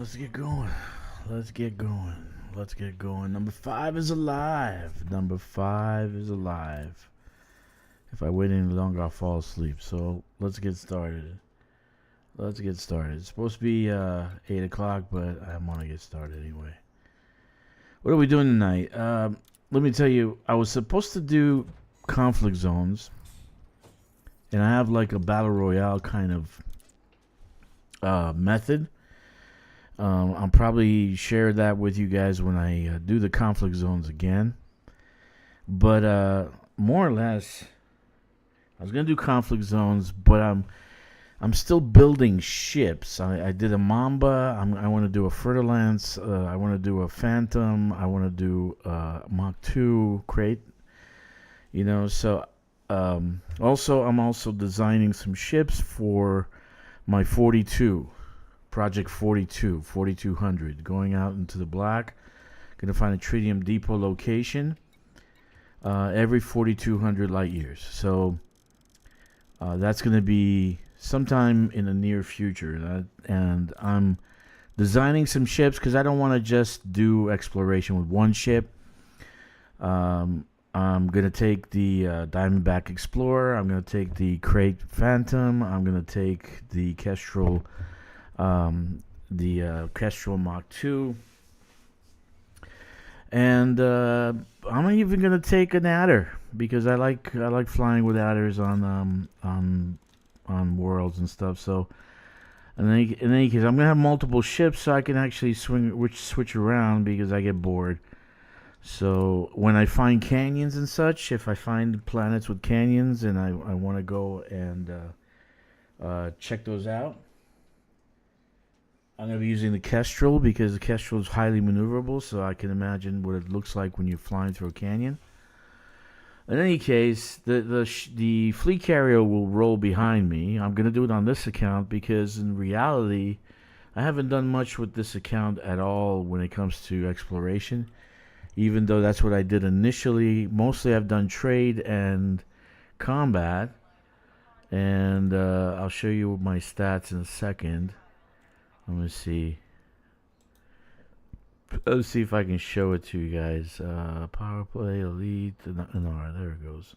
Let's get going. Let's get going. Let's get going. Number 5 is alive. Number 5 is alive. If I wait any longer, I'll fall asleep. So let's get started. Let's get started. It's supposed to be 8 o'clock, but I want to get started anyway. What are we doing tonight? Let me tell you, I was supposed to do conflict zones, and I have like a battle royale kind of method. I'll probably share that with you guys when I do the conflict zones again. But more or less, I was gonna do conflict zones, but I'm still building ships. I did a Mamba. I want to do a Fertilance. I want to do a Phantom. I want to do Mach 2 crate. So also I'm also designing some ships for my 42. Project 42, 4200, going out into the black. Gonna find a tritium depot location every 4200 light years. So that's gonna be sometime in the near future. And I'm designing some ships because I don't want to just do exploration with one ship. I'm gonna take the Diamondback Explorer. I'm gonna take the Crate Phantom. I'm gonna take the Kestrel. The Kestrel Mach 2, and I'm even gonna take an adder because I like flying with adders on worlds and stuff. So in any case, I'm gonna have multiple ships so I can actually switch around because I get bored. So when I find canyons and such, if I find planets with canyons and I want to go and check those out, I'm going to be using the Kestrel because the Kestrel is highly maneuverable, so I can imagine what it looks like when you're flying through a canyon. In any case, the fleet carrier will roll behind me. I'm going to do it on this account because in reality, I haven't done much with this account at all when it comes to exploration, even though that's what I did initially. Mostly I've done trade and combat, and I'll show you my stats in a second. Let me see. Let's see if I can show it to you guys. Power play, elite, Inara. There it goes.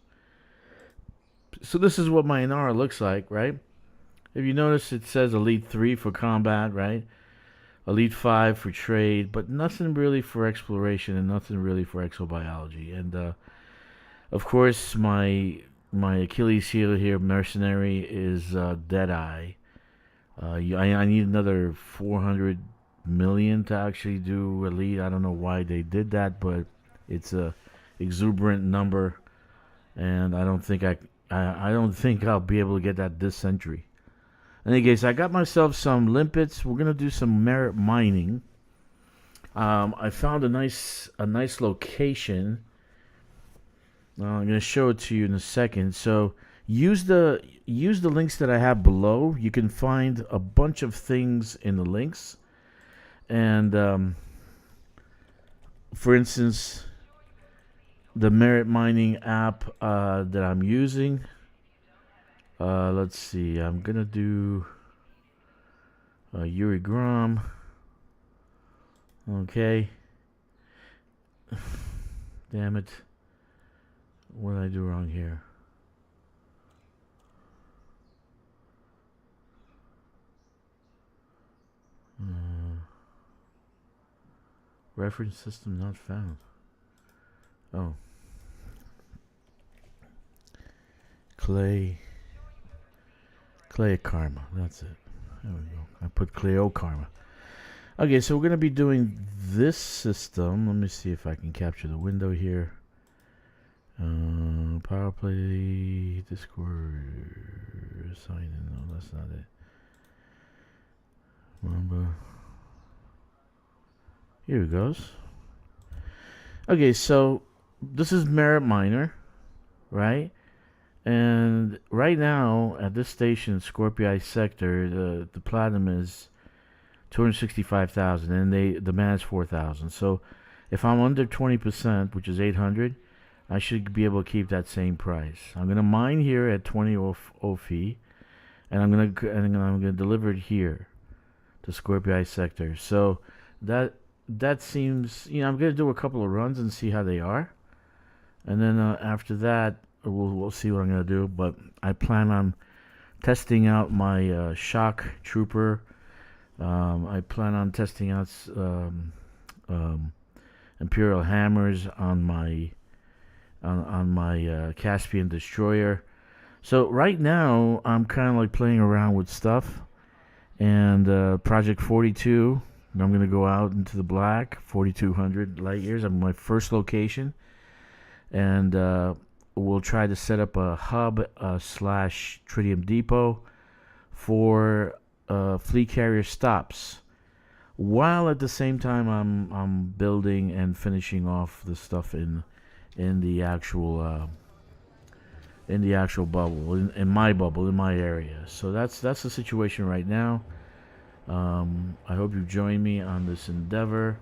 So this is what my Inara looks like, right? If you notice, it says Elite 3 for combat, right? Elite 5 for trade, but nothing really for exploration and nothing really for exobiology. And of course, my Achilles heel here, mercenary, is Deadeye. I need another 400 million to actually do elite. I don't know why they did that, but it's a exuberant number, and I don't think I'll be able to get that this century. In any case, I got myself some limpets. We're gonna do some merit mining. I found a nice location. I'm gonna show it to you in a second. So use the links that I have below. You can find a bunch of things in the links, and for instance, the merit mining app that I'm using. Let's see. I'm gonna do Yuri Grom. Okay. Damn it. What did I do wrong here? Reference system not found. Oh. Clay Karma. That's it. There we go. I put Cleo Karma. Okay, so we're going to be doing this system. Let me see if I can capture the window here. Power play, Discord, sign in. No, that's not it. Mamba. Here it goes. Okay, so this is Merit Miner, right? And right now at this station, Scorpii sector, the platinum is 265,000, and the demand is 4,000. So if I'm under 20%, which is 800, I should be able to keep that same price. I'm gonna mine here at 20 OFI, and I'm gonna deliver it here. to Scorpii sector. So that seems, I'm gonna do a couple of runs and see how they are, and then after that we'll see what I'm gonna do. But I plan on testing out my shock trooper. I plan on testing out Imperial hammers on my Caspian destroyer. So right now I'm kind of like playing around with stuff, and Project 42. I'm gonna go out into the black, 4,200 light years. I'm my first location, and we'll try to set up a hub slash tritium depot for fleet carrier stops, while at the same time I'm building and finishing off the stuff in the actual bubble, in my bubble, in my area. So that's the situation right now. I hope you join me on this endeavor.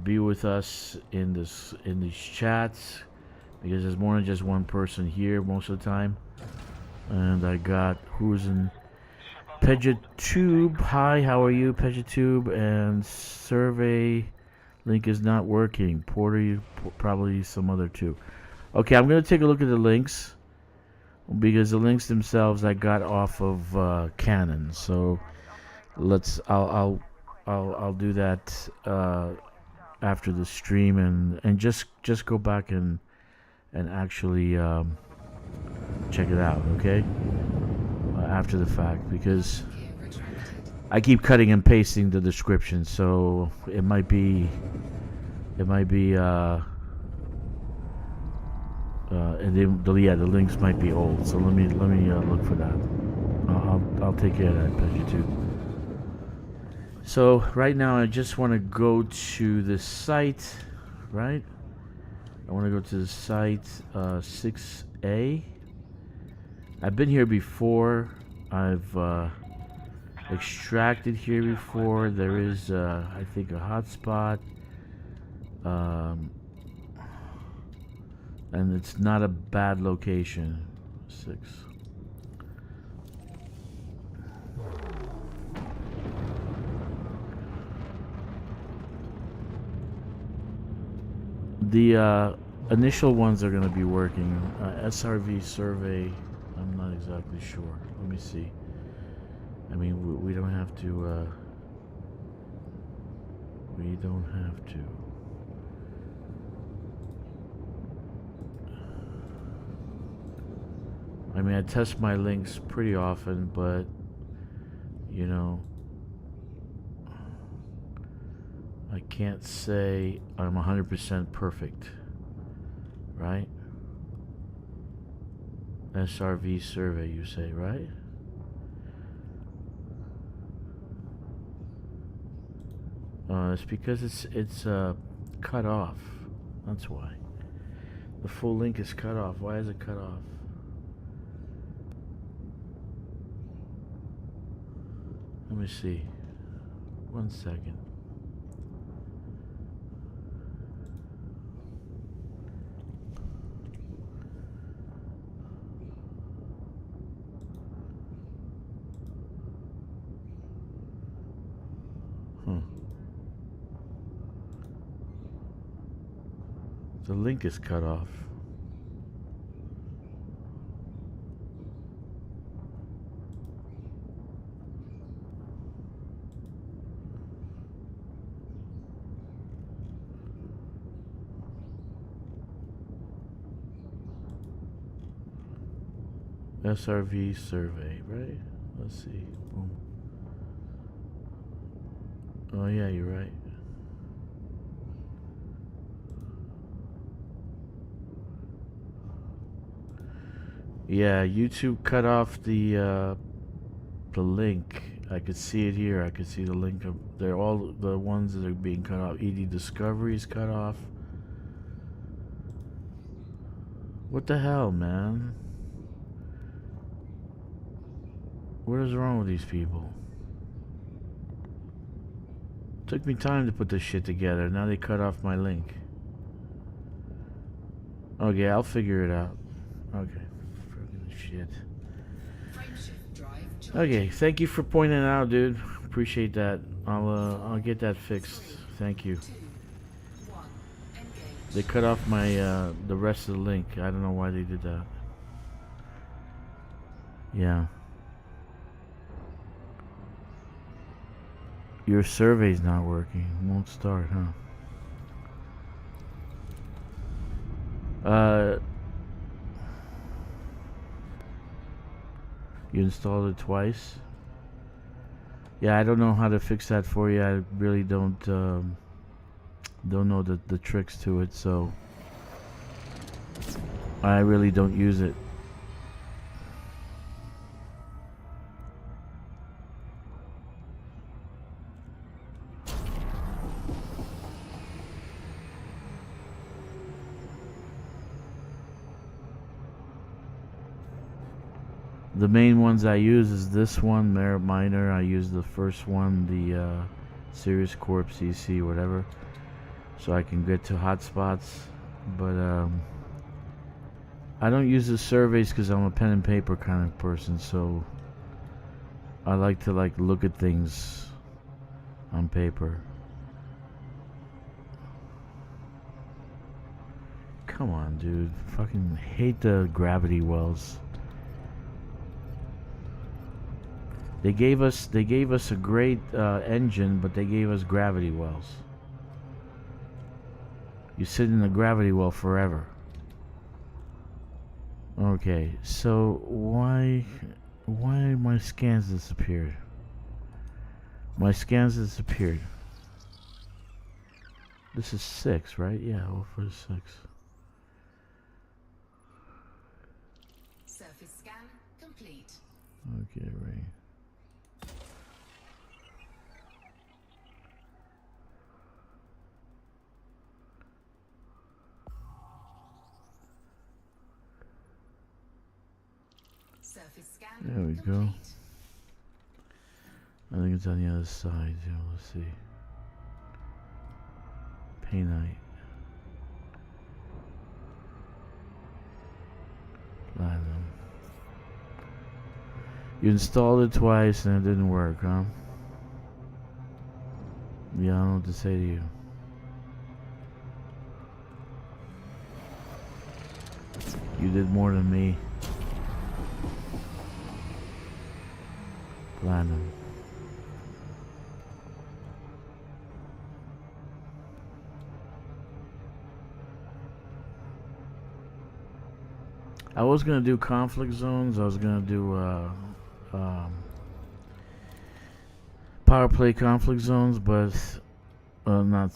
Be with us in these chats, because there's more than just one person here most of the time. And I got who's in Pegatube. Hi, how are you, Pegatube? And survey link is not working. Porter, you probably some other two. Okay, I'm gonna take a look at the links, because the links themselves I got off of Canon. So I'll do that after the stream, and just go back and actually check it out, okay? After the fact, because I keep cutting and pasting the description, so it might be and the links might be old. So let me look for that. I'll take care of that, Pleasure too. So right now I just want to go to the site, right? I want to go to the site 6A. I've been here before. I've extracted here before. There is, I think, a hotspot. And it's not a bad location. 6. The initial ones are going to be working. SRV survey, I'm not exactly sure. Let me see. I mean, we don't have to. We don't have to. I mean, I test my links pretty often, but you know, I can't say I'm 100% perfect, right? SRV survey, you say, right? It's because it's cut off. That's why. The full link is cut off. Why is it cut off? Let me see. 1 second. The link is cut off. SRV survey, right? Let's see. Boom. Oh yeah, you're right. Yeah, YouTube cut off the link. I could see it here. I could see the link. They're all the ones that are being cut off. ED Discovery is cut off. What the hell, man? What is wrong with these people? Took me time to put this shit together. Now they cut off my link. Okay, I'll figure it out. Okay. Friggin' shit. Okay, thank you for pointing it out, dude. appreciate that. I'll get that fixed. Thank you. They cut off my the rest of the link. I don't know why they did that. Yeah. Your survey's not working. Won't start, huh? You installed it twice? Yeah, I don't know how to fix that for you. I really don't know the tricks to it, so I really don't use it. The main ones I use is this one, Merit Minor. I use the first one, the Sirius Corp CC, whatever, so I can get to hotspots. But I don't use the surveys because I'm a pen and paper kind of person, so I like to look at things on paper. Come on, dude. Fucking hate the gravity wells. They gave us a great engine, but they gave us gravity wells. You sit in the gravity well forever. Okay, so why my scans disappeared? My scans disappeared. This is 6, right? Yeah, all for 6. Surface scan complete. Okay, right. There we go. I think it's on the other side. Yeah, let's see. Painite. Platinum. You installed it twice and it didn't work, huh? Yeah, I don't know what to say to you. You did more than me. Platinum. I was gonna do conflict zones. I was gonna do power play conflict zones, but not.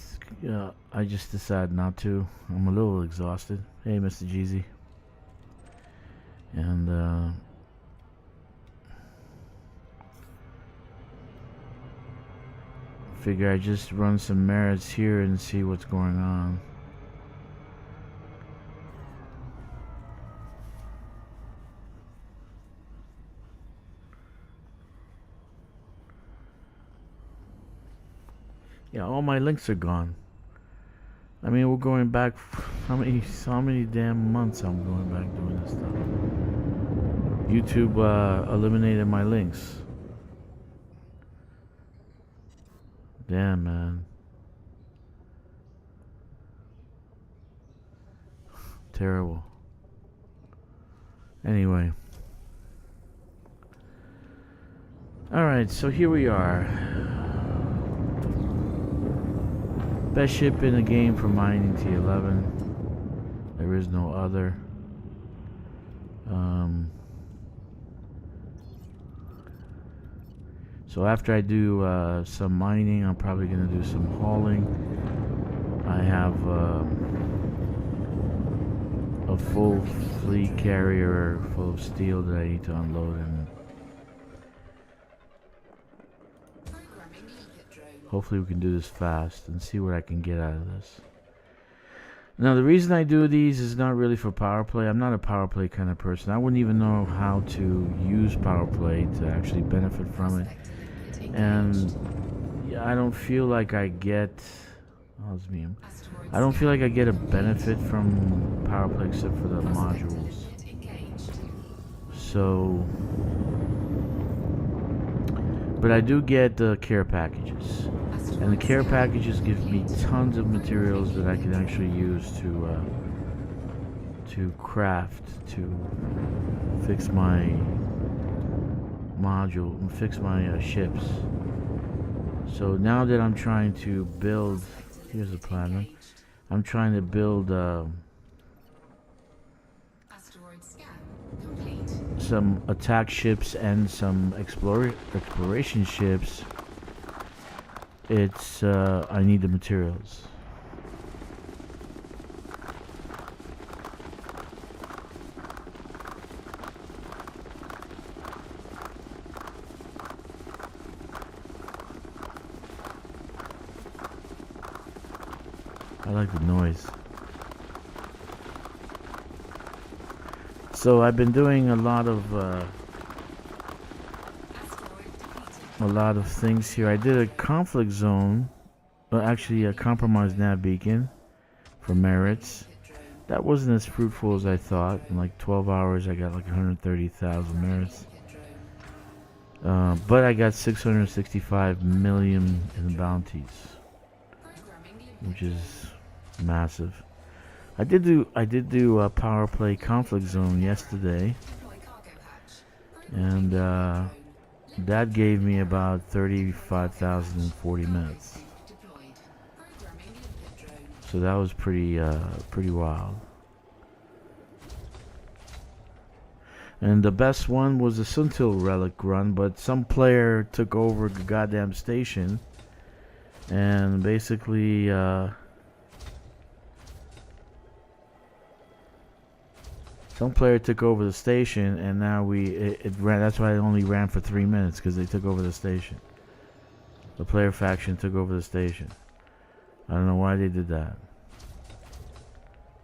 I just decided not to. I'm a little exhausted. Hey, Mr. Jeezy. And figure I just run some merits here and see what's going on. Yeah, all my links are gone. I mean, we're going back how many damn months I'm going back doing this stuff. YouTube eliminated my links. Damn, man. Terrible. Anyway. Alright, so here we are. Best ship in the game for mining T11. There is no other. So after I do some mining, I'm probably going to do some hauling. I have a full fleet carrier full of steel that I need to unload, and hopefully we can do this fast and see what I can get out of this. Now, the reason I do these is not really for power play. I'm not a power play kind of person. I wouldn't even know how to use power play to actually benefit from it. And I don't feel like I get... I don't feel like I get a benefit from power play except for the modules. So... But I do get the care packages. And the care packages give me tons of materials that I can actually use to craft, to fix my module, fix my ships. So now that I'm trying to build, here's the platinum. I'm trying to build some attack ships and some exploration ships. It's I need the materials. I like the noise. So I've been doing a lot of things here. I did a conflict zone, actually a compromised nav beacon for merits. That wasn't as fruitful as I thought. In like 12 hours, I got like 130,000 merits. But I got 665 million in bounties, which is massive. I did do a power play conflict zone yesterday, and that gave me about 35,040 minutes. So that was pretty wild. And the best one was the Suntil relic run, but some player took over the goddamn station, and basically some player took over the station, and now it ran. That's why it only ran for 3 minutes, because they took over the station. The player faction took over the station. I don't know why they did that.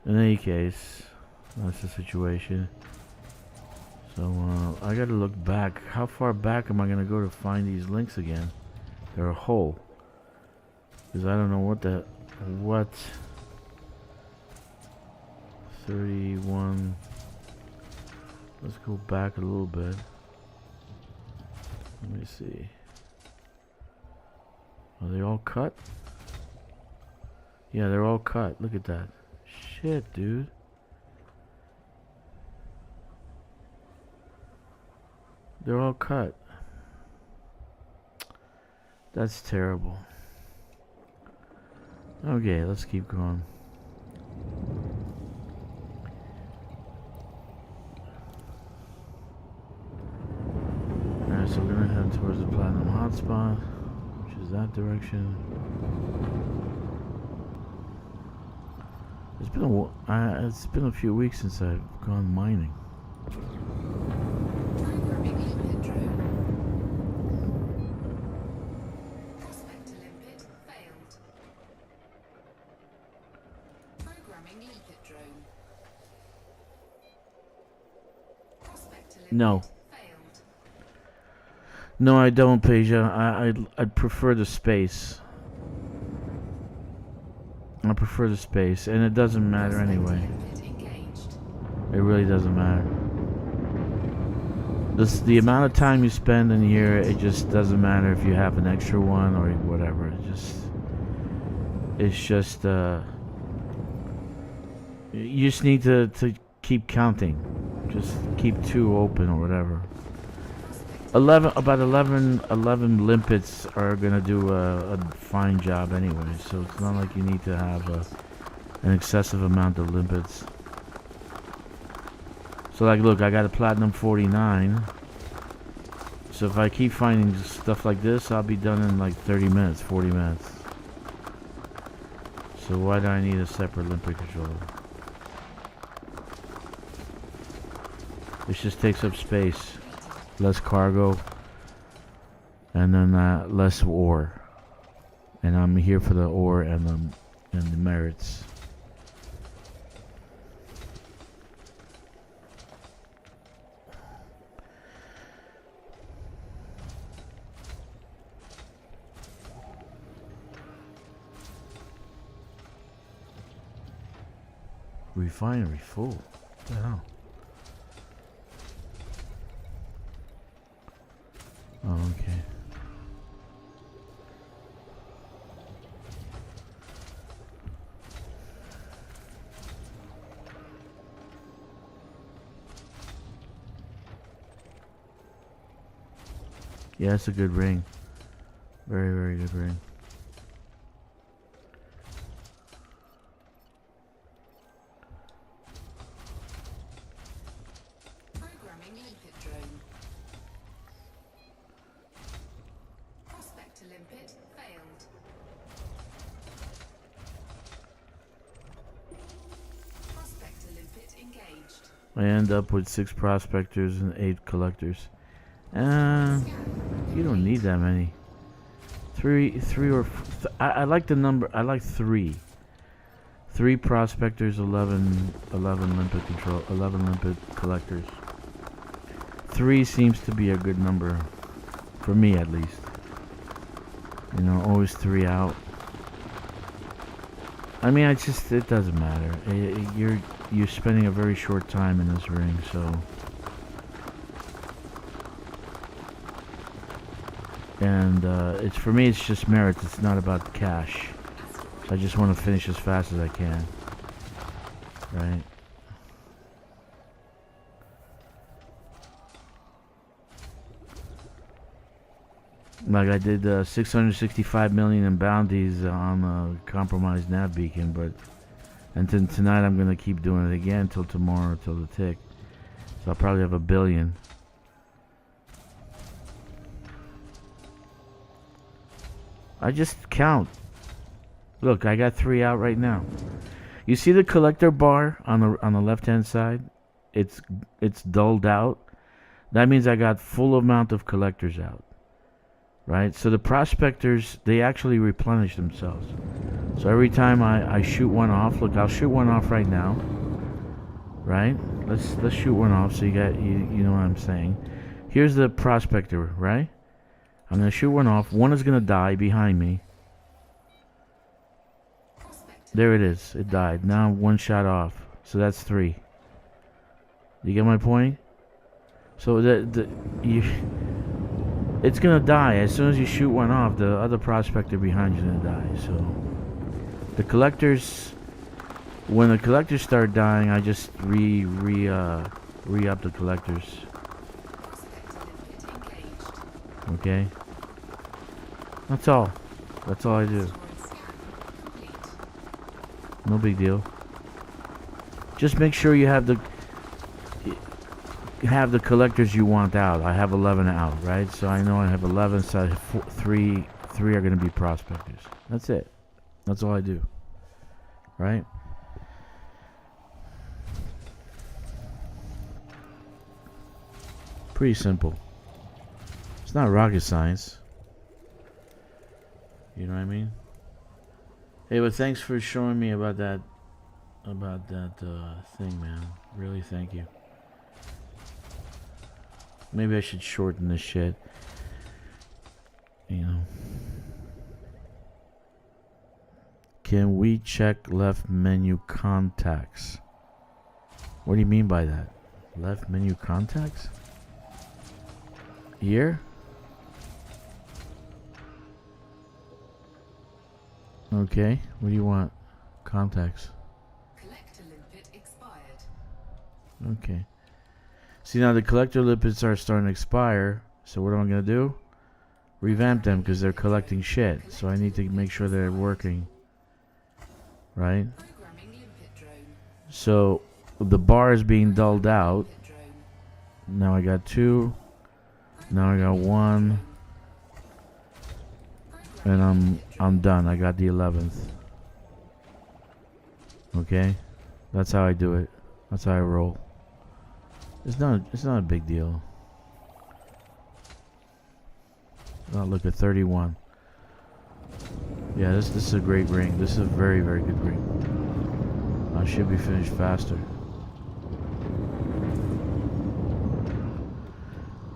In any case, that's the situation. So I gotta look back. How far back am I gonna go to find these links again? They're a hole. Because I don't know what 31. Let's go back a little bit. Let me see. Are they all cut? Yeah, they're all cut. Look at that. Shit, dude. They're all cut. That's terrible. Okay, let's keep going. Alright, so we're gonna head towards the platinum hotspot, which is that direction. It's been a few weeks since I've gone mining. No. No, I don't, Peja. I'd prefer the space. I prefer the space, and it doesn't matter anyway. It really doesn't matter. The amount of time you spend in here, it just doesn't matter if you have an extra one or whatever. It's just you just need to keep counting. Just keep 2 open or whatever. 11 limpets are gonna do a fine job anyway, so it's not like you need to have an excessive amount of limpets. So like, look, I got a platinum 49. So if I keep finding stuff like this, I'll be done in like 30 minutes, 40 minutes. So why do I need a separate limpet controller? This just takes up space. Less cargo, and then less ore, and I'm here for the ore and the merits. Refinery full. What the hell? Oh, okay. Yeah, it's a good ring. Very, very good ring. Programming limpet drone. Prospector limpet failed. Prospector limpet engaged. I end up with 6 prospectors and 8 collectors. You don't need that many. I like the number. I like 3. 3 prospectors, 11 limpet control, 11 limpet collectors. 3 seems to be a good number for me, at least. You know, always 3 out. I mean, it doesn't matter. You're spending a very short time in this ring, so. And it's for me, it's just merits. It's not about cash. I just want to finish as fast as I can. Right? Like I did 665 million in bounties on a compromised nav beacon, and then tonight I'm gonna keep doing it again till tomorrow, till the tick. So I'll probably have 1 billion. I just count. Look, I got 3 out right now. You see the collector bar on the left-hand side? It's dulled out. That means I got full amount of collectors out. Right? So the prospectors, they actually replenish themselves. So every time I shoot one off, look, I'll shoot one off right now. Right? Let's shoot one off so you know what I'm saying. Here's the prospector, right? I'm going to shoot one off. One is going to die behind me. There it is. It died. Now 1 shot off. So that's 3. You get my point? So it's going to die. As soon as you shoot one off, the other prospector behind you is going to die. So the collectors, when the collectors start dying, I just re-up the collectors. Okay? That's all. That's all I do. No big deal. Just make sure you have the collectors you want out. I have 11 out, right? So I know I have 11, so I have 3 are going to be prospectors. That's it. That's all I do. Right? Pretty simple. It's not rocket science. You know what I mean? Hey, but thanks for showing me about that thing, man. Really, thank you. Maybe I should shorten this shit. You know. Can we check left menu contacts? What do you mean by that? Left menu contacts? Here? Okay, what do you want? Contacts. Collector limpet expired. Okay. See, now the collector limpets are starting to expire. So what am I going to do? Revamp them because they're collecting shit. So I need to make sure they're working. Right? Programming limpet drone. So the bar is being dulled out. Now I got 2. Now I got 1. And I'm done. I got the 11th. Okay? That's how I do it. That's how I roll. It's not a big deal. Oh, look at 31. Yeah, this is a great ring. This is a very, very good ring. I should be finished faster.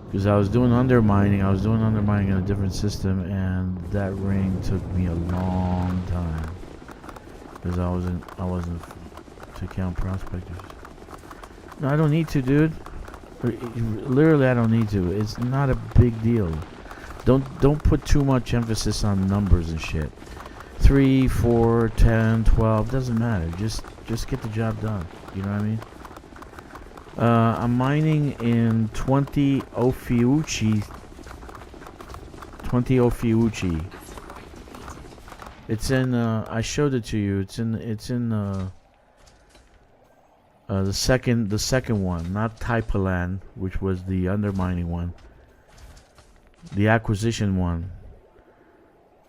Because I was doing undermining in a different system, and that ring took me a long time. Because I wasn't to count prospectors. No, I don't need to, dude. Literally, I don't need to. It's not a big deal. Don't put too much emphasis on numbers and shit. 3, 4, 10, 12, doesn't matter. Just get the job done. You know what I mean? I'm mining in 20 Ophiuchi 20 Ophiuchi. It's in. I showed it to you. It's in. The second one, not Taipalan, which was the undermining one. The acquisition one.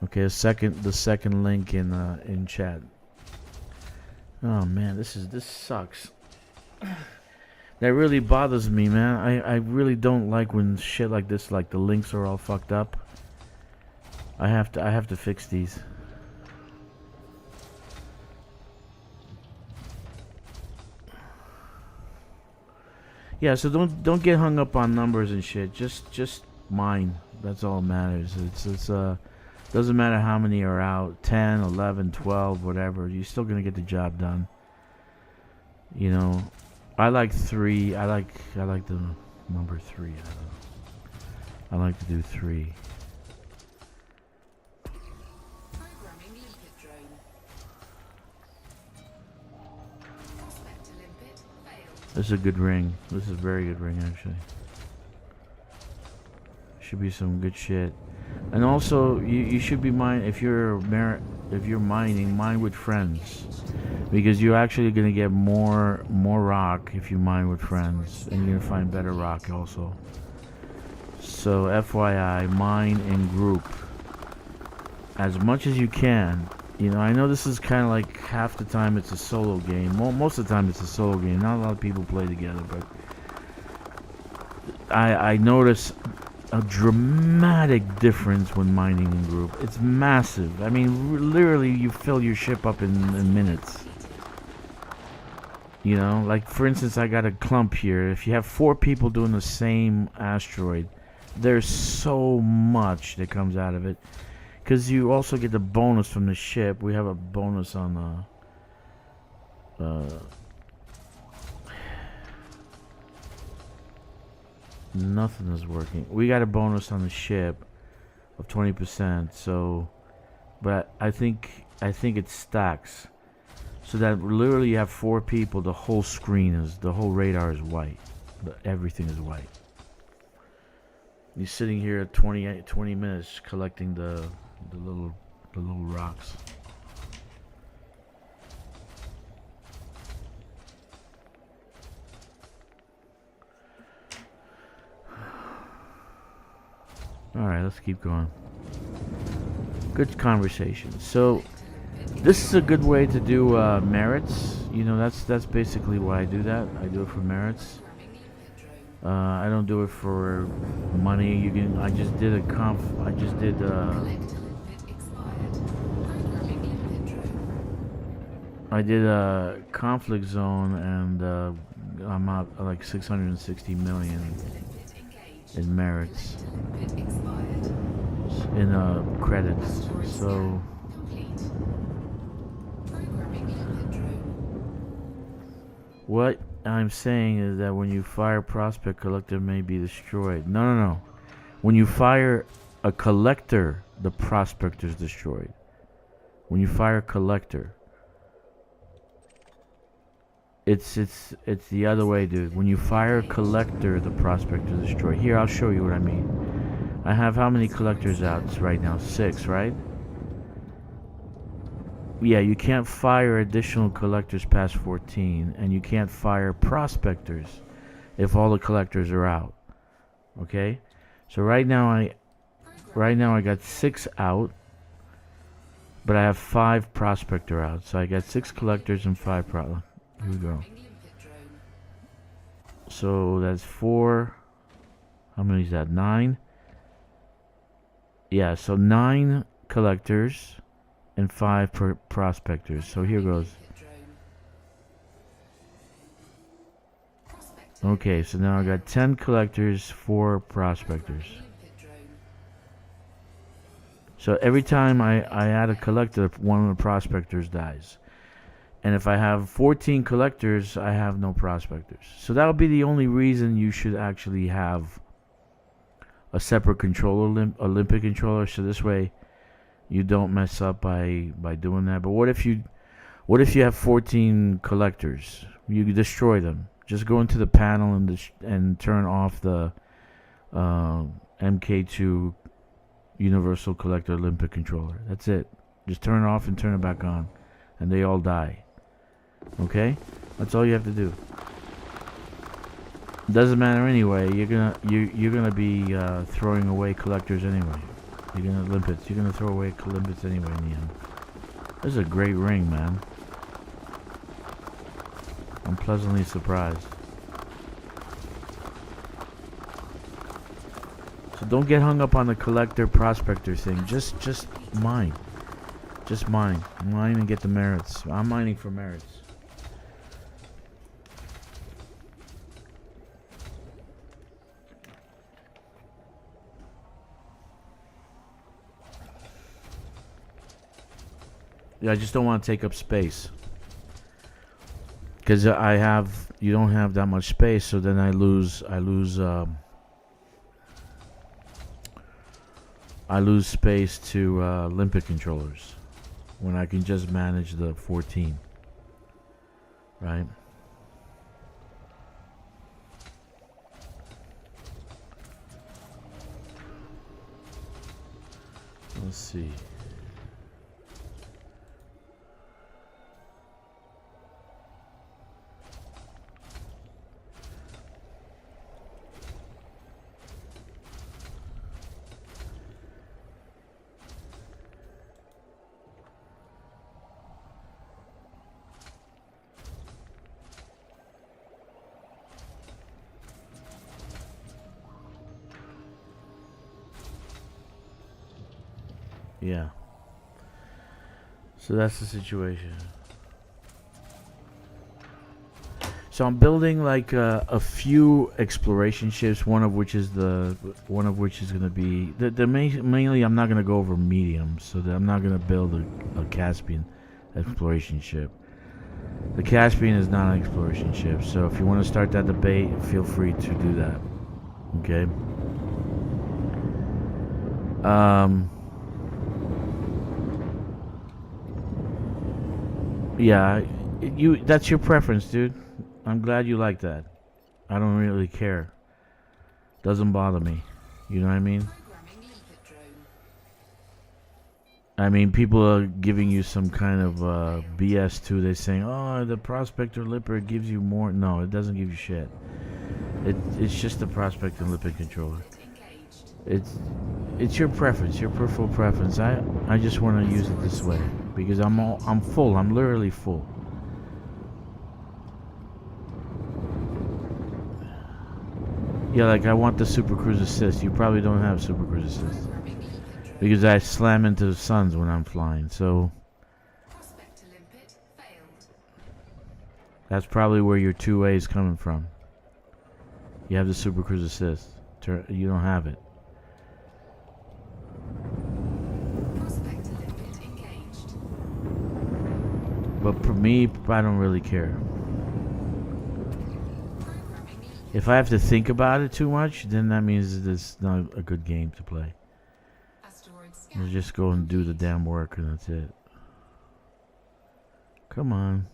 Okay, the second link in chat. Oh man, this sucks. That really bothers me, man. I really don't like when shit like this, like the links are all fucked up. I have to fix these. Yeah, so don't get hung up on numbers and shit. Just mine. That's all that matters. It's doesn't matter how many are out, 10, 11, 12, whatever. You're still going to get the job done. You know, I like 3. I like the number 3. I like to do 3. Programming limpet drone. Prospector limpet failed. This is a good ring. This is a very good ring, actually. Should be some good shit. And also, you should be if you're mining, mine with friends, because you're actually gonna get more rock if you mine with friends, and you're gonna find better rock also. So FYI, mine in group as much as you can. You know, I know this is kind of like half the time it's a solo game. Most of the time it's a solo game. Not a lot of people play together, but I notice a dramatic difference when mining in group. It's massive. I mean, literally, you fill your ship up in minutes. You know, like for instance, I got a clump here. If you have 4 people doing the same asteroid, there's so much that comes out of it. Because you also get the bonus from the ship. We have a bonus on nothing is working. We got a bonus on the ship of 20%. So, but I think it stacks, so that literally you have 4 people. The whole the whole radar is white. Everything is white. You're sitting here at 20 minutes collecting the little rocks. Alright, let's keep going. Good conversation. So, this is a good way to do merits. You know, that's basically why I do that. I do it for merits. I don't do it for money. I just did a conflict zone, and I'm out like 660 million in merits, in credits. So what I'm saying is that when you fire prospect, collector may be destroyed. No. When you fire a collector, the prospector is destroyed. When you fire collector, it's the other way, dude. When you fire a collector, the prospector is destroyed. Here, I'll show you what I mean. I have how many collectors out right now? 6, right? Yeah, you can't fire additional collectors past 14, and you can't fire prospectors if all the collectors are out. Okay? So right now I got 6 out, but I have 5 prospector out. So I got 6 collectors and 5 Here we go. So that's 4. How many is that? 9. Yeah, so 9 collectors and 5 prospectors. So here goes. Okay, so now I got 10 collectors, 4 prospectors. So every time I add a collector, one of the prospectors dies. And if I have 14 collectors, I have no prospectors. So that would be the only reason you should actually have a separate controller, Olympic controller, so this way you don't mess up by doing that. But what if you have 14 collectors? You destroy them. Just go into the panel and turn off the MK2 universal collector limpet controller. That's it. Just turn it off and turn it back on, and they all die. Okay, that's all you have to do. Doesn't matter anyway. You're gonna be throwing away collectors anyway. You're gonna throw away limpets anyway in the end. This is a great ring, man. I'm pleasantly surprised. So don't get hung up on the collector prospector thing. Just mine. Just mine. Mine and get the merits. I'm mining for merits. Yeah, I just don't want to take up space. Because you don't have that much space, so then I lose space to limpet controllers when I can just manage the 14, right? Let's see. Yeah. So that's the situation. So I'm building like a few exploration ships, one of which is going to be mainly. I'm not going to go over medium, so that I'm not going to build a Caspian exploration ship. The Caspian is not an exploration ship, so if you want to start that debate, feel free to do that. Okay. Yeah, that's your preference, dude. I'm glad you like that. I don't really care. Doesn't bother me. You know what I mean? I mean, people are giving you some kind of BS too. They're saying, "Oh, the Prospector Lipper gives you more." No, it doesn't give you shit. It's just the Prospector Lipper controller. It's your preference, your peripheral preference. I just want to use it this way because I'm full. I'm literally full. Yeah, like I want the Super Cruise Assist. You probably don't have Super Cruise Assist because I slam into the suns when I'm flying. So that's probably where your 2A is coming from. You have the Super Cruise Assist. You don't have it. But for me, I don't really care. If I have to think about it too much, then that means it's not a good game to play. I'll just go and do the damn work and that's it. Come on.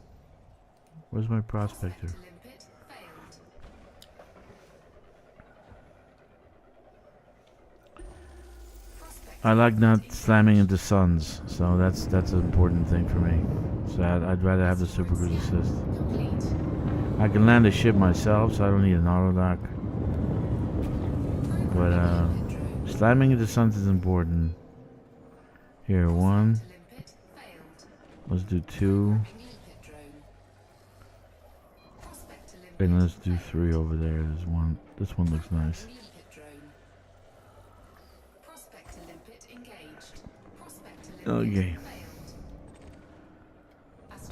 Where's my prospector? I like not slamming into suns, so that's an important thing for me. So I'd rather have the Super Cruise Assist. I can land a ship myself, so I don't need an auto dock. But slamming into suns is important. Here, 1. Let's do 2. And let's do 3 over there. There's 1. This one looks nice. Okay.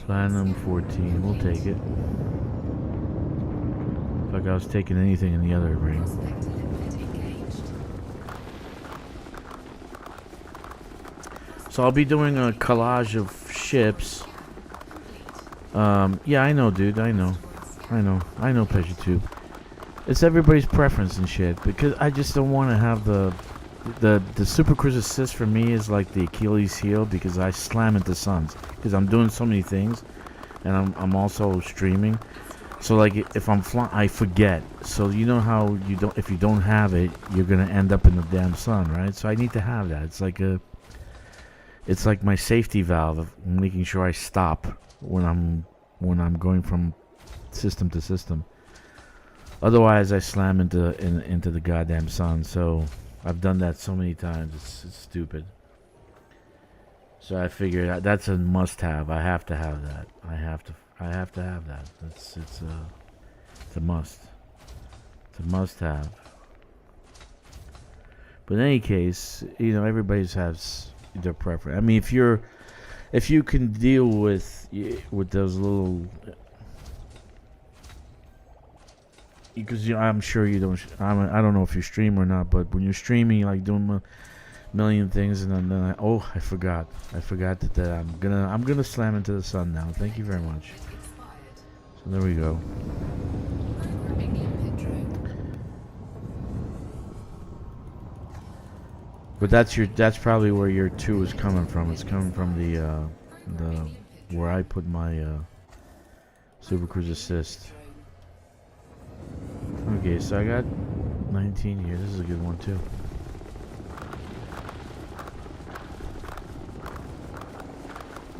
Platinum 14. We'll take it. Like I was taking anything in the other ring. So I'll be doing a collage of ships. Yeah, I know, dude. I know, Pleasure Tube. It's everybody's preference and shit. Because I just don't want to have the Super Cruise Assist for me is like the Achilles heel because I slam into suns because I'm doing so many things, and I'm also streaming. So like if I'm flying, I forget. So you know how you don't, if you don't have it, you're gonna end up in the damn sun, right? So I need to have that. It's like my safety valve of making sure I stop when I'm going from system to system. Otherwise, I slam into the goddamn sun. So I've done that so many times. It's stupid. So I figured that's a must-have. I have to have that. I have to have that. It's a must. It's a must-have. But in any case, you know, everybody's has their preference. I mean, if you can deal with those little, because I'm sure you don't. I don't know if you stream or not, but when you're streaming, like doing a million things, and then I forgot that I'm gonna slam into the sun now. Thank you very much. So there we go. Programming limpet drone. But that's probably where your 2 is coming from. It's coming from the where I put my Super Cruise Assist. Okay, so I got 19 here. This is a good one too.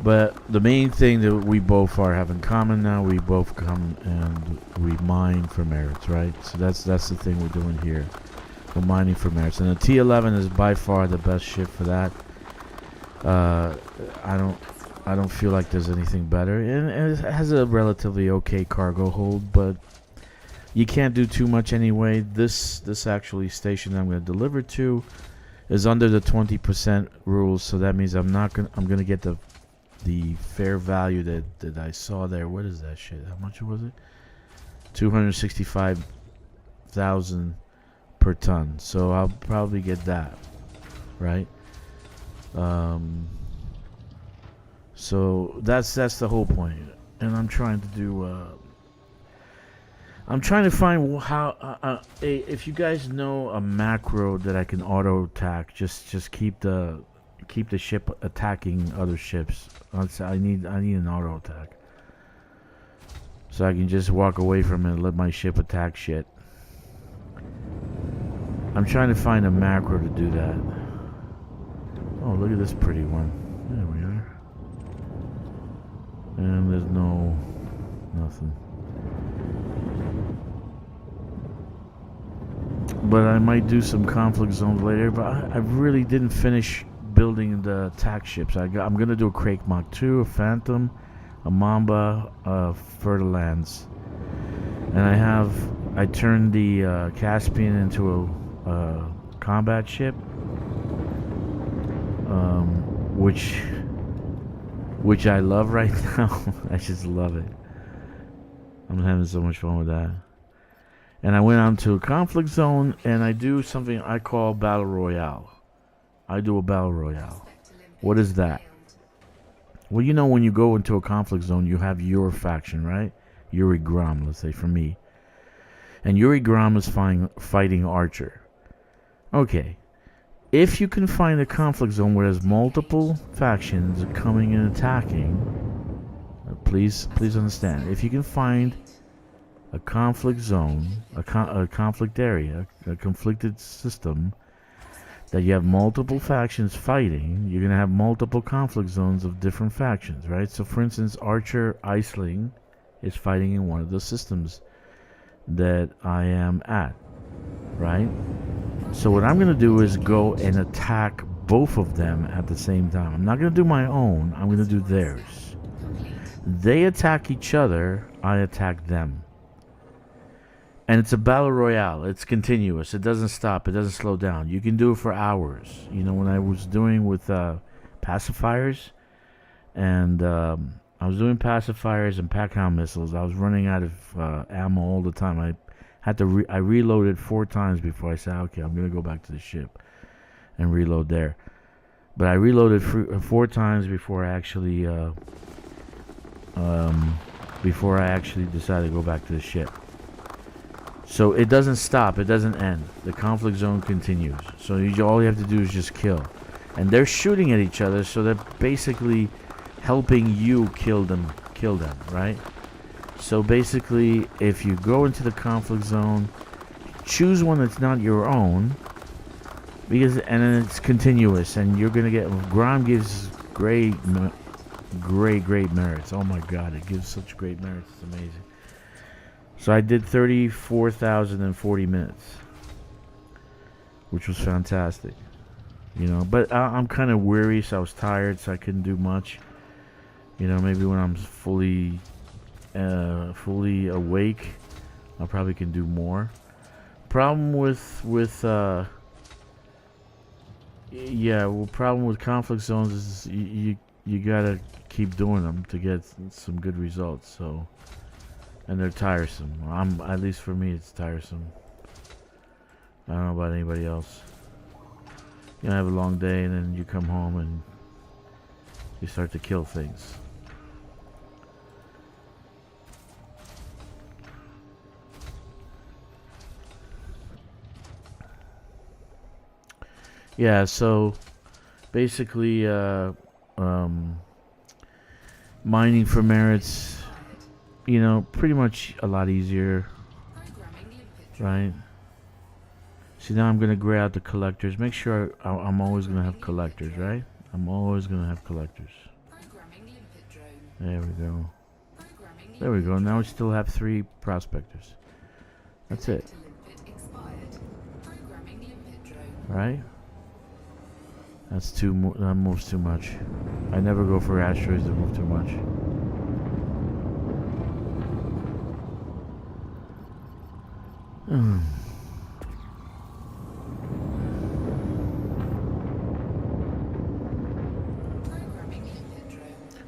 But the main thing that we both have in common now, we both come and we mine for merits, right? So that's the thing we're doing here. We're mining for merits, and the T11 is by far the best ship for that. I don't feel like there's anything better, and it has a relatively okay cargo hold, but you can't do too much anyway. This actually station I'm going to deliver to is under the 20% rules, so that means I'm gonna get the fair value that I saw there. What is that shit? How much was it? 265,000 per ton. So I'll probably get that, right? So that's the whole point. And I'm trying to do. I'm trying to find how. If you guys know a macro that I can auto attack, just keep the ship attacking other ships. I need an auto attack, so I can just walk away from it and let my ship attack shit. I'm trying to find a macro to do that. Oh, look at this pretty one. There we are. And there's nothing. But I might do some conflict zones later. But I really didn't finish building the attack ships. I'm gonna do a Crake Mach 2, a Phantom, a Mamba, Fertilans, and I turned the Caspian into a combat ship, which I love right now. I just love it. I'm having so much fun with that. And I went on to a conflict zone, and I do something I call Battle Royale. I do a Battle Royale. What is that? Well, you know, when you go into a conflict zone, you have your faction, right? Yuri Grom, let's say, for me. And Yuri Grom is fighting Archer. Okay. If you can find a conflict zone where there's multiple factions coming and attacking, please understand. If you can find a conflict zone, a conflict area, a conflicted system, that you have multiple factions fighting, you're going to have multiple conflict zones of different factions, right? So, for instance, Archer Iceling is fighting in one of the systems that I am at, right? So what I'm going to do is go and attack both of them at the same time. I'm not going to do my own. I'm going to do theirs. They attack each other. I attack them. And it's a battle royale. It's continuous. It doesn't stop. It doesn't slow down. You can do it for hours. You know, when I was doing with pacifiers, and I was doing pacifiers and pack-hound missiles, I was running out of ammo all the time. I had to I reloaded 4 times before I said, okay, I'm going to go back to the ship and reload there. But I reloaded 4 times before I actually decided to go back to the ship. So it doesn't stop. It doesn't end. The conflict zone continues. So all you have to do is just kill. And they're shooting at each other, so they're basically helping you kill them, right? So basically, if you go into the conflict zone, choose one that's not your own, because and then it's continuous, and you're gonna get Grom gives great merits. Oh my God, it gives such great merits. It's amazing. So I did 34,040 minutes, which was fantastic. You know, but I'm kind of weary, so I was tired, so I couldn't do much. You know, maybe when I'm fully awake, I probably can do more. Problem problem with conflict zones is you gotta keep doing them to get some good results. So, and they're tiresome. At least for me, it's tiresome. I don't know about anybody else. You know, have a long day, and then you come home and you start to kill things. Yeah, so basically, mining for merits, you know, pretty much a lot easier, right? See, now I'm going to gray out the collectors. Make sure I'm always going to have collectors, right? I'm always going to have collectors. There we go. There we go. Now we still have 3 prospectors. That's it. Right? That moves too much. I never go for asteroids that move too much.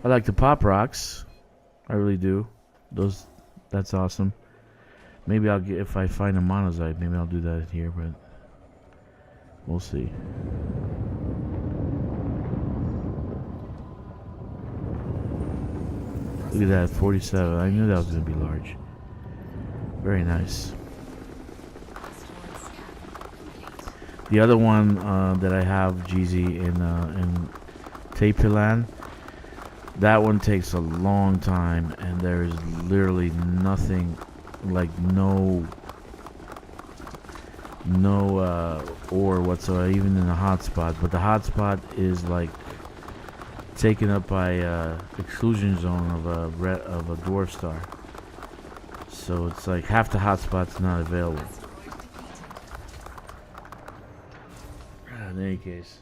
I like the pop rocks. I really do. That's awesome. Maybe I'll get, if I find a monazite, maybe I'll do that here, but we'll see. Look at that, 47. I knew that was going to be large. Very nice. The other one that I have, GZ, in Tapilan, that one takes a long time, and there is literally nothing, like no ore whatsoever, even in the hotspot. But the hotspot is like taken up by exclusion zone of a dwarf star. So it's like half the hotspot's not available. In any case.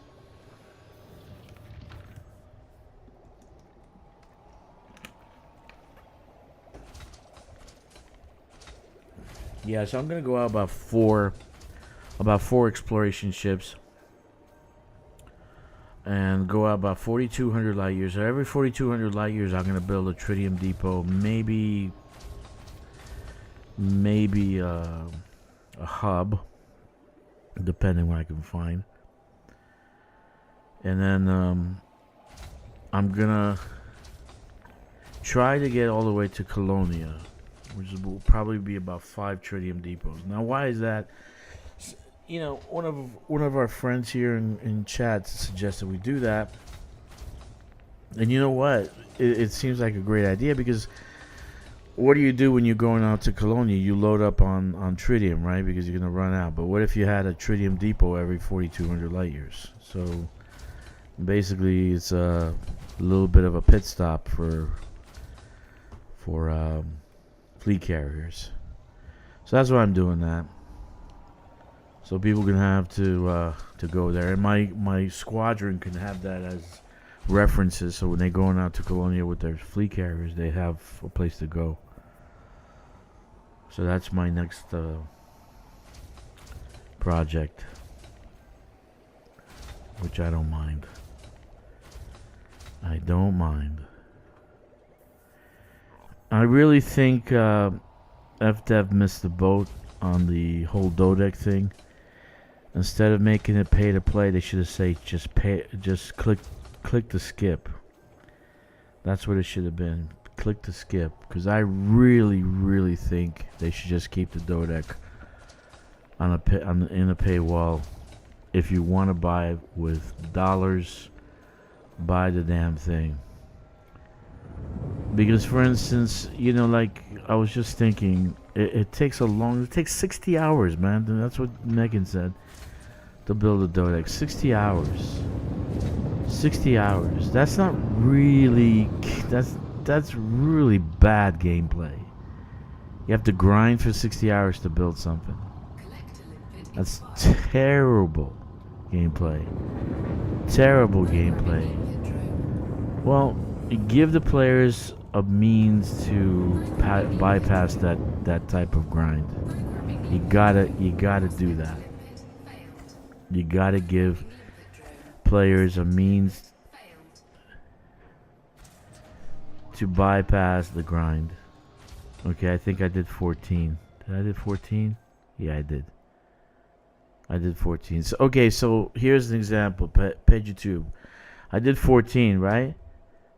Yeah, so I'm gonna go out about four exploration ships, and go out about 4,200 light years. So every 4,200 light years, I'm gonna build a tritium depot, maybe a hub, depending what I can find. And then I'm gonna try to get all the way to Colonia, which will probably be about 5 tritium depots. Now, why is that? You know, one of our friends here in chat suggested we do that, and you know what? It seems like a great idea, because what do you do when you're going out to Colonia? You load up on tritium, right? Because you're gonna run out. But what if you had a tritium depot every 4,200 light years? So basically, it's a little bit of a pit stop for fleet carriers. So that's why I'm doing that. So people can have to go there, and my squadron can have that as references. So when they're going out to Colonia with their fleet carriers, they have a place to go. So that's my next project, which I don't mind. I don't mind. I really think FDev missed the boat on the whole Dodec thing. Instead of making it pay to play, they should have said just click to skip. That's what it should have been. Click to skip, because I really think they should just keep the Dodec in a paywall. If you want to buy it with dollars, buy the damn thing. Because, for instance, you know, like I was just thinking, it takes a long. It takes 60 hours, man. And that's what Megan said to build a Dodex. 60 hours. 60 hours. That's not really. That's really bad gameplay. You have to grind for 60 hours to build something. That's terrible gameplay. Terrible gameplay. Well, give the players a means to bypass that type of grind. You gotta do that. You gotta give players a means to bypass the grind. Okay, I think I did 14. Did I did 14? Yeah, I did. I did 14. So okay, so here's an example. PedUtube. I did 14, right?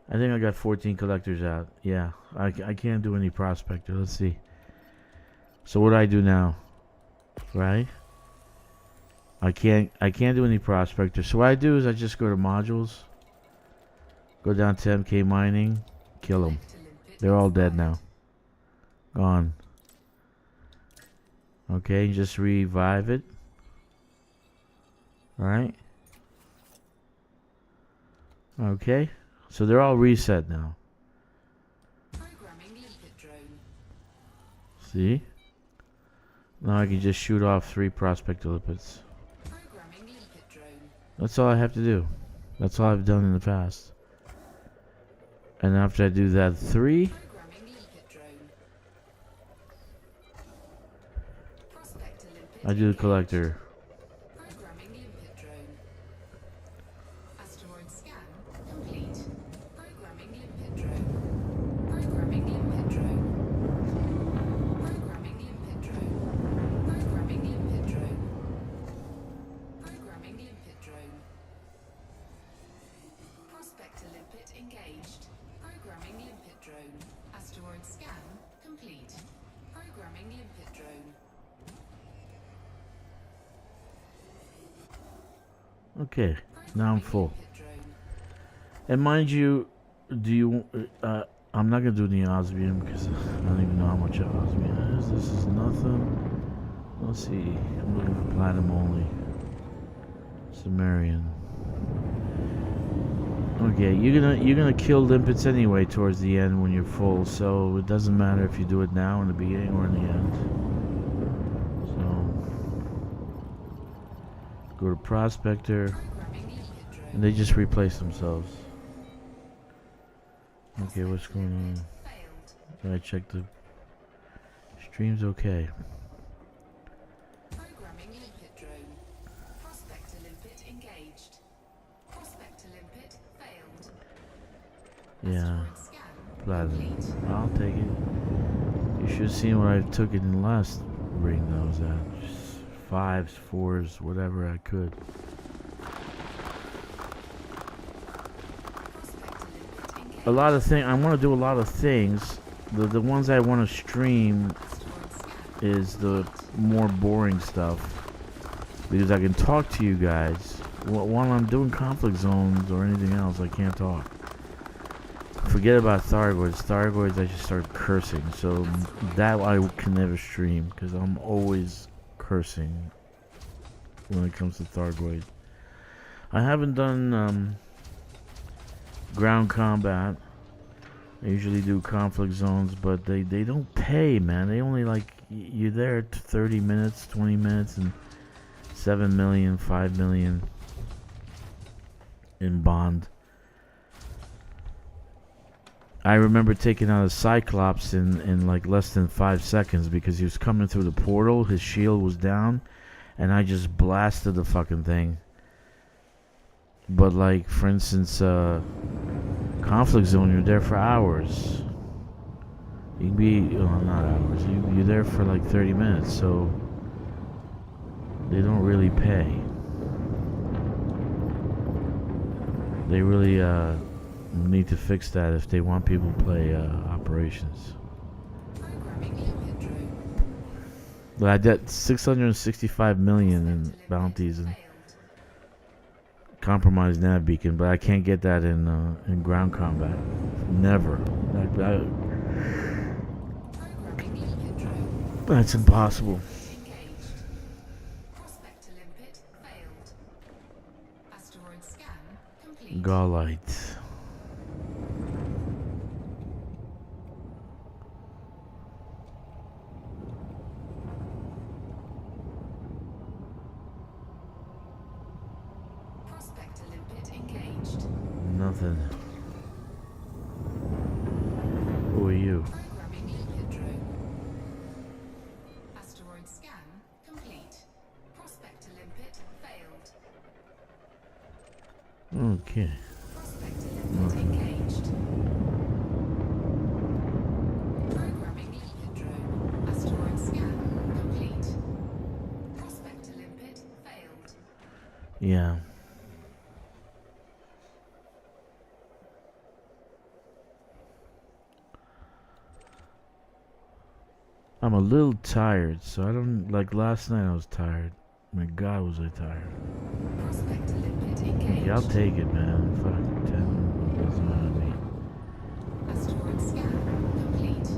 I think I got 14 collectors out. Yeah, I can't do any prospector. Let's see. So what do I do now? Right? I can't do any prospector. So what I do is I just go to modules, go down to MK mining, kill them. They're all dead now. Gone. Okay, just revive it. Alright. Okay. So they're all reset now. See? Now I can just shoot off 3 prospector lipids. That's all I have to do. That's all I've done in the past. And after I do that 3, I do the collector. Okay, now I'm full. And mind you, do you? I'm not gonna do the osmium because I don't even know how much osmium is. This is nothing. Let's see. I'm looking for platinum only. Sumerian. Okay, you're gonna kill limpets anyway towards the end when you're full, so it doesn't matter if you do it now in the beginning or in the end. Go to prospector, and they just replace themselves. Okay, what's going on? Did I check the stream's okay? Yeah, platinum. I'll take it. You should have seen what I took it in the last ring that I was at. Just 5s, 4s, whatever I could. A lot of things. I want to do a lot of things. The ones I want to stream is the more boring stuff because I can talk to you guys while I'm doing conflict zones or anything else. I can't talk. Forget about Thargoids. Thargoids, I just start cursing. So that I can never stream because I'm always cursing when it comes to Thargoid. I haven't done ground combat. I usually do conflict zones, but they don't pay, man. They only like you're there 30 minutes, 20 minutes, and 7 million, 5 million in bond. I remember taking out a Cyclops in like less than 5 seconds because he was coming through the portal. His shield was down, and I just blasted the fucking thing. But like, for instance, conflict zone, you're there for hours. You can be, not hours. You're there for like 30 minutes, so they don't really pay. They really need to fix that if they want people to play operations. But I did 665 million in bounties and compromised nav beacon, but I can't get that in ground combat. Never. Programming limpet drone. That's impossible. Engaged. Prospect to limpet failed. Asteroid scan complete. Gaulites. Prospect to limpet engaged. Nothing. Who are you? Programming limpet drone. Asteroid scan complete. Prospect to limpet failed. Okay. Prospect to limpet engaged. Programming limpet drone. Asteroid scan complete. Prospect to limpet failed. Yeah. I'm a little tired, so I don't like last night I was tired. My God, was I tired. Prospect to limpet engaged. Yeah, I'll take it, man. Fuck, 10 doesn't matter to me. Asteroid scan complete.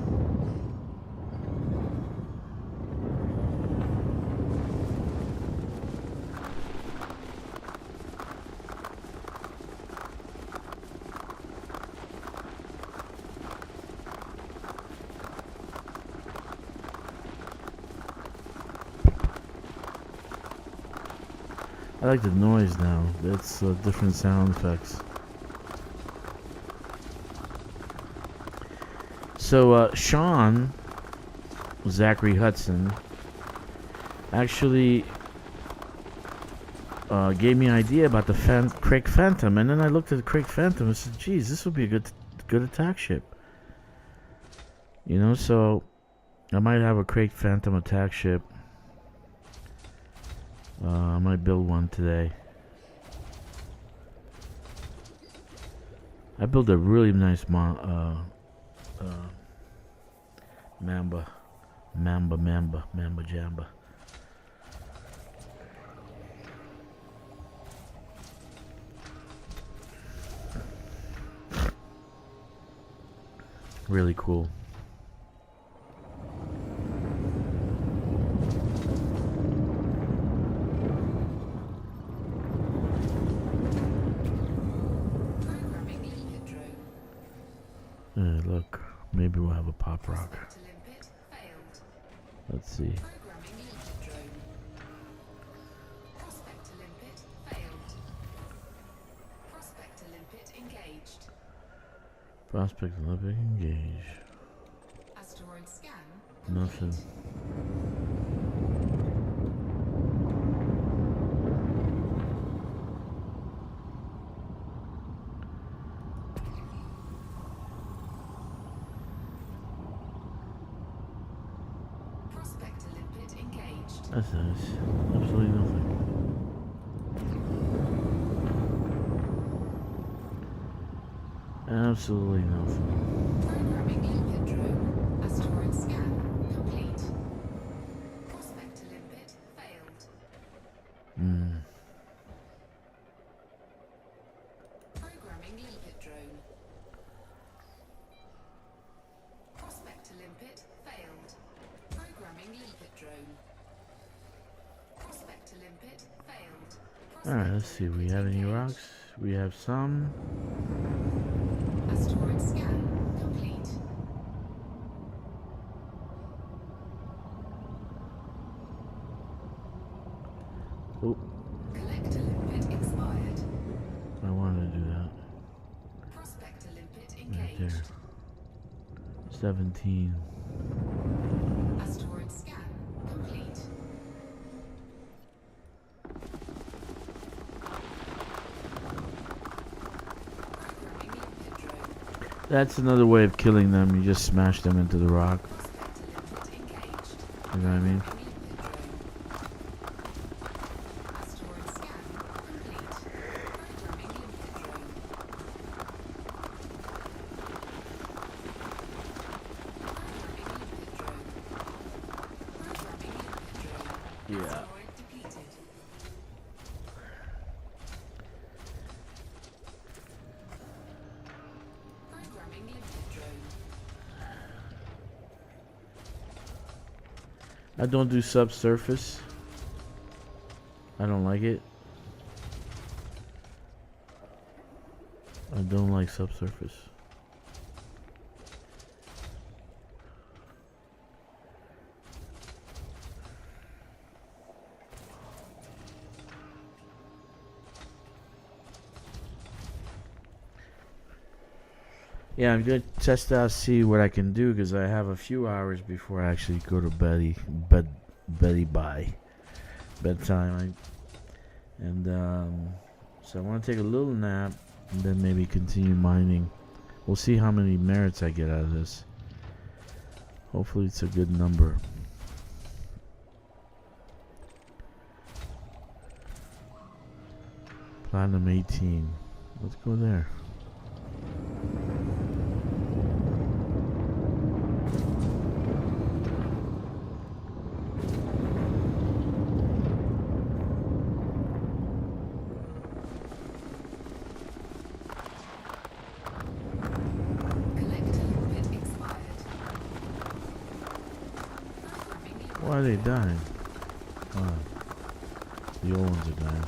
I like the noise now. It's different sound effects. So, Sean, Zachary Hudson, actually gave me an idea about the Craig Phantom, and then I looked at the Craig Phantom and said, "Geez, this would be a good attack ship." You know, so I might have a Craig Phantom attack ship. I might build one today. I built a really nice Mamba Jamba. Really cool. Programming limpet drone. Look, maybe we'll have a pop rock. Prospect to limpet failed. Let's see. Programming limpet drone. Prospect to limpet failed. Prospect to limpet engaged. Prospect Olympic engage. Asteroid scan Nothing. Prospect to limpet engaged. That's nice. Absolutely nothing. Absolutely nothing. Programming limpet drone. Asteroid scan complete. Prospect to limpet failed. Programming limpet drone. Prospect to limpet failed. Programming limpet drone. Prospect to limpet failed. Alright, let's see. We have any rocks? We have some. Asteroid scan complete. Oh, Collector limpet expired. I wanted to do that. Prospect to limpet Right engaged. there. 17. Asteroid scan complete. Programming limpet drone. That's another way of killing them. You just smash them into the rock. Prospect to limpet engaged. You know what I mean? Limpet drone. Asteroid scan complete. Programming limpet drone. Yeah. Asteroid depleted. Programming limpet drone. I don't do subsurface. I don't like it. I don't like subsurface. Yeah, I'm gonna test out, see what I can do, because I have a few hours before I actually go to bedtime. So I want to take a little nap and then maybe continue mining. We'll see how many merits I get out of this. Hopefully it's a good number. Platinum 18. Let's go there. Why are they dying? Oh, the old ones are dying.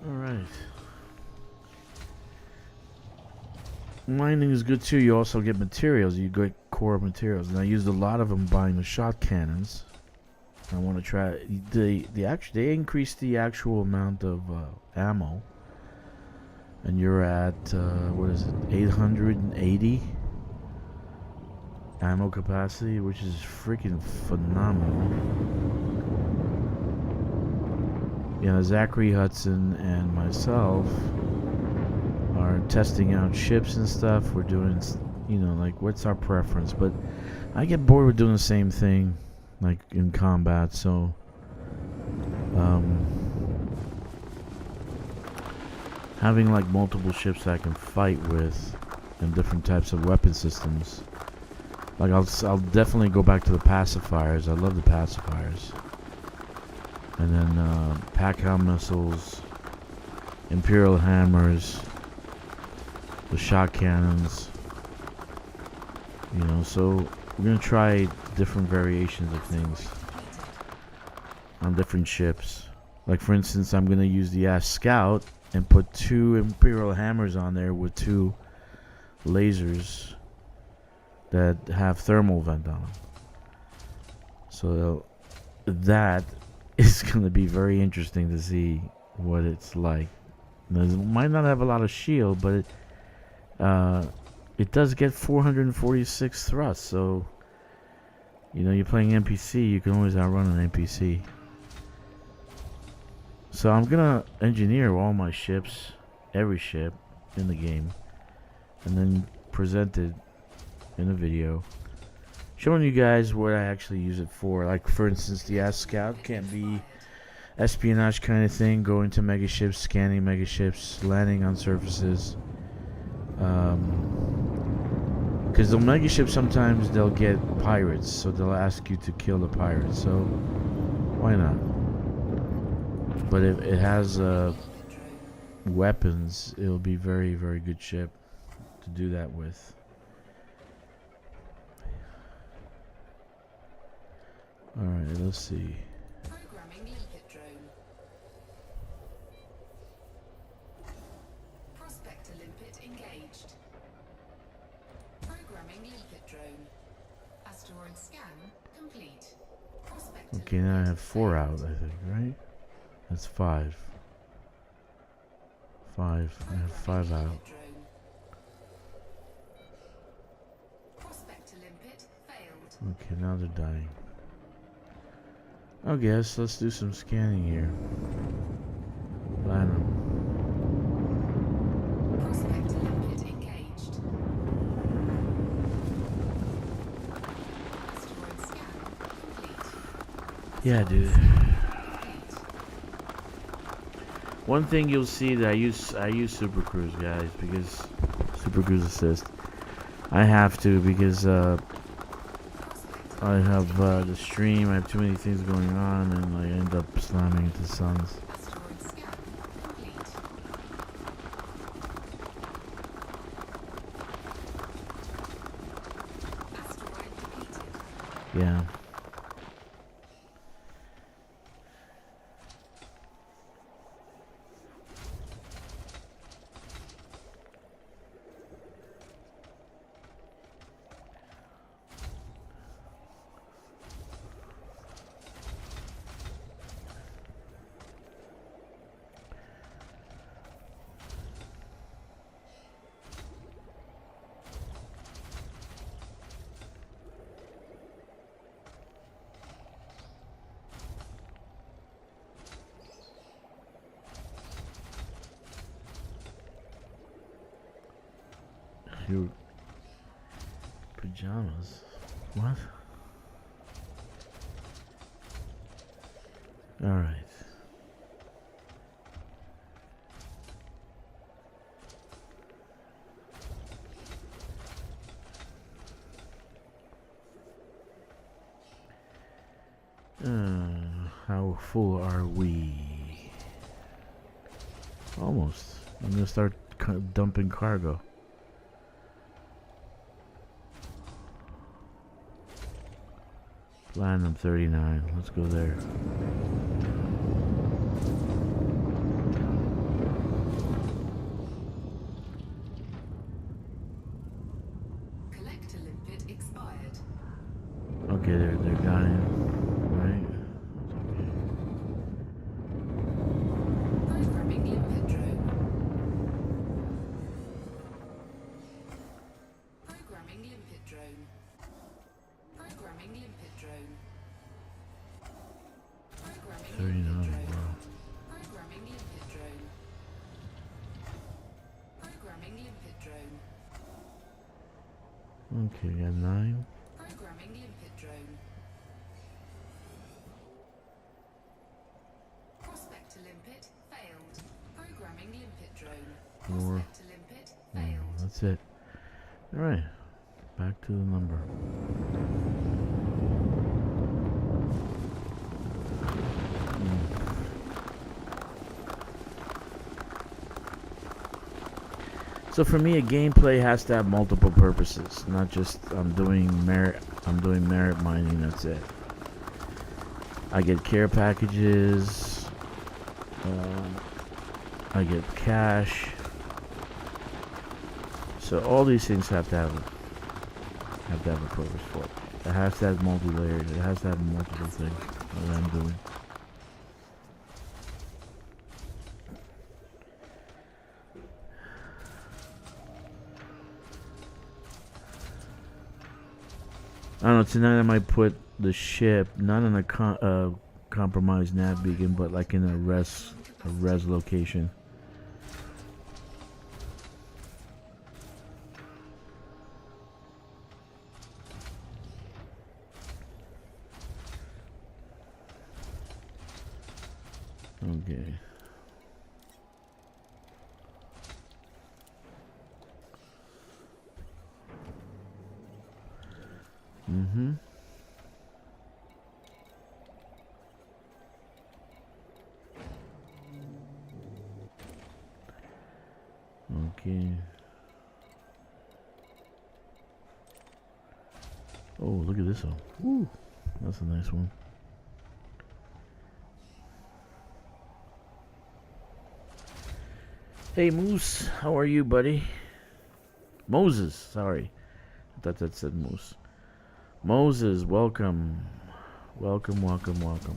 Alright. Mining is good too. You also get materials. You get core materials. And I used a lot of them buying the shot cannons. I want to try. They increased the actual amount of ammo. And you're at, what is it, 880 ammo capacity, which is freaking phenomenal. Yeah, Zachary Hudson and myself are testing out ships and stuff. We're doing, like, what's our preference? But I get bored with doing the same thing, like, in combat, so having, like, multiple ships that I can fight with and different types of weapon systems. Like, I'll definitely go back to the pacifiers. I love the pacifiers. And then pack-out missiles, Imperial hammers, the shot cannons. So we're gonna try different variations of things on different ships. Like, for instance, I'm gonna use the Scout and put 2 Imperial hammers on there with 2 lasers that have thermal vent on them. So that is going to be very interesting to see what it's like. It might not have a lot of shield, but it does get 446 thrusts. So, you're playing NPC, you can always outrun an NPC. So I'm going to engineer all my ships, every ship in the game, and then present it in a video, showing you guys what I actually use it for. Like, for instance, the Scout can be espionage kind of thing, going to megaships, scanning megaships, landing on surfaces. Because the megaships, sometimes they'll get pirates, so they'll ask you to kill the pirates, so why not? But if it has weapons, it'll be very, very good ship to do that with. Alright, let's see. Programming limpet drone. Prospector limpet engaged. Programming limpet drone. Asteroid scan complete. Prospector Okay, now I have 4 out, limpet I think, right? That's 5. 5. I have 5 out. drone. Prospector limpet failed. Okay, now they're dying. I guess let's do some scanning here. Platinum. Yeah, dude. One thing you'll see that I use Super Cruise, guys, because Super Cruise Assist. I have to because I have the stream. I have too many things going on, and I end up slamming into suns. Asteroid scan complete. Asteroid depleted. Yeah. Your pajamas? What? Alright. How full are we? Almost. I'm gonna start dumping cargo. Platinum 39. Let's go there. Collector limpet expired. Okay, they're dying. Right? Programming limpet drone. Programming limpet drone. Programming limpet drone. Programming 39. limpet drone. Wow. Programming limpet drone. Programming limpet drone. Okay, got 9. Programming limpet drone. Prospector limpet failed. Programming limpet drone. More. Prospector limpet failed. That's it. Alright. Back to the number. So for me, a gameplay has to have multiple purposes, not just I'm doing merit mining. That's it. I get care packages. I get cash. So all these things have to have a purpose for it. It has to have multi-layered. It has to have multiple things that I'm doing. I don't know, tonight I might put the ship not in a compromised nav beacon, but like in a res location. Okay. Mm-hmm. Okay. Oh, look at this one. Woo. That's a nice one. Hey, Moose. How are you, buddy? Moses. Sorry. I thought that said Moose. Moses, welcome. Welcome, welcome, welcome.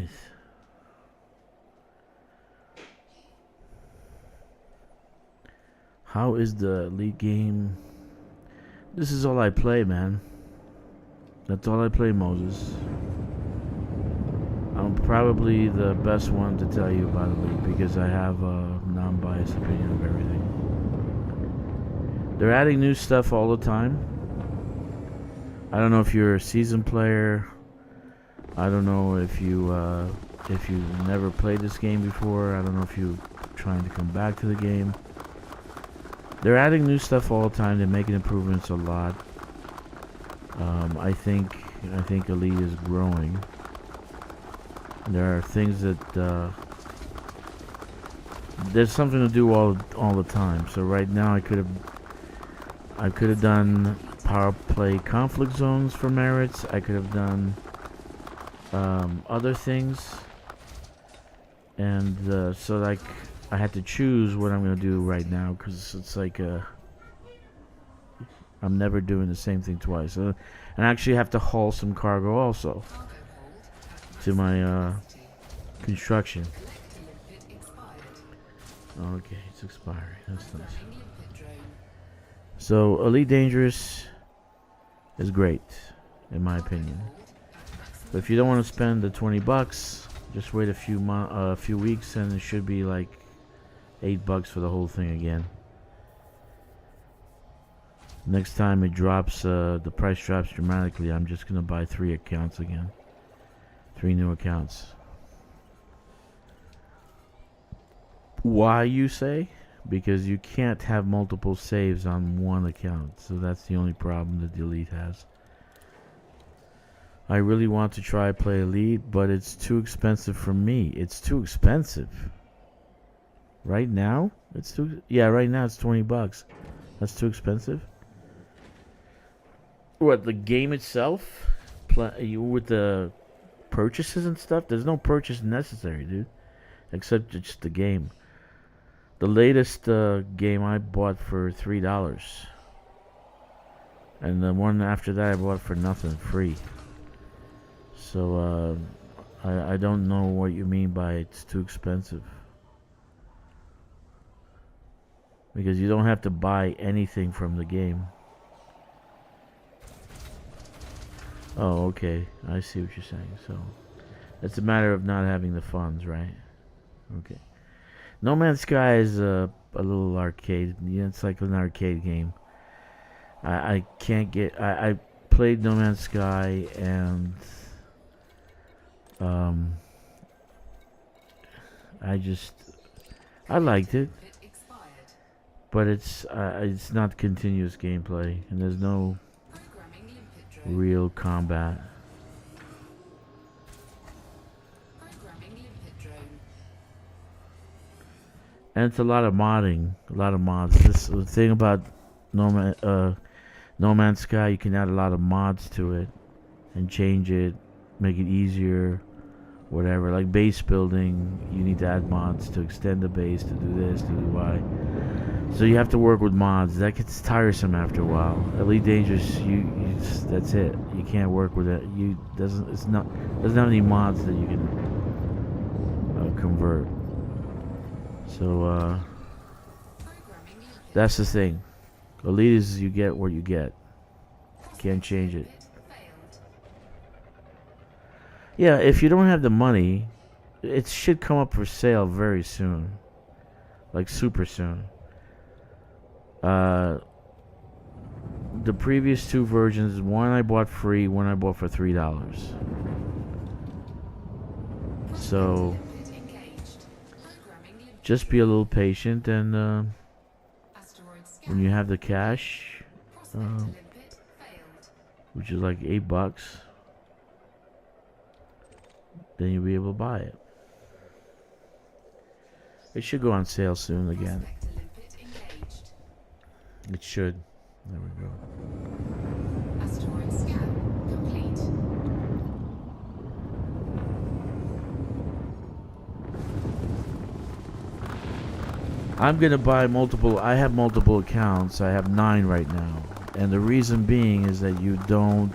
Nice. How is the elite game? This is all I play, man. That's all I play, Moses. I'm probably the best one to tell you about elite because I have a non-biased opinion of everything. They're adding new stuff all the time. I don't know if you're a seasoned player. I don't know if you never played this game before. I don't know if you're trying to come back to the game. They're adding new stuff all the time. They're making improvements a lot. I think Elite is growing. There are things that there's something to do all the time. So right now I could have done power play conflict zones for merits. I could have done other things, and so like I had to choose what I'm gonna do right now because it's like I'm never doing the same thing twice. And I actually have to haul some cargo also to my construction. Okay, it's expiring. That's nice. So Elite Dangerous is great, in my opinion. But if you don't want to spend the $20, just wait a few weeks, and it should be like $8 for the whole thing again. Next time it drops, the price drops dramatically. I'm just gonna buy 3 accounts again, 3 new accounts. Why, you say? Because you can't have multiple saves on one account, so that's the only problem that the Elite has. I really want to try play Elite, but it's too expensive for me. It's too expensive. Right now? Right now it's $20. That's too expensive? What, the game itself? With the purchases and stuff? There's no purchase necessary, dude. Except just the game. The latest game I bought for $3. And the one after that I bought for nothing, free. So, I don't know what you mean by it's too expensive. Because you don't have to buy anything from the game. Oh, okay. I see what you're saying. So, it's a matter of not having the funds, right? Okay. No Man's Sky is a little arcade. Yeah, it's like an arcade game. I can't get... I played No Man's Sky and... I liked it. But it's not continuous gameplay. And there's no real combat. And it's a lot of modding, a lot of mods. The thing about No Man's Sky, you can add a lot of mods to it and change it, make it easier, whatever. Like base building, you need to add mods to extend the base, to do this, to do Y. So you have to work with mods. That gets tiresome after a while. Elite Dangerous, that's it. You can't work with it. Doesn't have any mods that you can convert. So, that's the thing. Elite is you get what you get. Can't change it. Yeah, if you don't have the money, it should come up for sale very soon. Like super soon. The previous 2 versions, one I bought free, one I bought for $3. So... just be a little patient, and when you have the cash, which is like $8, then you'll be able to buy it. It should go on sale soon again. It should. There we go. Asteroid scan complete. I'm gonna buy multiple. I have multiple accounts. I have 9 right now, and the reason being is that you don't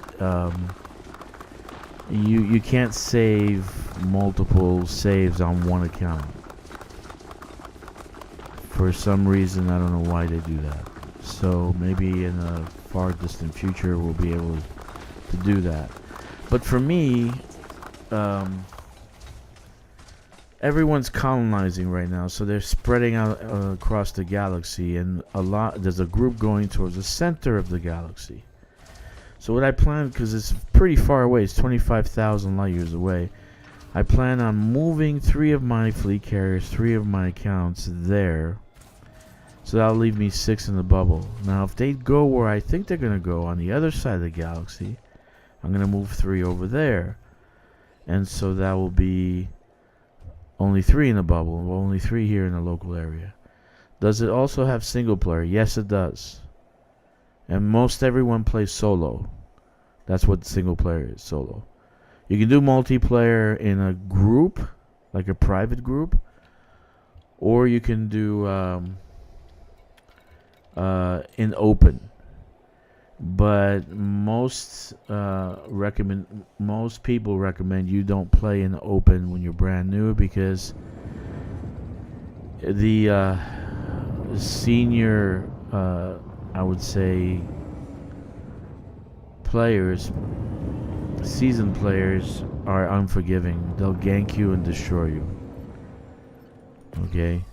you can't save multiple saves on one account. For some reason, I don't know why they do that. So maybe in a far distant future we'll be able to do that. But for me, everyone's colonizing right now, so they're spreading out across the galaxy, and there's a group going towards the center of the galaxy. So what I plan, because it's pretty far away, it's 25,000 light years away, I plan on moving 3 of my fleet carriers, 3 of my accounts there. So that'll leave me 6 in the bubble. Now if they go where I think they're going to go on the other side of the galaxy, I'm going to move 3 over there. And so that will be only 3 in the bubble, only 3 here in the local area. Does it also have single player? Yes, it does. And most everyone plays solo. That's what single player is, solo. You can do multiplayer in a group, like a private group, or you can do in open. But most people recommend you don't play in open when you're brand new, because the senior, I would say, players, seasoned players, are unforgiving. They'll gank you and destroy you. Okay.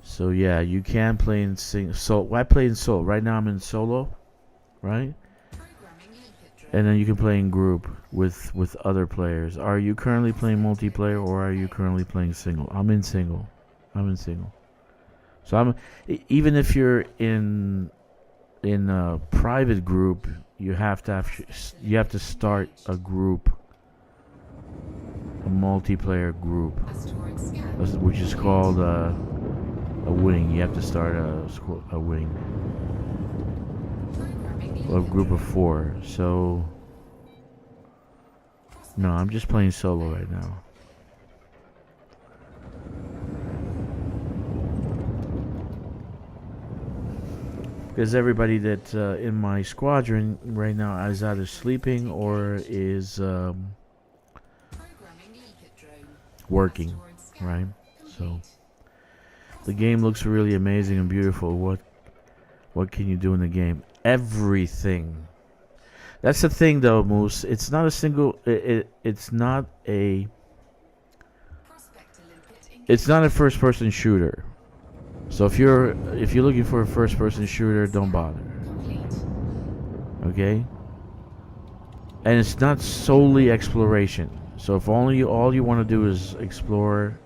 So yeah, you can play in solo. I play in solo. Right now I'm in solo, right? And then you can play in group with other players. Are you currently playing multiplayer, or are you currently playing single? I'm in single. So even if you're in a private group, you have to start a group, a multiplayer group, which is called a wing. You have to start a wing, a group of 4. So no, I'm just playing solo right now. Because everybody that in my squadron right now is either sleeping or is working, right? So the game looks really amazing and beautiful. What can you do in the game? Everything. That's the thing, though, Moose. It's not a single. It's not a first-person shooter. So if you're looking for a first-person shooter, don't bother. Okay? And it's not solely exploration. So if all you want to do is explore,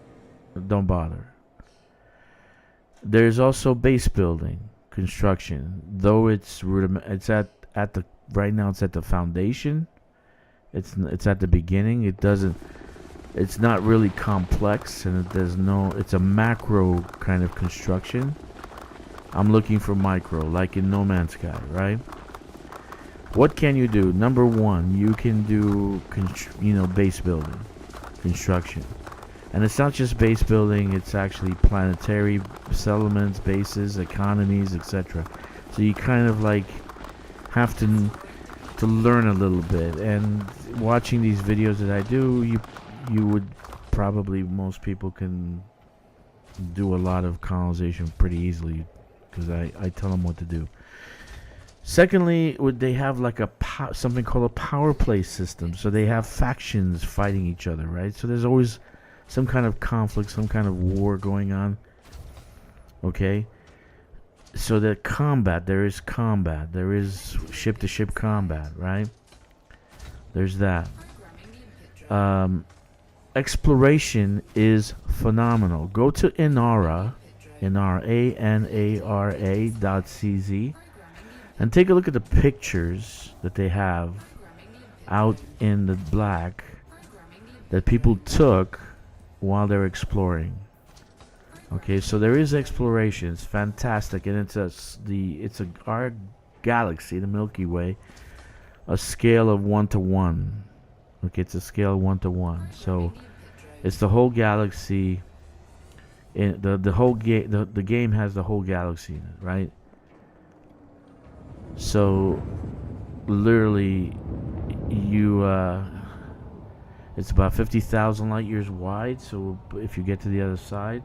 don't bother. There's also base building, construction. Though it's at the right now it's at the foundation. It's at the beginning. It's not really complex, and it's a macro kind of construction. I'm looking for micro, like in No Man's Sky, right? What can you do? Number 1, you can do base building, construction. And it's not just base building, it's actually planetary settlements, bases, economies, etc. So you kind of like have to learn a little bit. And watching these videos that I do, you would probably, most people can do a lot of colonization pretty easily, because I tell them what to do. Secondly, they have like something called a power play system. So they have factions fighting each other, right? So there's always some kind of conflict, some kind of war going on. Okay? So there is ship-to-ship combat, right? There's that. Exploration is phenomenal. Go to Inara, ANARA.cz, and take a look at the pictures that they have out in the black that people took while they're exploring. Okay, so there is exploration. It's fantastic, and it's our galaxy, the Milky Way, a scale of 1 to 1. Okay, it's a scale of 1 to 1. So it's the whole galaxy. The game has the whole galaxy in it, right? So literally, you It's about 50,000 light years wide. So if you get to the other side,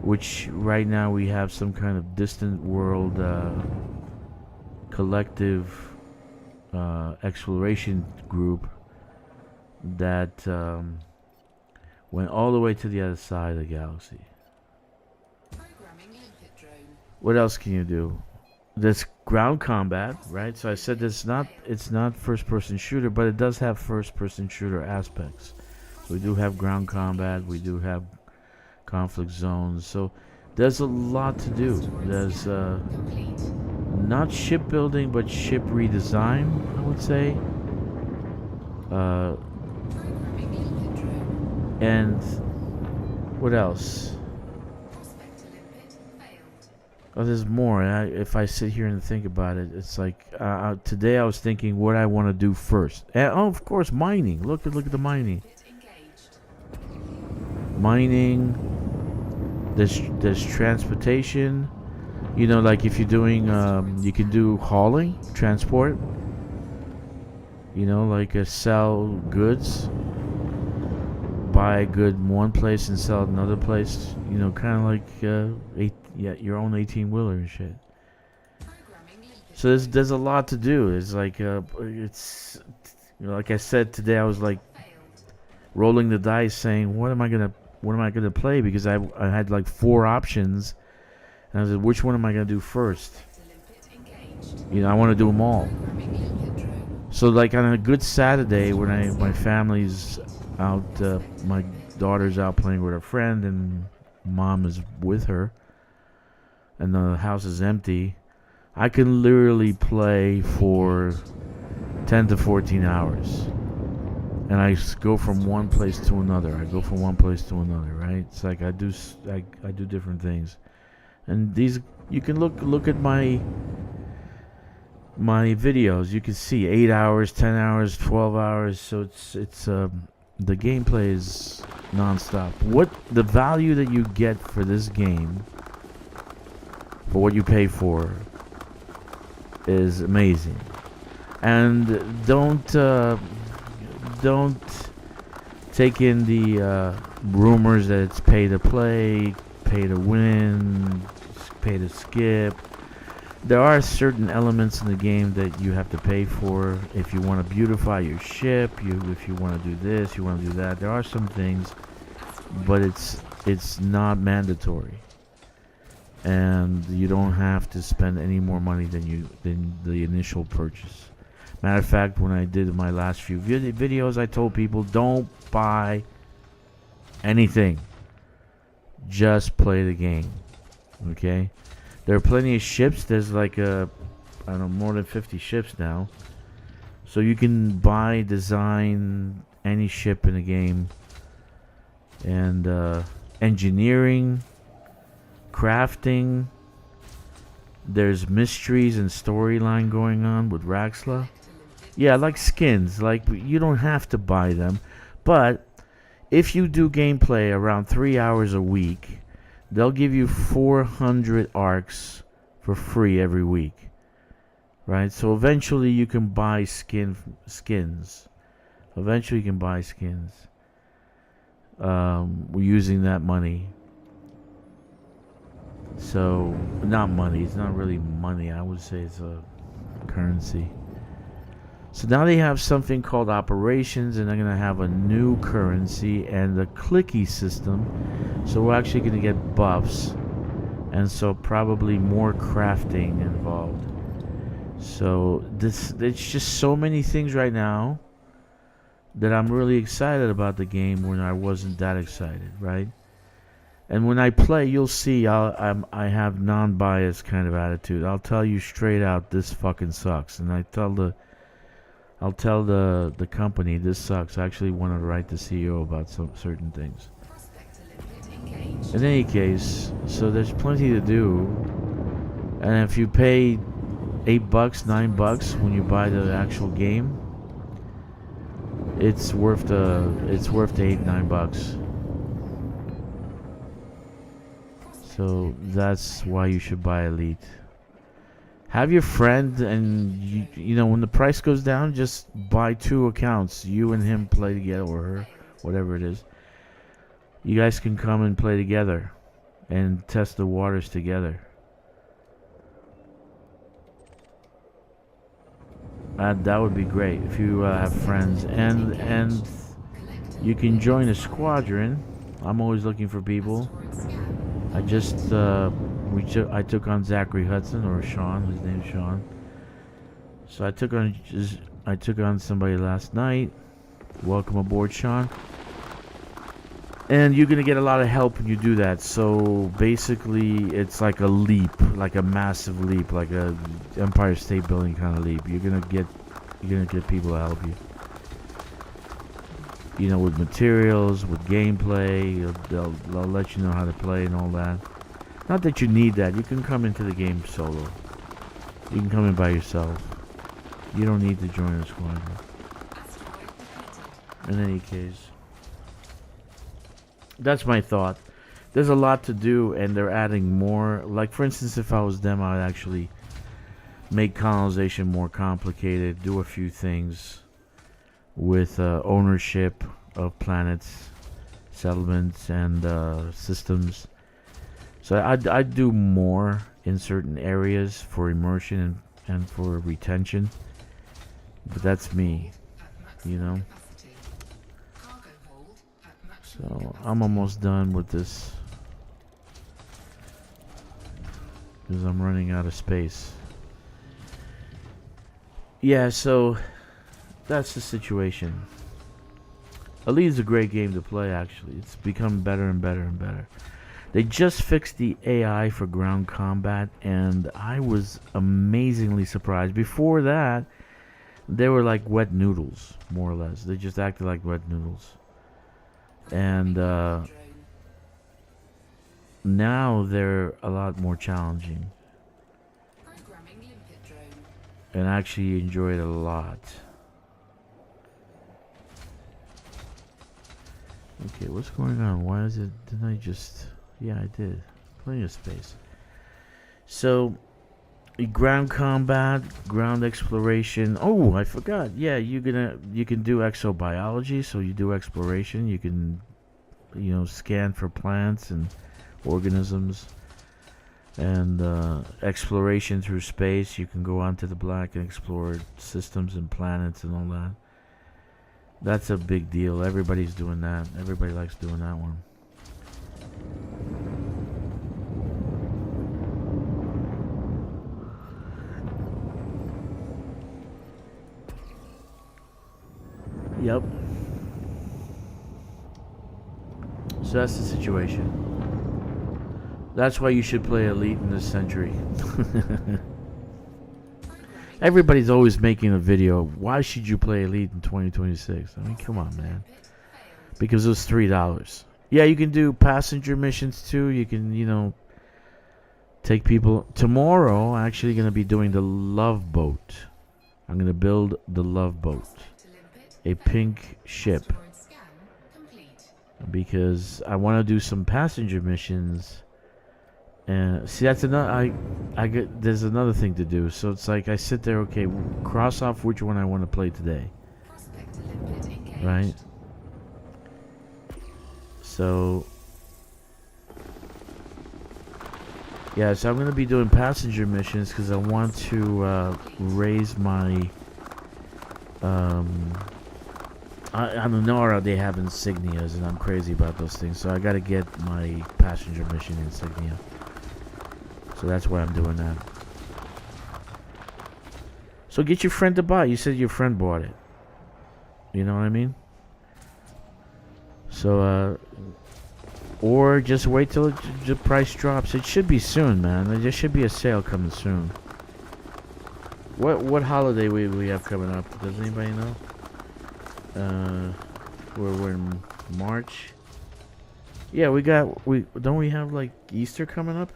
which right now we have some kind of distant world collective exploration group that went all the way to the other side of the galaxy. Programming limpet drone. What else can you do? There's ground combat, right? So I said it's not first-person shooter, but it does have first-person shooter aspects. We do have ground combat. We do have conflict zones. So there's a lot to do. There's Complete. not shipbuilding, but ship redesign, I would say. Programming limpet drone. And what else? Prospector limpet failed. Oh, there's more. If I sit here and think about it, it's like today I was thinking what I want to do first. And, oh, of course, mining. Look at the mining. Limpet engaged. Mining. There's transportation. You know, like if you're doing, you can do hauling, transport. You know, like sell goods, buy a good in one place and sell it another place. You know, kind of like your own 18-wheeler and shit. Programming limpet. So there's a lot to do. It's like it's like I said today, I was like Failed. rolling the dice, saying what am I gonna play, because I had like 4 options, and I said which one am I gonna do first? Prospector limpet engaged. You know, I want to do them all. Programming limpet drone. So like on a good Saturday when my family's out, my daughter's out playing with her friend and mom is with her, and the house is empty, I can literally play for 10 to 14 hours. And I go from one place to another. Right? It's like I do different things. And these, you can look at my videos. You can see 8 hours, 10 hours, 12 hours. So it's the gameplay is non-stop. What the value that you get for this game, for what you pay for, is amazing. And don't take in the rumors that it's pay to play, pay to win, pay to skip. There are certain elements in the game that you have to pay for if you want to beautify your ship. If you want to do this, you want to do that. There are some things, but it's not mandatory, and you don't have to spend any more money than the initial purchase. Matter of fact, when I did my last few videos, I told people don't buy anything. Just play the game. Okay? There are plenty of ships. There's like I don't know, more than 50 ships now. So you can buy, design any ship in the game. And engineering, crafting. There's mysteries and storyline going on with Raxla. Yeah, like skins. Like, you don't have to buy them. But if you do gameplay around 3 hours a week, they'll give you 400 arcs for free every week. Right? So eventually you can buy skins. Eventually you can buy skins. We're using that money. So, not money. It's not really money. I would say it's a currency. So now they have something called operations, and they're going to have a new currency and the clicky system. So we're actually going to get buffs. And so probably more crafting involved. So it's just so many things right now that I'm really excited about the game when I wasn't that excited, right? And when I play, you'll see I have non-biased kind of attitude. I'll tell you straight out, this fucking sucks. And I'll tell the company, this sucks. I actually want to write the CEO about some certain things. Prospector limpet engaged. In any case, so there's plenty to do. And if you pay $8, $9 when you buy the actual game, it's worth the $8-9. So that's why you should buy Elite. Have your friend, and you know, when the price goes down, just buy 2 accounts. You and him play together, or her, whatever it is. You guys can come and play together and test the waters together. That would be great if you have friends, and you can join a squadron. I'm always looking for people. I just I took on Zachary Hudson, or Sean. His name's Sean. So I took on somebody last night. Welcome aboard, Sean. And you're gonna get a lot of help when you do that. So basically, it's like a leap, like a massive leap, like a Empire State Building kind of leap. You're gonna get people to help you. You know, with materials, with gameplay, they'll let you know how to play and all that. Not that you need that. You can come into the game solo. You can come in by yourself. You don't need to join a squadron. In any case, that's my thought. There's a lot to do, and they're adding more. Like, for instance, if I was them, I'd actually make colonization more complicated, do a few things with ownership of planets, settlements, and systems. So I'd do more in certain areas for immersion and for retention. But that's me, you know. So I'm almost done with this because I'm running out of space. Yeah, so that's the situation. Elite is a great game to play, actually. It's become better and better and better. They just fixed the AI for ground combat, and I was amazingly surprised. Before that, they were like wet noodles, more or less. They just acted like wet noodles. And now they're a lot more challenging. And I actually enjoy it a lot. Okay, what's going on? Why is it... Didn't I just... Yeah, I did. Plenty of space. So, ground combat, ground exploration. Oh, I forgot. Yeah, you can do exobiology, so you do exploration. You can, you know, scan for plants and organisms. And exploration through space. You can go onto the black and explore systems and planets and all that. That's a big deal. Everybody's doing that. Everybody likes doing that one. Yep. So that's the situation. That's why you should play Elite in this century. Everybody's always making a video. Why should you play Elite in 2026? I mean, come on, man. Because it was $3. Yeah, you can do passenger missions too. You can, you know, take people. Tomorrow, I'm actually going to be doing the Love Boat. I'm going to build the Love Boat. A pink ship. Because I want to do some passenger missions. And see, that's another. There's another thing to do. So it's like I sit there. Okay, cross off which one I want to play today. Right. So. Yeah, so I'm gonna be doing passenger missions because I want to raise my. On the Nora they have insignias, and I'm crazy about those things. So I gotta get my passenger mission insignia. So that's why I'm doing that. So get your friend to buy. You said your friend bought it. You know what I mean? So, or just wait till the price drops. It should be soon, man. There should be a sale coming soon. What holiday we have coming up? Does anybody know? We're in March. Yeah, don't we have like Easter coming up?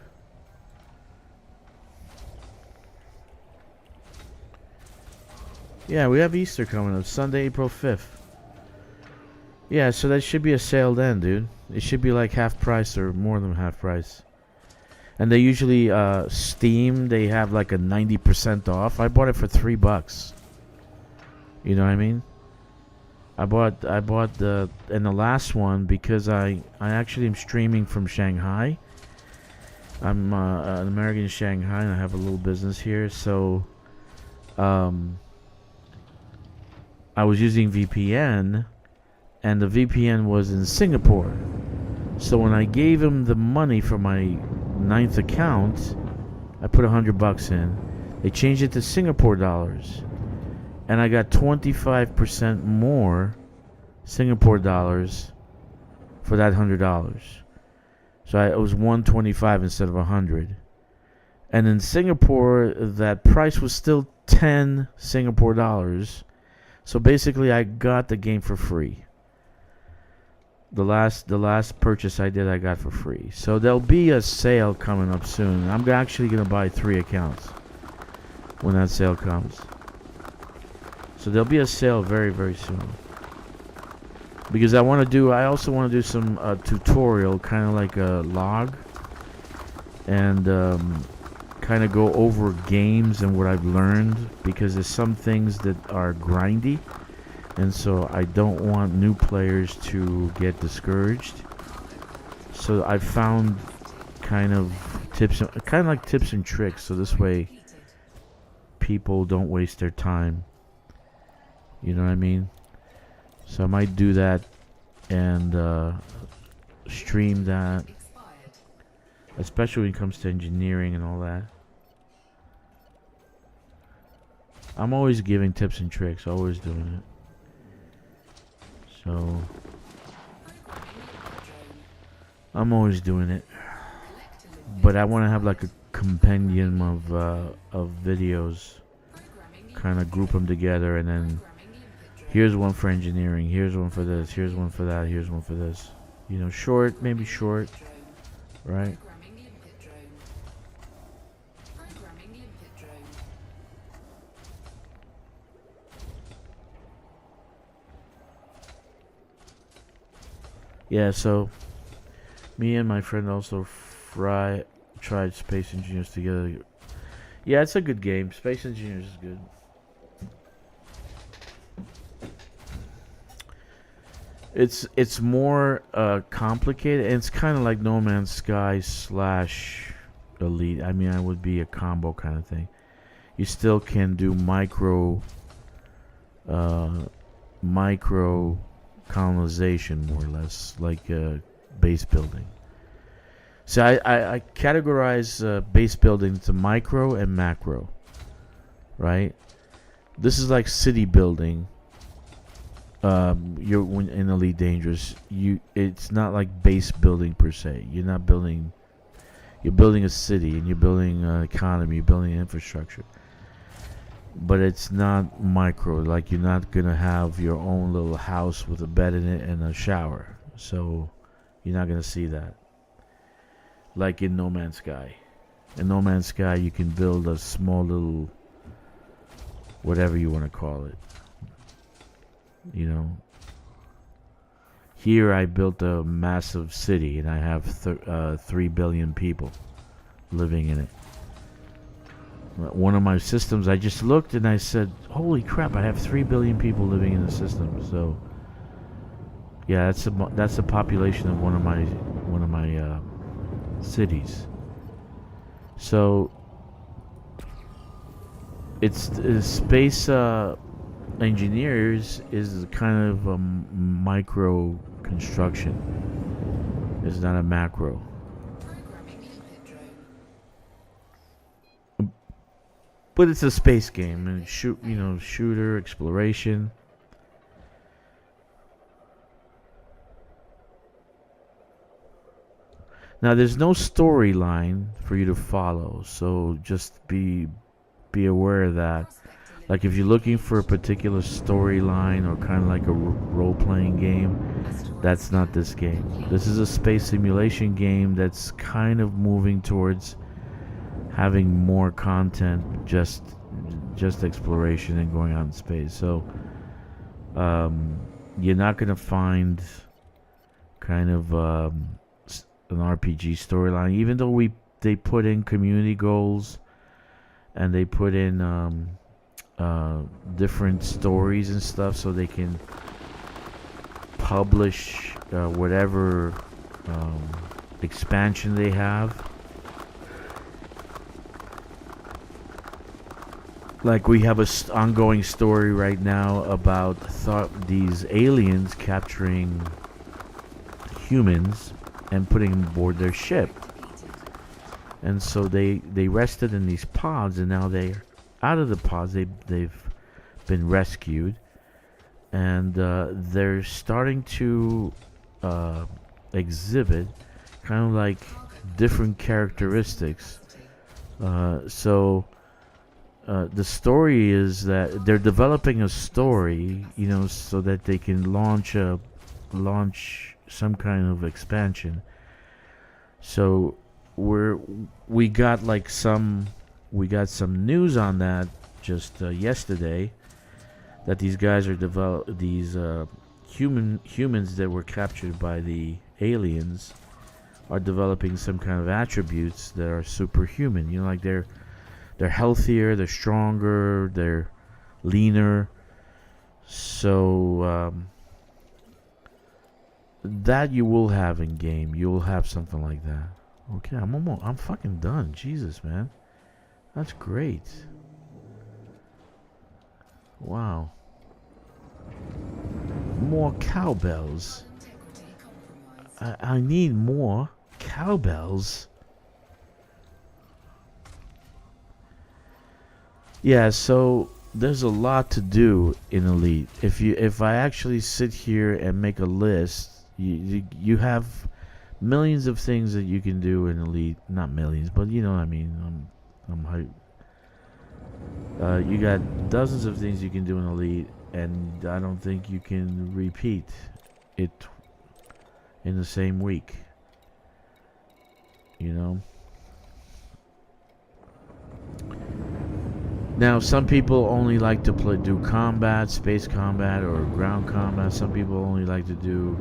Yeah, we have Easter coming up, Sunday, April 5th. Yeah, so that should be a sale then, dude. It should be like half price or more than half price. And they usually Steam. They have like a 90% off. I bought it for $3. You know what I mean? I bought the last one because I actually am streaming from Shanghai. I'm an American in Shanghai, and I have a little business here. So, I was using VPN, and the VPN was in Singapore. So when I gave him the money for my 9th account, I put $100 in. They changed it to Singapore dollars, and I got 25% more Singapore dollars for that $100. So it was 125 instead of 100. And in Singapore, that price was still 10 Singapore dollars. So basically, I got the game for free. The last purchase I did, I got for free. So there'll be a sale coming up soon. I'm actually going to buy 3 accounts when that sale comes. So there'll be a sale very, very soon. Because I also want to do some tutorial, kind of like a log, and kind of go over games and what I've learned, because there's some things that are grindy, and so I don't want new players to get discouraged. So I found kind of tips and tricks, so this way people don't waste their time. You know what I mean? So I might do that and stream that, especially when it comes to engineering and all that. I'm always giving tips and tricks, always doing it. So I'm always doing it. But I want to have like a compendium of videos, kind of group them together, and then here's one for engineering, here's one for this, here's one for that, here's one for this. You know, short, maybe short, right? Yeah, so me and my friend also tried Space Engineers together. Yeah, it's a good game. Space Engineers is good. It's more complicated, and it's kind of like No Man's Sky / Elite. I mean, I would be a combo kind of thing. You still can do micro colonization, more or less, like base building. So I categorize base building to micro and macro, right? This is like city building. You're in Elite Dangerous. It's not like base building per se. You're building a city, and you're building an economy, you're building infrastructure. But it's not micro. Like, you're not gonna have your own little house with a bed in it and a shower. So you're not gonna see that. Like in No Man's Sky. In No Man's Sky, you can build a small little, whatever you want to call it. You know. Here I built a massive city, and I have 3 billion people living in it. One of my systems, I just looked and I said, "Holy crap! I have 3 billion people living in the system." So, yeah, that's the population of one of my cities. So, it's space engineers is kind of a micro construction. It's not a macro. But it's a space game, and shooter, exploration. Now, there's no storyline for you to follow, so just be aware of that. Like, if you're looking for a particular storyline or kind of like a role-playing game, that's not this game. This is a space simulation game that's kind of moving towards having more content, just exploration and going out in space. So you're not gonna find kind of an RPG storyline, even though we they put in community goals, and they put in different stories and stuff, so they can publish whatever expansion they have. Like we have a ongoing story right now about these aliens capturing humans and putting them aboard their ship. And so they rested in these pods, and now they're out of the pods. They've been rescued, and they're starting to exhibit kind of like different characteristics. So the story is that they're developing a story, so that they can launch some kind of expansion. So we got some news on that just yesterday, that these guys are these humans that were captured by the aliens are developing some kind of attributes that are superhuman. Like they're healthier, they're stronger, they're leaner. So that you will have in game. You will have something like that. Okay, I'm fucking done. Jesus, man. That's great. Wow. More cowbells. I need more cowbells. Yeah, so there's a lot to do in Elite. If I actually sit here and make a list, you have millions of things that you can do in Elite. Not millions, but you know what I mean. I'm hype. You got dozens of things you can do in Elite, and I don't think you can repeat it in the same week. Now, some people only like to do combat, space combat, or ground combat. Some people only like to do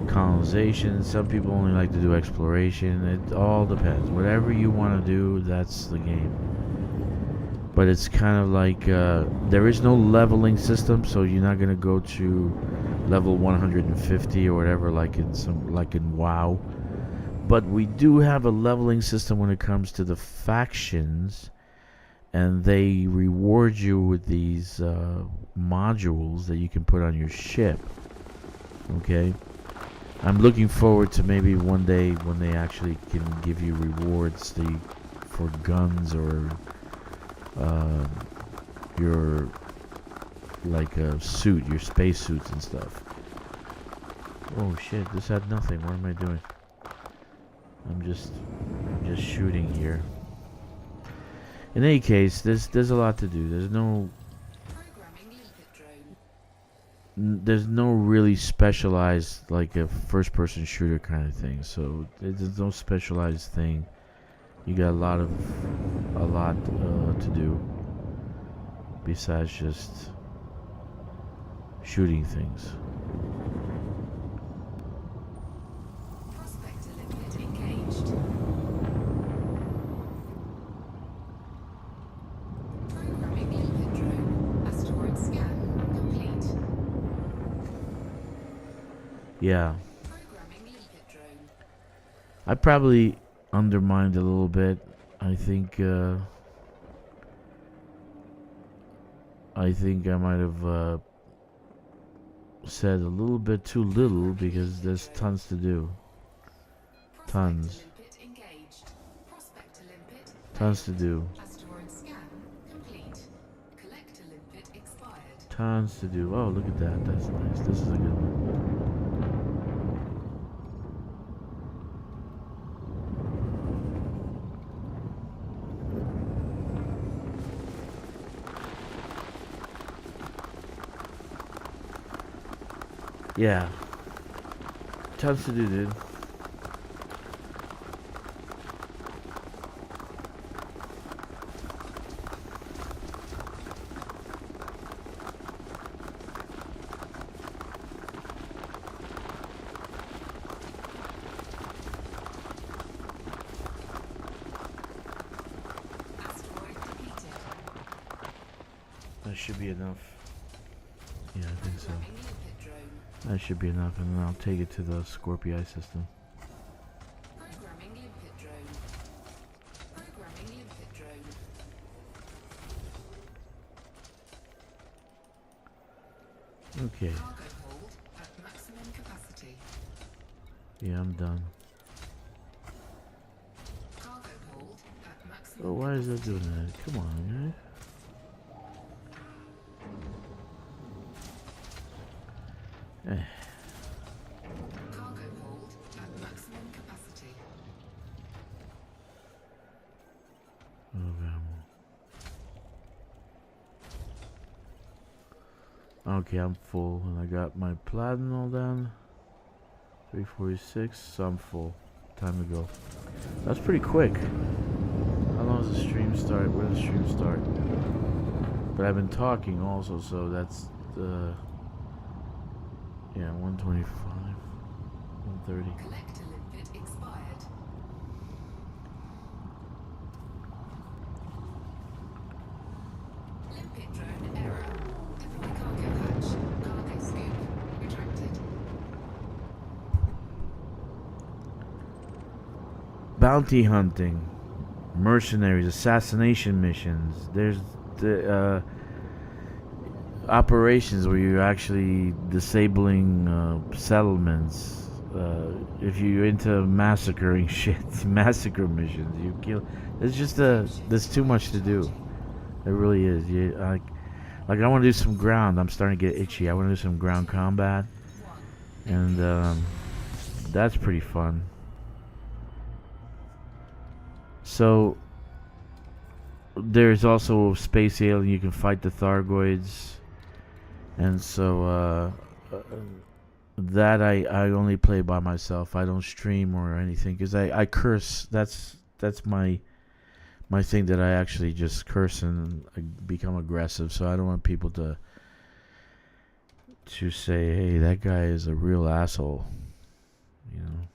colonization. Some people only like to do exploration. It all depends. Whatever you want to do, that's the game. But it's kind of like there is no leveling system, so you're not gonna go to level 150 or whatever, like in WoW. But we do have a leveling system when it comes to the factions, and they reward you with these modules that you can put on your ship. Okay, I'm looking forward to maybe one day when they actually can give you rewards for guns or your suit, your space suits and stuff. Oh shit, this had nothing. What am I doing? I'm just shooting here. In any case, there's a lot to do. There's no really specialized, like a first-person shooter kind of thing. So there's no specialized thing. You got a lot to do besides just shooting things. Prospector limit engaged. Programming limpet drone. Asteroid scan complete. Yeah. Programming limpet drone. I probably undermined a little bit. I think I might have said a little bit too little, because there's tons to do. Tons to do. Asteroid scan complete. Collector limpet expired. Tons to do. Oh, look at that. That's nice. This is a good one. Yeah. Tons to do, dude. That should be enough. Yeah, I think so. Programming limpet drone. That should be enough, and then I'll take it to the Scorpii system. Programming limpet drone. Programming limpet drone. Okay. Cargo hold at maximum capacity. Yeah, I'm done. Cargo hold at maximum Oh, why is that capacity. doing that? Come on, guys. Eh. Cargo hold at maximum capacity. Okay, I'm full, and I got my platinum done. 346, so I'm full. Time to go. That's pretty quick. How long does the stream start? Where does the stream start? But I've been talking also, so that's the... Yeah, 125, 130. Collector limpet expired. Limpet drone error. Deploy cargo hatch. Cargo scoop. Retracted. Bounty hunting, mercenaries, assassination missions. There's the operations where you're actually disabling settlements. If you're into massacring shit, massacre missions, you kill. It's just there's too much to do. It really is. Like I want to do some ground. I'm starting to get itchy. I want to do some ground combat, and that's pretty fun. So there's also space alien. You can fight the Thargoids, and so that I only play by myself. I don't stream or anything because I curse. That's my thing, that I actually just curse and I become aggressive. So I don't want people to say, hey, that guy is a real asshole, you know.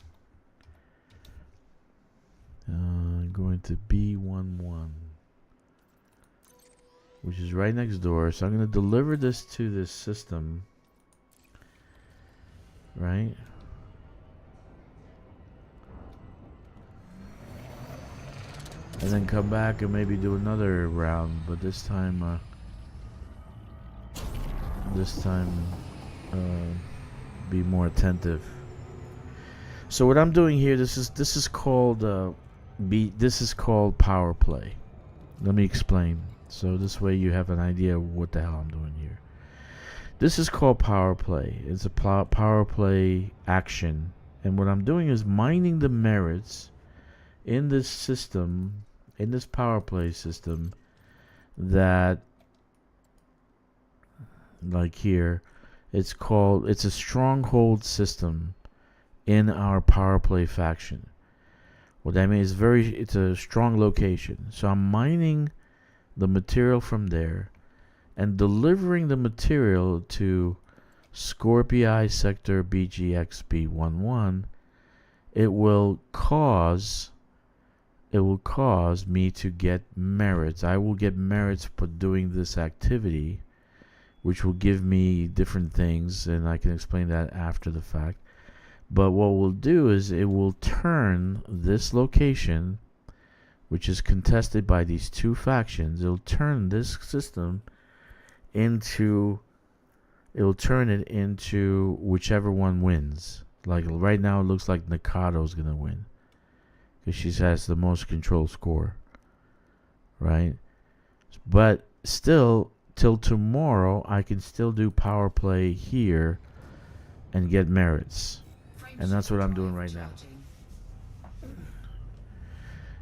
Going to B11, which is right next door. So I'm going to deliver this to this system, right? And then come back and maybe do another round, but this time be more attentive. So what I'm doing here, this is called power play. Let me explain. So this way you have an idea of what the hell I'm doing here. This is called power play. It's a power play action, and what I'm doing is mining the merits in this system, in this power play system, that, like here, it's a stronghold system in our power play faction. What that means is it's a strong location. So I'm mining the material from there and delivering the material to Scorpii sector BGXB11. It will cause me to get merits. I will get merits for doing this activity, which will give me different things, and I can explain that after the fact. But what we'll do is it will turn this location, which is contested by these two factions, it'll turn this system into whichever one wins. Like right now it looks like Nakado's gonna win, because she has the most control score, right? But still, till tomorrow I can still do power play here and get merits. And that's what I'm doing right now.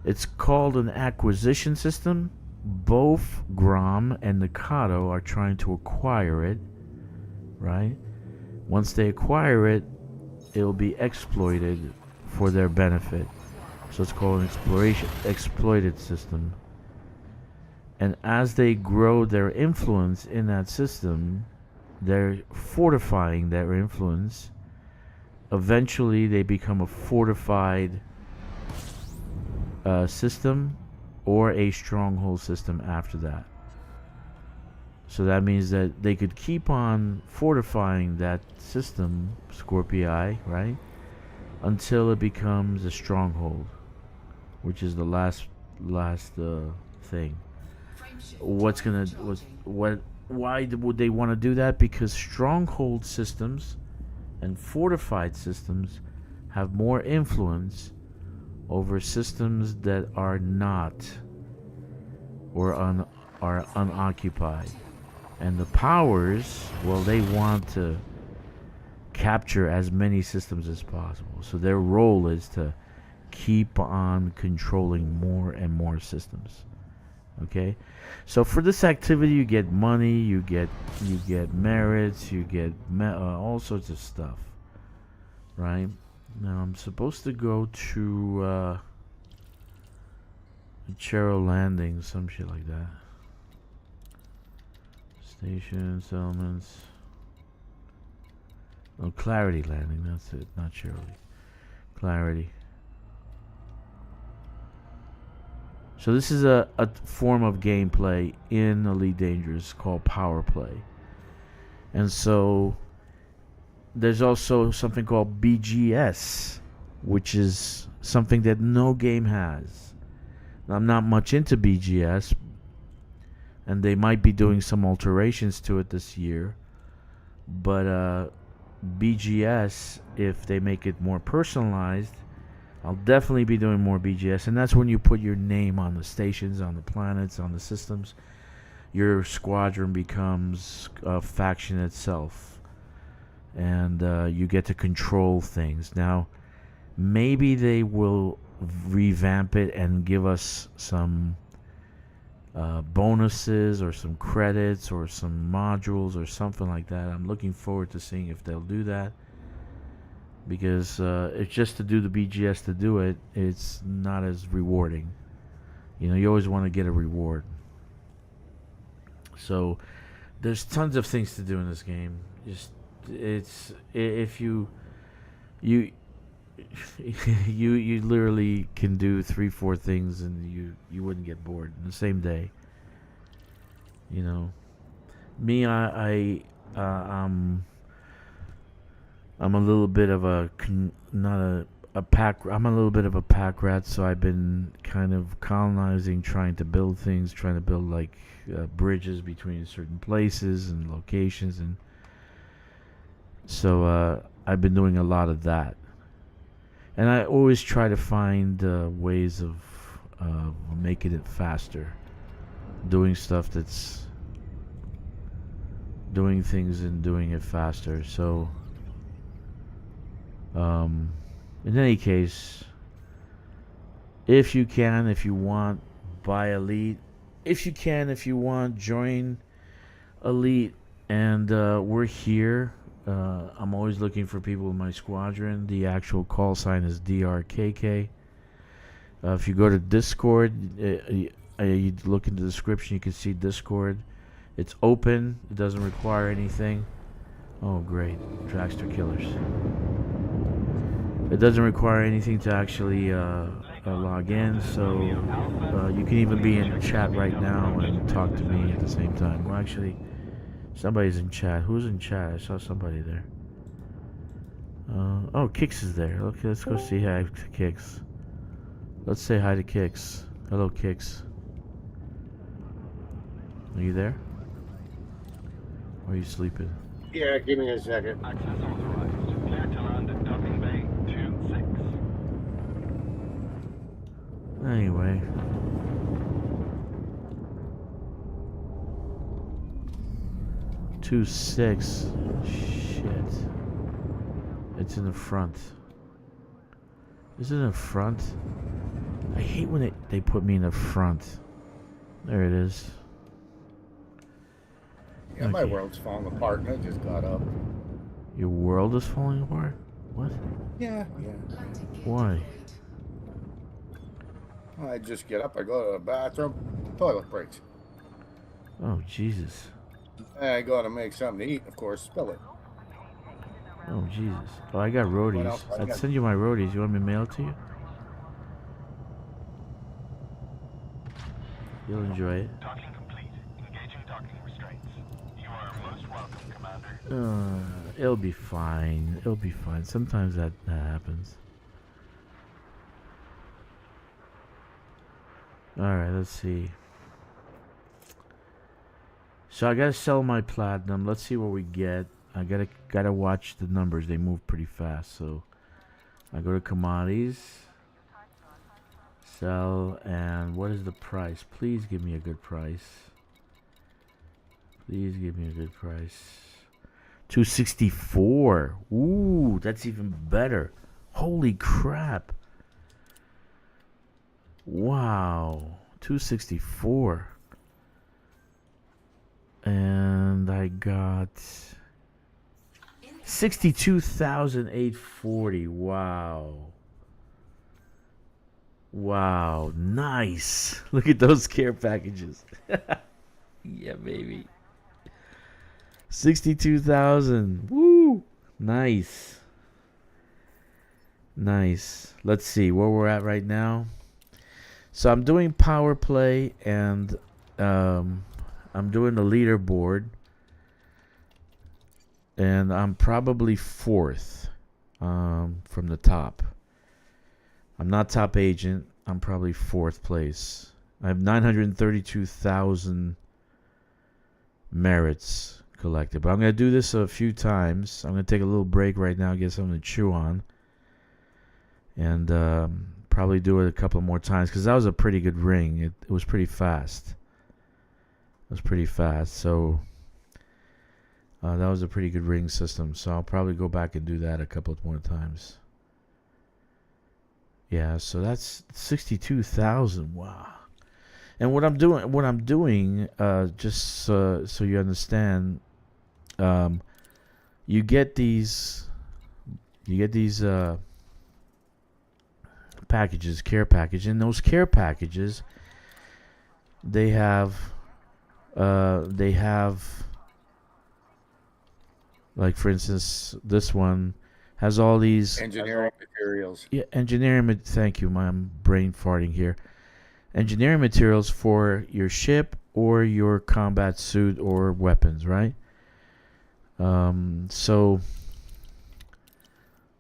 It's called an acquisition system. Both Grom and Nikado are trying to acquire it, right? Once they acquire it, it'll be exploited for their benefit. So it's called an exploited system. And as they grow their influence in that system, they're fortifying their influence. Eventually, they become a fortified system or a stronghold system after that. So that means that they could keep on fortifying that system, Scorpii, right? Until it becomes a stronghold, which is the last thing. What's gonna what why would they want to do that? Because stronghold systems and fortified systems have more influence over systems that are not or are unoccupied. And the powers, well, they want to capture as many systems as possible. So their role is to keep on controlling more and more systems. Okay, so for this activity, you get money, you get merits, you get all sorts of stuff, right? Now I'm supposed to go to Chero Landing, some shit like that. Station settlements. Oh, Clarity Landing. That's it, not Shirley. Clarity. So this is a form of gameplay in Elite Dangerous called Power Play. And so there's also something called BGS, which is something that no game has. Now, I'm not much into BGS, and they might be doing some alterations to it this year. But BGS, if they make it more personalized, I'll definitely be doing more BGS, and that's when you put your name on the stations, on the planets, on the systems. Your squadron becomes a faction itself, and you get to control things. Now, maybe they will revamp it and give us some bonuses or some credits or some modules or something like that. I'm looking forward to seeing if they'll do that. Because it's just to do the BGS to do it, it's not as rewarding. You know, you always want to get a reward. So there's tons of things to do in this game. Just it's if you you literally can do 3-4 things and you wouldn't get bored in the same day. You know, me I'm a little bit of a not a pack. I'm a little bit of a pack rat, so I've been kind of colonizing, trying to build things, trying to build like bridges between certain places and locations, and so I've been doing a lot of that. And I always try to find ways of making it faster, doing stuff that's doing things and doing it faster. So. In any case, if you can, if you want, buy Elite. If you can, if you want, join Elite. And we're here. I'm always looking for people in my squadron. The actual call sign is DRKK. If you go to Discord, you look in the description, you can see Discord. It's open. It doesn't require anything. Oh, great. Dragster killers. It doesn't require anything to actually log in, so you can even be in chat right now and talk to me at the same time. Well, actually, somebody's in chat. Who's in chat? I saw somebody there. Oh, Kix is there. Okay, let's go say hi to Kix. Let's say hi to Kix. Hello, Kix. Are you there? Or are you sleeping? Yeah, give me a second. Access authorized. Clear to land at Docking Bay 26. Anyway. Two six. Shit. It's in the front. Is it in the front? I hate when they put me in the front. There it is. Yeah, my world's falling apart and I just got up. Your world is falling apart? What? Yeah. Why? I just get up, I go to the bathroom, toilet breaks. Oh, Jesus. I go to make something to eat, of course, spill it. Oh, Jesus. Oh, I got roadies. I'd send you my roadies. You want me to mail it to you? You'll enjoy it. Docking complete. Engaging docking restraints. You are most welcome, Commander. It'll be fine. It'll be fine. Sometimes that happens. Alright, let's see. So I gotta sell my platinum. Let's see what we get. I gotta watch the numbers. They move pretty fast. So I go to commodities. Sell, and what is the price? Please give me a good price. Please give me a good price. 264. Ooh, that's even better. Holy crap. Wow. 264. And I got 62,840. Wow. Wow. Nice. Look at those care packages. Yeah, baby. 62,000. Woo. Nice. Nice. Let's see where we're at right now. So I'm doing power play, and I'm doing the leaderboard, and I'm probably fourth from the top. I'm not top agent. I'm probably fourth place. I have 932,000 merits collected. But I'm going to do this a few times. I'm going to take a little break right now, get something to chew on. And probably do it a couple more times, because that was a pretty good ring. It was pretty fast. It was pretty fast. So that was a pretty good ring system. So I'll probably go back and do that a couple more times. Yeah, so that's 62,000. Wow. And what I'm doing, just so you understand, you get these packages, care package, and those care packages, they have like, for instance, this one has all these Engineering materials. yeah, engineering. Thank you, I'm brain farting here. Engineering materials for your ship or your combat suit or weapons, right? So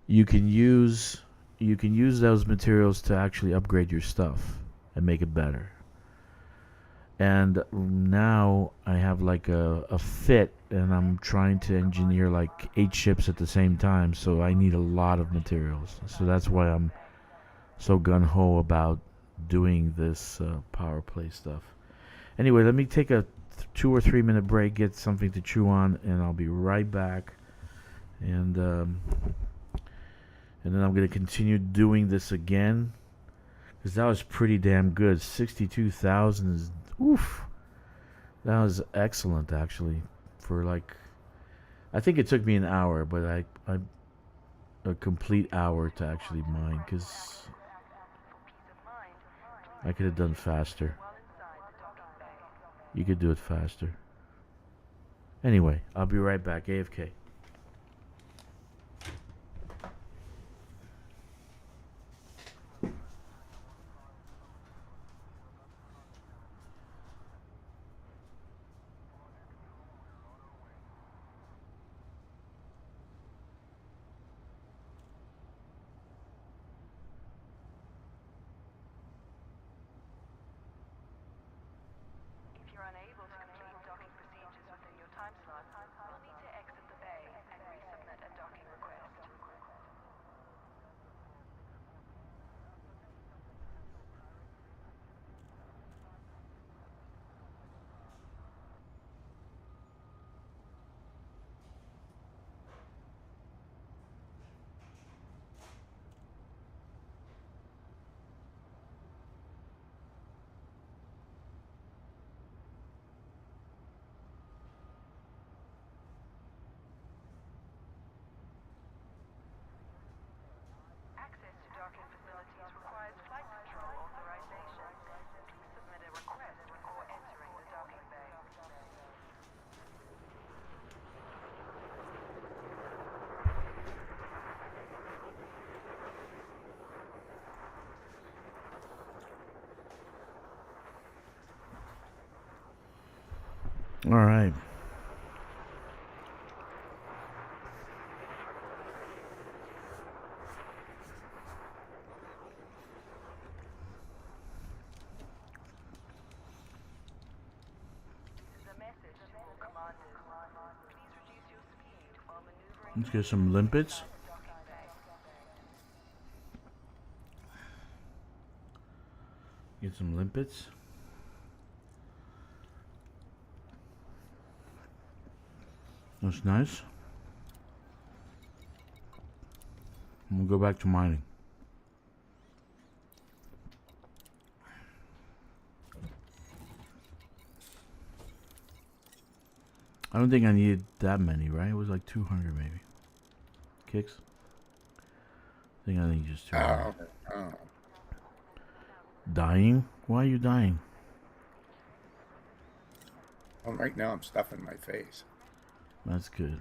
you can use those materials to actually upgrade your stuff and make it better. And now I have like a fit, and I'm trying to engineer like 8 ships at the same time, so I need a lot of materials. So that's why I'm so gung-ho about doing this power play stuff. Anyway, let me take a 2 or 3 minute break, get something to chew on, and I'll be right back. And then I'm going to continue doing this again, because that was pretty damn good. 62,000 is, oof. That was excellent, actually. For like, I think it took me an hour, but I a complete hour to actually mine, because I could have done faster. You could do it faster. Anyway, I'll be right back. AFK. If you're unable to complete docking procedures within your time slot, you'll need to exit the bay. All right. Let's get some limpets. Get some limpets. That's nice. We'll go back to mining. I don't think I needed that many, right? It was like 200 maybe. Kicks? I think just 200. Oh. Dying? Why are you dying? Well, right now I'm stuffing my face. That's good.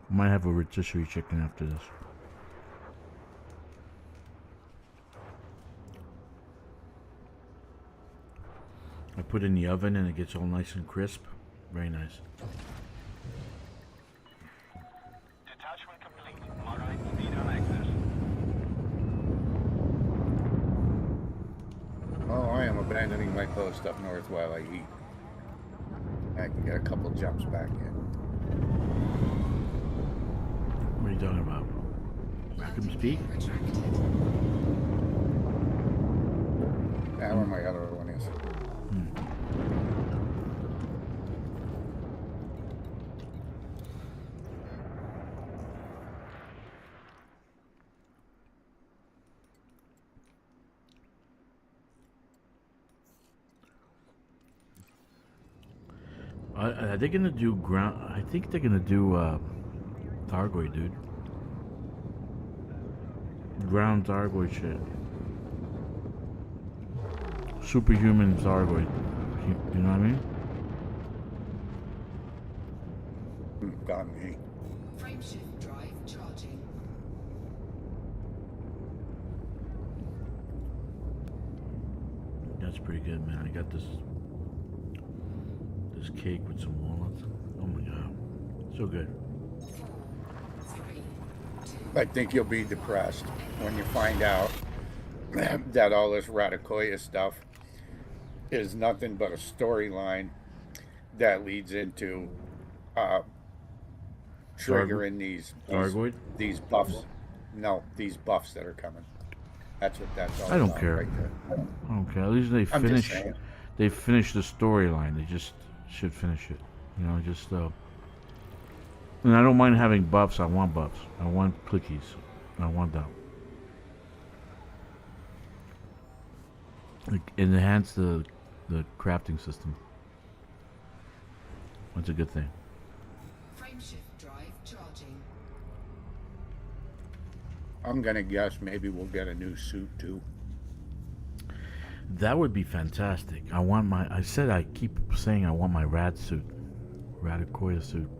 Might have a rotisserie chicken after this. I put it in the oven and it gets all nice and crisp. Very nice. Detachment complete. Moderate speed on access. Oh, I am abandoning my post up north while I eat. I can get a couple jumps back in. What are you talking about? Rackham Speak? Retracted. Now where my other one is. Are they gonna do ground? I think they're gonna do Targoid, dude. Ground Targoid shit. Superhuman Targoid. You know what I mean? Got me. Frameshift drive charging. That's pretty good, man. I got this cake with some walnuts. Oh my god, so good. 4, 3, 2. I think you'll be depressed when you find out that all this Radicoya stuff is nothing but a storyline that leads into triggering these buffs. No, these buffs that are coming. That's what that's all I don't about care. right there. I don't care. At least they I'm just finish. saying. They finish the storyline. They just should finish it. You know, just. And I don't mind having buffs. I want buffs. I want clickies. I want that. Like, enhance the crafting system. That's a good thing. Frameshift drive charging. I'm gonna guess maybe we'll get a new suit too. That would be fantastic. I want my. I said I keep saying I want my rad suit, Radicoya suit.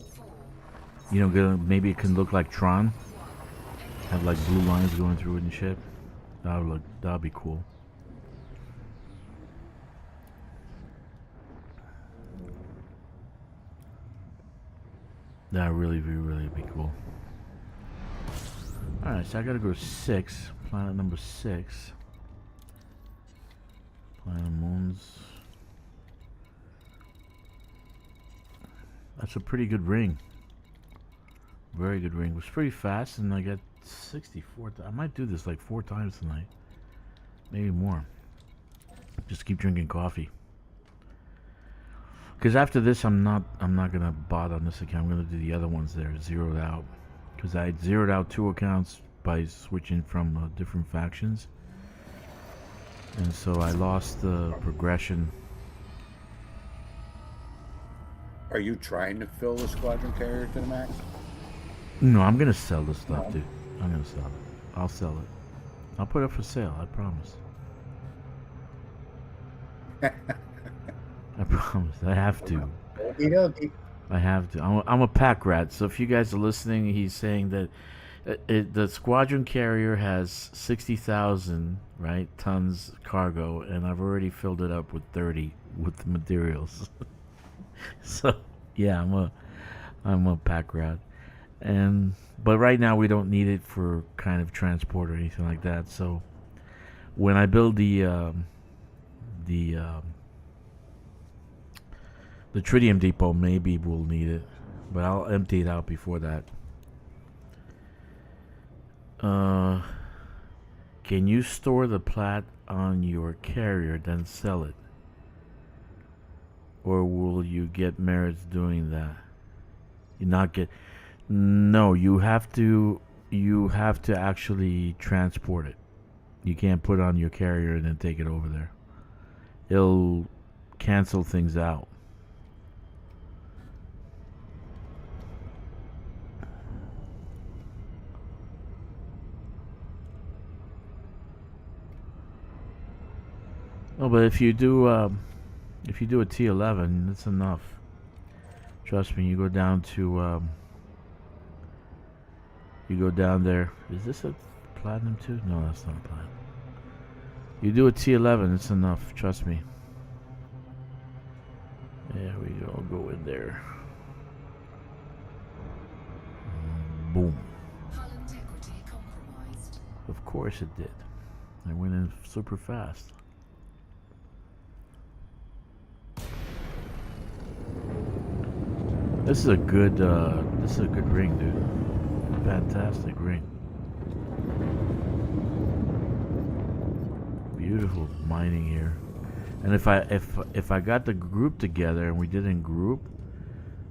4, You know, maybe it can look like Tron. Have like blue lines going through it and shit. That'd be cool. That really be cool. Alright, so I gotta go to 6. Planet number 6. Planet moons. That's a pretty good ring. Very good ring. It was pretty fast and I got 64. I might do this like 4 times tonight. Maybe more. Just keep drinking coffee. Because after this, I'm not gonna bot on this account. I'm gonna do the other ones there, zeroed out. Because I zeroed out 2 accounts by switching from different factions, and so I lost the progression. Are you trying to fill the squadron carrier to the max? No, I'm gonna sell this stuff, dude. I'm gonna sell it. I'll sell it. I'll put it for sale. I promise. I promise. I have to. Okey dokey. I have to. I'm a pack rat. So if you guys are listening, he's saying that The squadron carrier has 60,000 right tons cargo, and I've already filled it up with 30 with the materials. So yeah, I'm a pack rat, and but right now we don't need it for kind of transport or anything like that. So when I build the the tritium depot, maybe we'll need it, but I'll empty it out before that. Can you store the plat on your carrier then sell it, or will you get merits doing that? You not get. No, you have to. You have to actually transport it. You can't put it on your carrier and then take it over there. It'll cancel things out. No, but if you do a T11, that's enough. Trust me. You go down to you go down there. Is this a platinum too? No, that's not a platinum. You do a T11, it's enough. Trust me. There we go. Go in there. Boom. Hull integrity compromised. Of course it did. I went in super fast. This is a good ring, dude. Fantastic ring. Beautiful mining here. And if I got the group together and we did in group,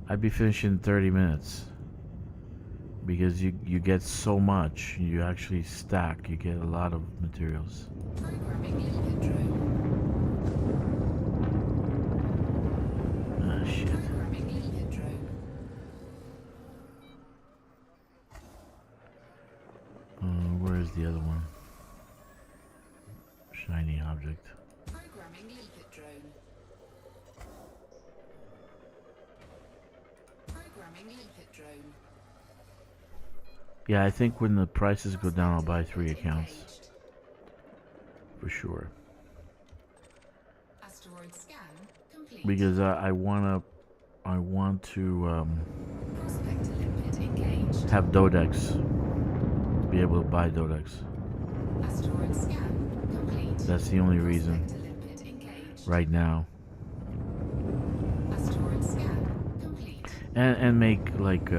I'd be finishing in 30 minutes. Because you get so much, you actually stack, you get a lot of materials. Programming limpet drone. Ah, shit. Programming limpet drone. Where's the other one? Shiny object. Programming limpet drone. Programming limpet drone. Yeah, I think when the prices go down, I'll buy 3 accounts. For sure. Asteroid scan complete. Because I want to Prospector limpet engaged. have Dodex. Be able to buy Dodex. Asteroid scan complete. That's the only reason Prospector limpet engaged. right now. Asteroid scan complete. And make like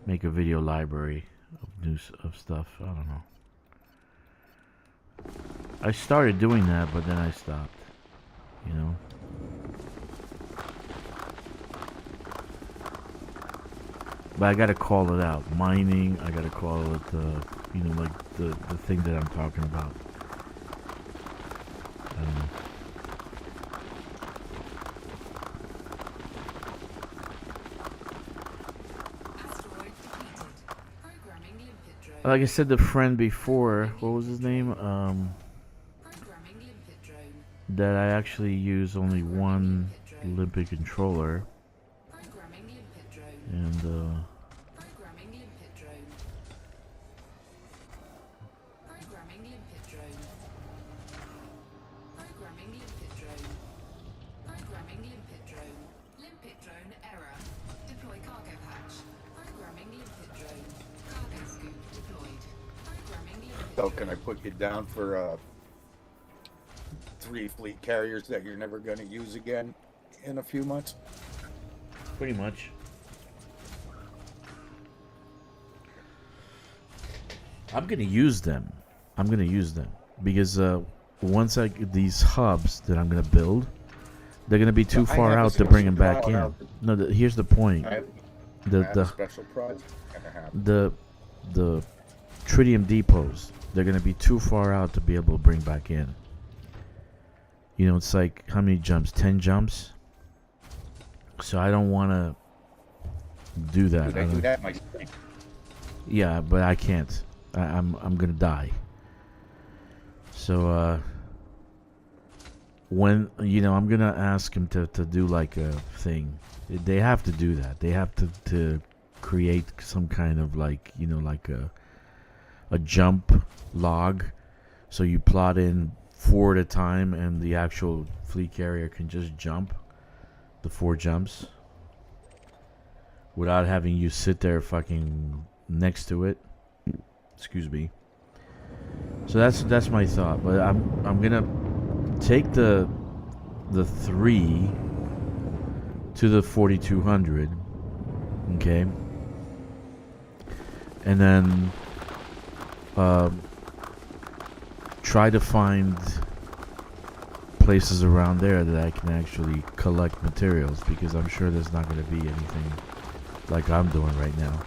make a video library of of stuff. I don't know. I started doing that, but then I stopped. You know. But I gotta call it out. Mining, I gotta call it, you know, like the thing that I'm talking about. I don't know. Asteroid depleted. Programming limpet drone. Like I said, the friend before, what was his name? Programming limpet drone. That I actually use only one limpet controller, Programming limpet drone. and Programming limpet drone. Programming limpet drone. Programming limpet drone. Programming limpet drone. Limpet drone error. Deploy cargo hatch. Programming limpet drone. Cargo scoop deployed. Programming limpet So drone. can I put you down for 3 fleet carriers that you're never going to use again in a few months? pretty much. I'm gonna use them. Because once I get these hubs that I'm gonna build, they're gonna be too I far have a out to bring them special back in. draw out. No, here's the point. I have, I The have a the special project I have. the tritium depots, they're gonna be too far out to be able to bring back in. You know, it's like how many jumps? 10 jumps. So I don't want to do that. Dude, I do that myself. Yeah, but I can't. I'm gonna die. So when I'm gonna ask him to do like a thing. They have to do that. They have to create some kind of like, like a jump log, so you plot in 4 at a time, and the actual fleet carrier can just jump the 4 jumps without having you sit there fucking next to it. Excuse me. So that's my thought, but I'm gonna take the 3 to the 4200, okay, and then try to find places around there that I can actually collect materials, because I'm sure there's not going to be anything like I'm doing right now.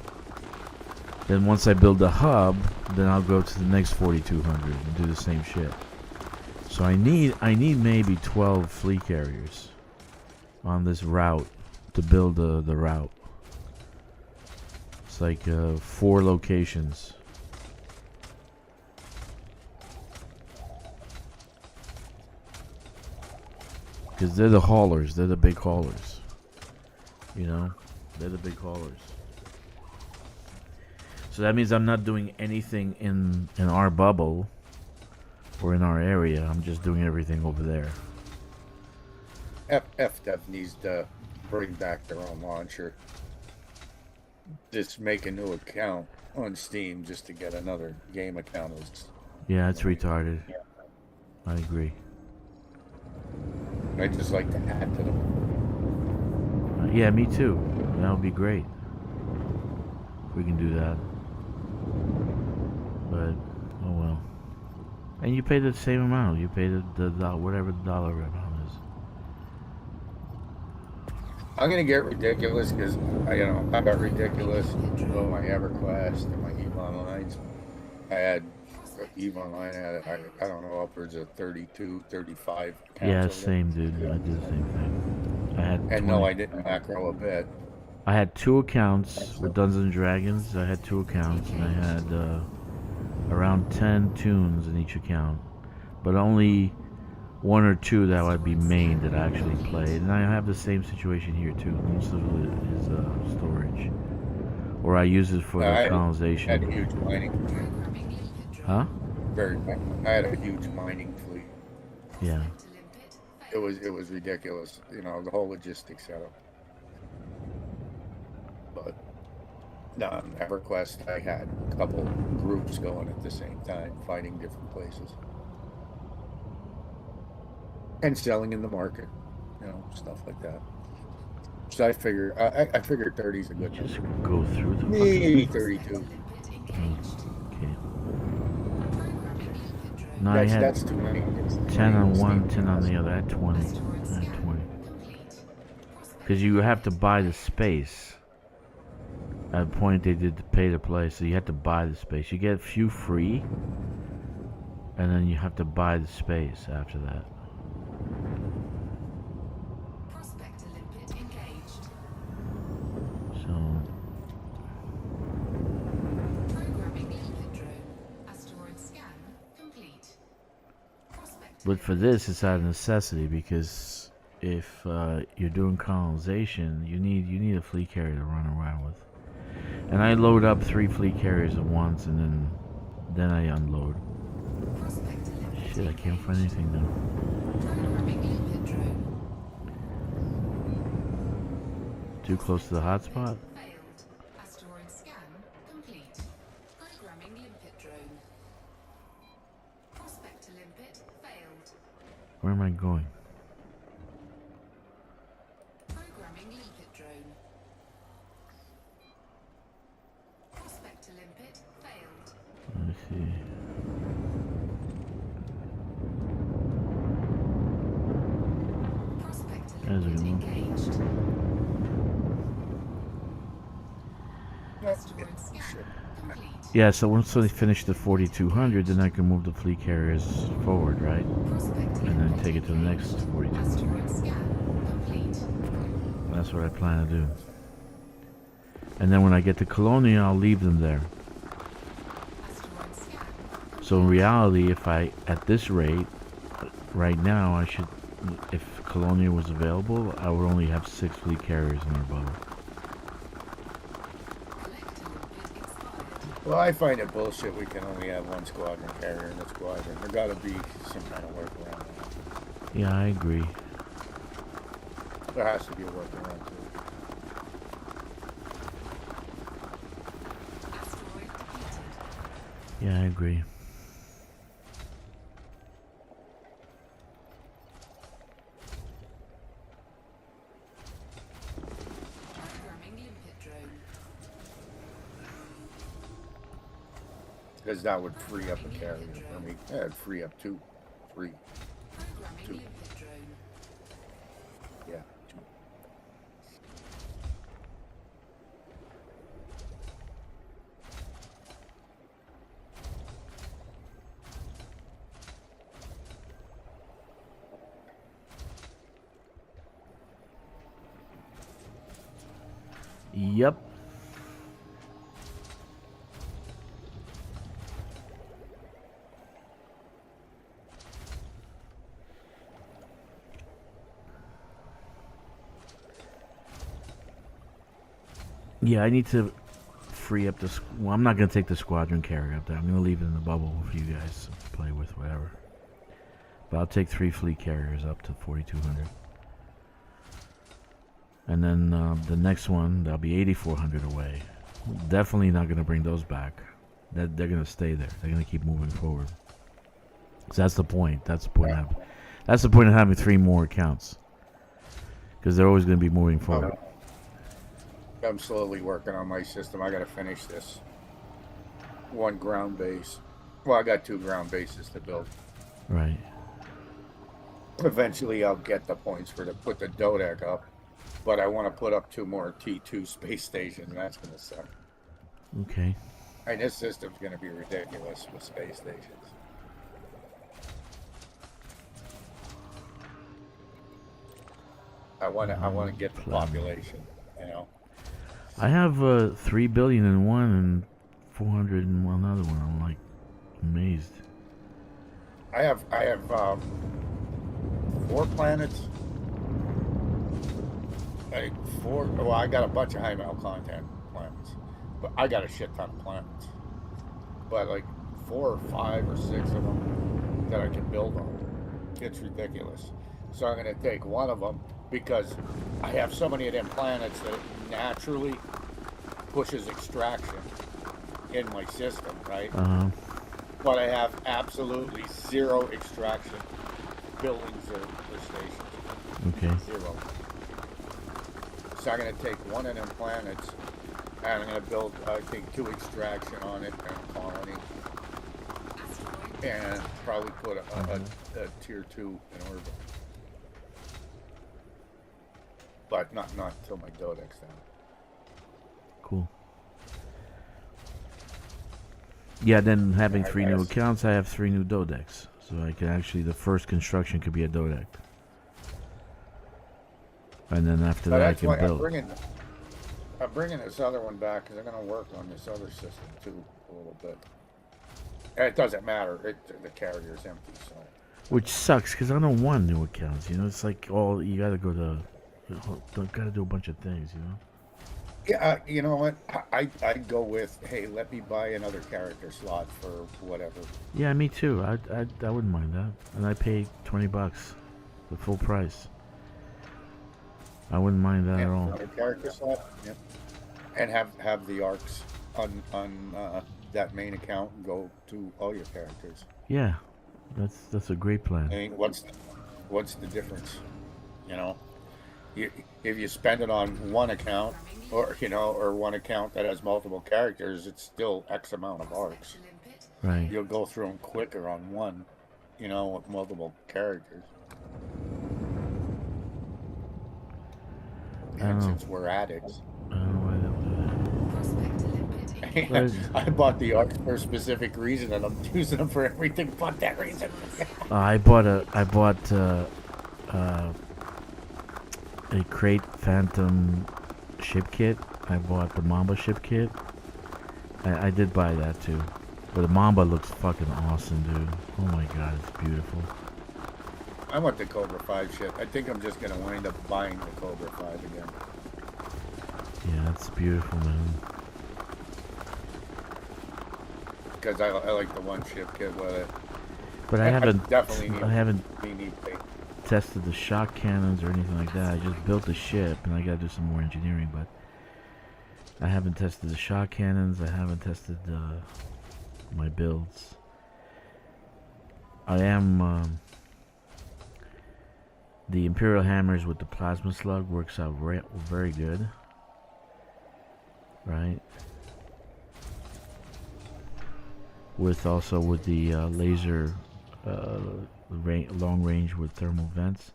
Then once I build the hub, then I'll go to the next 4200 and do the same shit. So I need maybe 12 fleet carriers on this route to build the route. It's like 4 locations. Because they're the haulers. They're the big haulers. They're the big haulers. So that means I'm not doing anything in our bubble or in our area. I'm just doing everything over there. FDev needs to bring back their own launcher. Just make a new account on Steam just to get another game account. Yeah, it's retarded. Yeah. I agree. I just like to add to them. Yeah, me too. That would be great if we can do that. But oh well. And you pay the same amount. You pay the whatever the dollar amount is. I'm gonna get ridiculous because I got ridiculous on my EverQuest and my EVE Onlines. I had EVE Online. I don't know, upwards of 32, 35 accounts. Yeah, same, dude. I did the same thing. I had. And no, I didn't macro a bit. I had 2 accounts with Dungeons and Dragons. I had 2 accounts, and I had around 10 tunes in each account, but only 1 or 2 that would be main that I actually played. And I have the same situation here too. Most of it is storage, or I use it for the colonization. I had a huge mining. Huh? I had a huge mining fleet. Yeah. It was ridiculous. The whole logistics setup. But no, on EverQuest, I had a couple groups going at the same time, finding different places. And selling in the market, stuff like that. So I figured 30 is a good Just number. go through the Maybe 32. Okay. No, I had That's too many. 10 on one, 10 on the other. I had 20. I had 20. Because you have to buy the space. At a point, they did pay to play, so you have to buy the space. You get a few free, and then you have to buy the space after that. Prospector limpet engaged. So, Programming limpet drone. Asteroid scan complete. Prospector but for this, it's out of necessity, because if you're doing colonization, you need a fleet carrier to run around with. And I load up 3 fleet carriers at once, and then I unload. Prospector limpet Shit, I can't find anything now. Programming limpet drone. Too close to the hotspot? Failed. Asteroid scan complete. Programming limpet drone. Prospector limpet failed. Where am I going? Programming limpet drone. Prospector limpet failed. Let me see. Prospector There's a limpet good one. engaged. Asteroid scan complete. Yeah, so once they finish the 4200, then I can move the fleet carriers forward, right? Prospector And then limpet take it to the next engaged. 4200. Asteroid scan complete. That's what I plan to do. And then when I get to Colonia, I'll leave them there. Asteroid scan. So in reality, if I, at this rate, right now, I should, if Colonia was available, I would only have 6 fleet carriers in our bubble. Well, I find it bullshit. We can only have one squadron carrier in the squadron. There got to be some kind of workaround. Yeah, I agree. There has to be a workaround too. Asteroid depleted. Yeah, I agree. Programming limpet drone. Because that would free up a carrier for me. Yeah, it'd free up three. Programming Two. limpet drone. Yeah, two. Yep. Yeah, I need to free up this. Well, I'm not gonna take the squadron carrier up there. I'm gonna leave it in the bubble for you guys to play with, whatever. But I'll take 3 fleet carriers up to 4,200. And then the next one, that'll be 8,400 away. Definitely not gonna bring those back. They're gonna stay there. They're gonna keep moving forward. So that's the point. That's the point. That's the point of having 3 more accounts. Because they're always gonna be moving forward. I'm slowly working on my system. I got to finish this one ground base. Well, I got 2 ground bases to build. Right. Eventually, I'll get the points for to put the Dodec up. But I want to put up 2 more T2 space stations. And that's going to suck. Okay. And this system's going to be ridiculous with space stations. I want to get the population, you know. I have 3 billion in one and 400 in one other one. I'm like amazed. I have 4 planets. Like 4. Well, I got a bunch of high metal content planets, but I got a shit ton of planets. But like 4 or 5 or 6 of them that I can build on. It's ridiculous. So I'm gonna take one of them because I have so many of them planets that it naturally pushes extraction in my system, right? But I have absolutely 0 extraction buildings or stations. Okay. 0. So I'm going to take one of them planets and I'm going to build, I think, 2 extraction on it and a colony. And probably put a tier 2 in orbit. But not until my Dodec's down. Cool. Yeah, then having 3 new accounts, I have 3 new Dodecs. So I can actually, the first construction could be a Dodec. And then after that I can build. I'm bringing this other one back because I'm going to work on this other system too a little bit. And it doesn't matter. The carrier's empty, so. Which sucks because I don't want new accounts. You know, it's like all you got to go to. Got to do a bunch of things, you know. Yeah, you know what? I'd go with, hey, let me buy another character slot for whatever. Yeah, me too. I wouldn't mind that, and I pay $20, the full price. I wouldn't mind that at all. Another character slot, yeah. And have the arcs on that main account go to all your characters. Yeah, that's a great plan. I mean, what's the difference? You know. If you spend it on one account, or one account that has multiple characters, it's still X amount of arcs. Right. You'll go through them quicker on one, with multiple characters. And since we're addicts, I don't know why that was. I bought the arcs for a specific reason, and I'm using them for everything but that reason. I bought a Crate Phantom ship kit. I bought the Mamba ship kit. I did buy that too. But the Mamba looks fucking awesome, dude. Oh my god, it's beautiful. I want the Cobra 5 ship. I think I'm just going to wind up buying the Cobra 5 again. Yeah, it's beautiful, man. because I like the one ship kit with it. But I definitely I haven't need tested the shock cannons or anything like that. I just built the ship, and I gotta do some more engineering. But I haven't tested the shock cannons. I haven't tested my builds. I am the Imperial Hammers with the plasma slug works out very good, right? With the laser long range with thermal vents,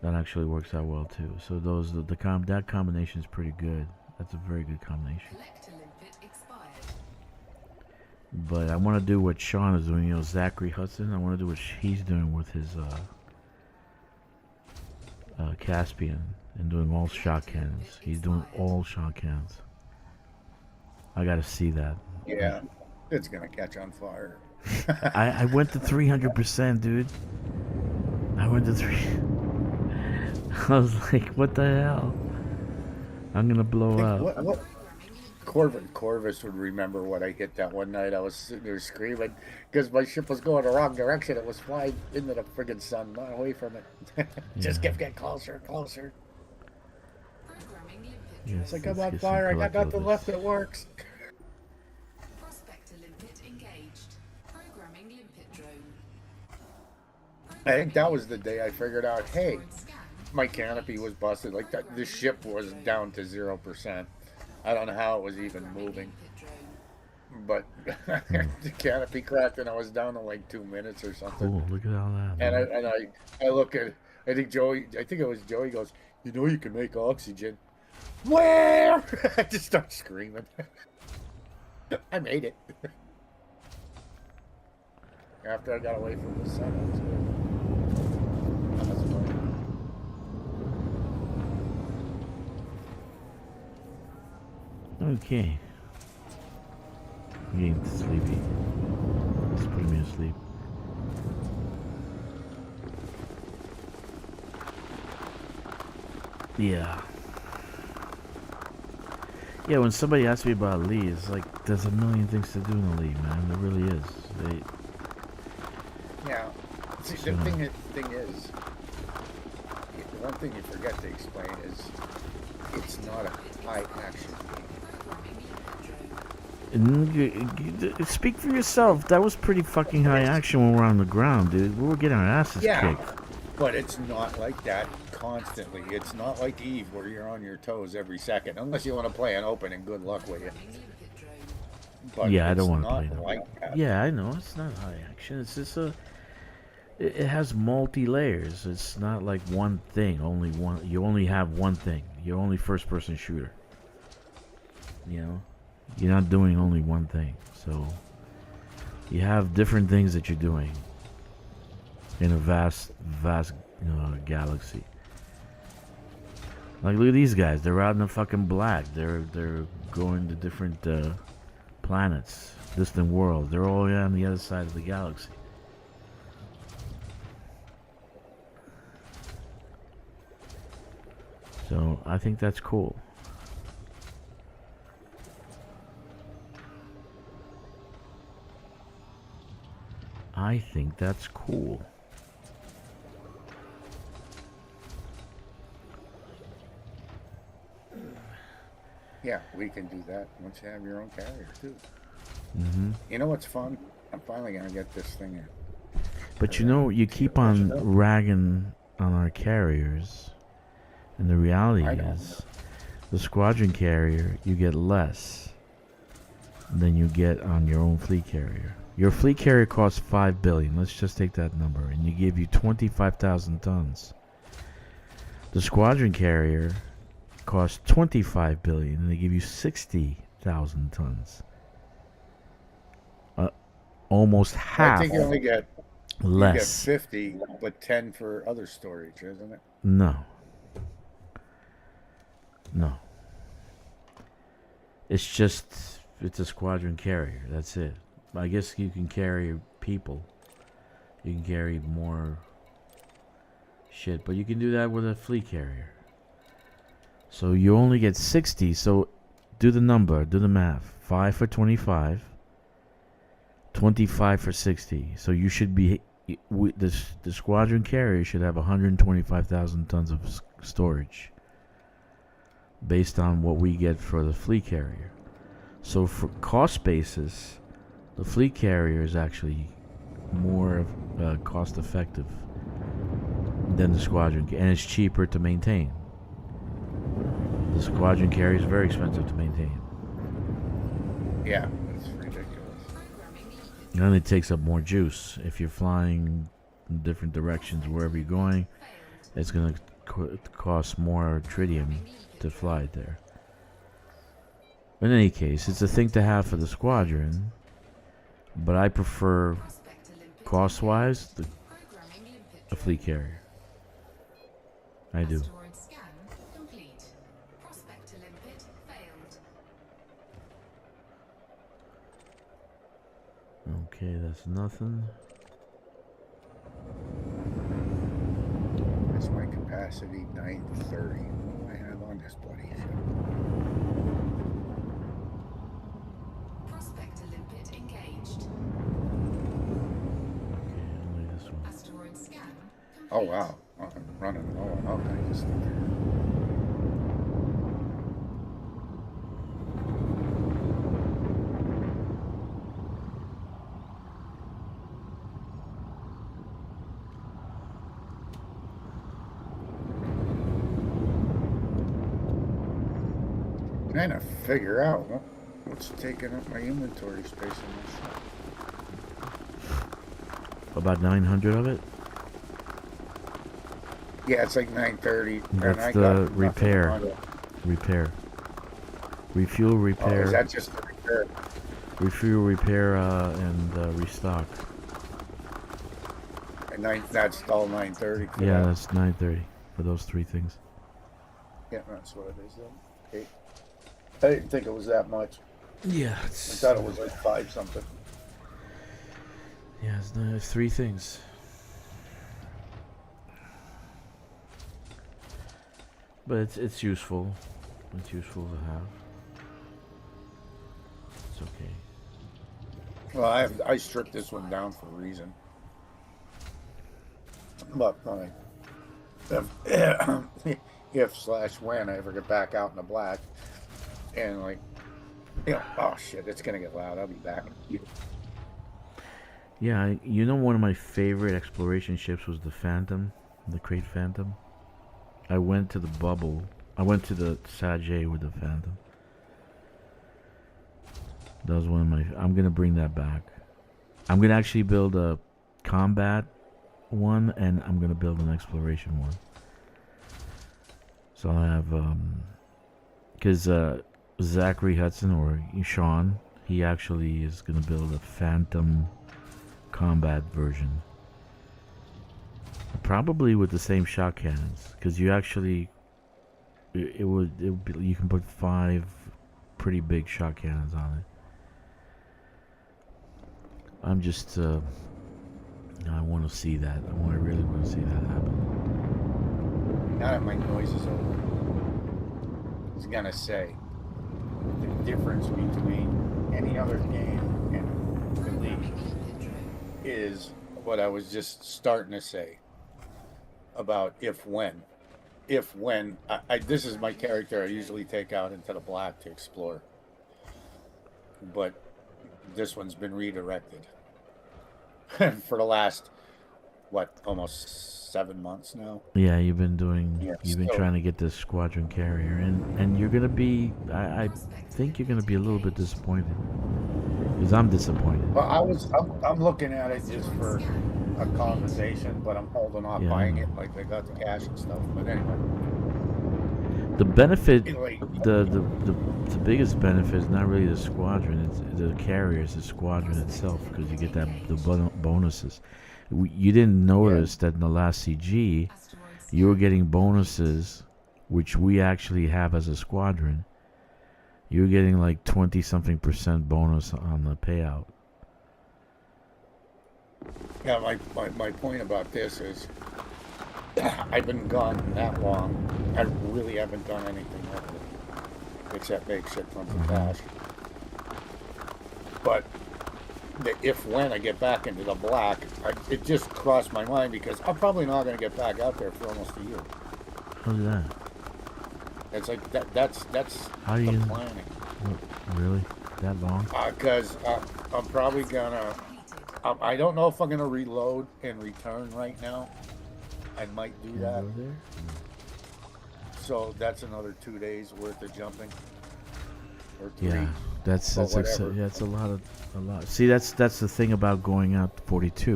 that actually works out well too. So that combination is pretty good. That's a very good combination. But I want to do what Sean is doing, Zachary Hudson. I want to do what he's doing with his Caspian and doing all shock cannons. He's doing all shock cannons. I gotta see that. Yeah, it's gonna catch on fire. I went to 300%, dude. I went to 3. I was like, what the hell? I'm gonna blow up. What? Corvus would remember what I hit that one night. I was sitting there screaming because my ship was going the wrong direction. It was flying into the friggin' sun, not away from it. Just kept getting closer and closer. Yes, it's like I'm on fire. I got nothing left that works. I think that was the day I figured out, hey, my canopy was busted. Like that, the ship was down to 0%. I don't know how it was even moving, but the canopy cracked and I was down to like 2 minutes or something. Cool, look at all that. And I look at, I think it was Joey goes, you can make oxygen. Where? I just start screaming. I made it. After I got away from the sun, that was good. That was funny. Okay. I'm getting sleepy. It's putting me to sleep. Yeah. Yeah, when somebody asks me about Lee, it's like there's a million things to do in the Lee, man. There really is. Yeah. See, the thing is, the one thing you forget to explain is it's not a high action game. Speak for yourself. That was pretty fucking high action when we were on the ground, dude. We were getting our asses kicked. But it's not like that constantly. It's not like Eve where you're on your toes every second, unless you want to play an open and good luck with it. But yeah, I don't want to play that. Like that. Yeah, I know. It's not high action. It's just it has multi-layers. It's not like one thing. You only have one thing. You're only first-person shooter. You know? You're not doing only one thing. So you have different things that you're doing in a vast galaxy. Like, look at these guys. They're out in the fucking black. They're going to different planets, distant worlds. They're all on the other side of the galaxy. So I think that's cool. I think that's cool. Yeah, we can do that once you have your own carrier too. Mm-hmm. You know what's fun? I'm finally gonna get this thing in. But you know, you keep on ragging on our carriers, and the reality is, the squadron carrier, you get less than you get on your own fleet carrier. Your fleet carrier costs $5 billion. Let's just take that number, and you give you 25,000 tons. The squadron carrier costs $25 billion, and they give you 60,000 tons. Almost half. I think you only get less. You get 50, but 10 for other storage, isn't it? No. It's a squadron carrier. That's it. I guess you can carry people. You can carry more shit, but you can do that with a fleet carrier. So you only get 60. So do the math. 5 for 25. 25 for 60. So you should be the squadron carrier should have 125,000 tons of storage based on what we get for the fleet carrier. So for cost basis, the fleet carrier is actually more cost effective than the squadron, and it's cheaper to maintain. The squadron carrier is very expensive to maintain. Yeah, it's ridiculous. And it takes up more juice. If you're flying in different directions, wherever you're going, it's going to cost more tritium to fly it there. In any case, it's a thing to have for the squadron, but I prefer, cost-wise, the fleet carrier. I do. Asteroid scan complete. Prospect to limpet failed. Okay, that's nothing. That's my capacity 930. What do I have on this bloody ship? Prospect to limpet engaged. Okay, only this one. Asteroid scan complete. Oh wow, I'm running low on all kinds of stuff here. Trying to figure out what's taking up my inventory space in this. About 900 of it? Yeah, it's like 930. That's the repair. Repair. Refuel, repair. Oh, is that just the repair? Refuel, repair, and restock. And that's all 930. for Yeah, that? that's 930 for those three things. Yeah, that's what it is then. Okay. I didn't think it was that much. Yeah, I thought it was like 5 something. Yeah, it's three things. But it's useful. It's useful to have. It's okay. Well, I stripped this one down for a reason. But like, if/when I ever get back out in the black, and like, oh shit, it's gonna get loud. I'll be back. Yeah, one of my favorite exploration ships was the Phantom, the Crate Phantom. I went to the bubble. I went to the Sajay with the Phantom. That was one of my... I'm going to bring that back. I'm going to actually build a combat one, and I'm going to build an exploration one. So I have... Because Zachary Hudson, or Sean, he actually is going to build a Phantom combat version. Probably with the same shot cannons, because you actually... you can put 5 pretty big shot cannons on it. I'm just, I want to see that. I really want to see that happen. Now that my noise is over, I was gonna say the difference between any other game and the League is what I was just starting to say about if/when. If/when this is my character I usually take out into the black to explore, but this one's been redirected for the last almost 7 months now. Yeah, you've been doing. Yeah, you've been so- trying to get this squadron carrier, and you're gonna be. I think you're gonna be a little bit disappointed, because I'm disappointed. Well, I'm looking at it just for a conversation, but I'm holding off Yeah. buying it. Like, I got the cash and stuff. But anyway, The benefit, Anyway. the biggest benefit is not really the squadron. It's the carrier. It's the squadron itself, because you get the bonuses. You didn't notice that in the last CG, you were getting bonuses, which we actually have as a squadron. You're getting like 20-something% bonus on the payout. yeah, my point about this is I've been gone that long. I really haven't done anything with it except make shit tons of cash. But that if when I get back into the black, it just crossed my mind because I'm probably not going to get back out there for almost a year. How's that? It's like that's How do the you planning. really that long? Because I'm probably gonna. I don't know if I'm gonna reload and return right now. I might do Can you that. go there? So that's another 2 days worth of jumping. Or 3. Yeah, that's But like, whatever. that's a lot. See, that's the thing about going out to 42.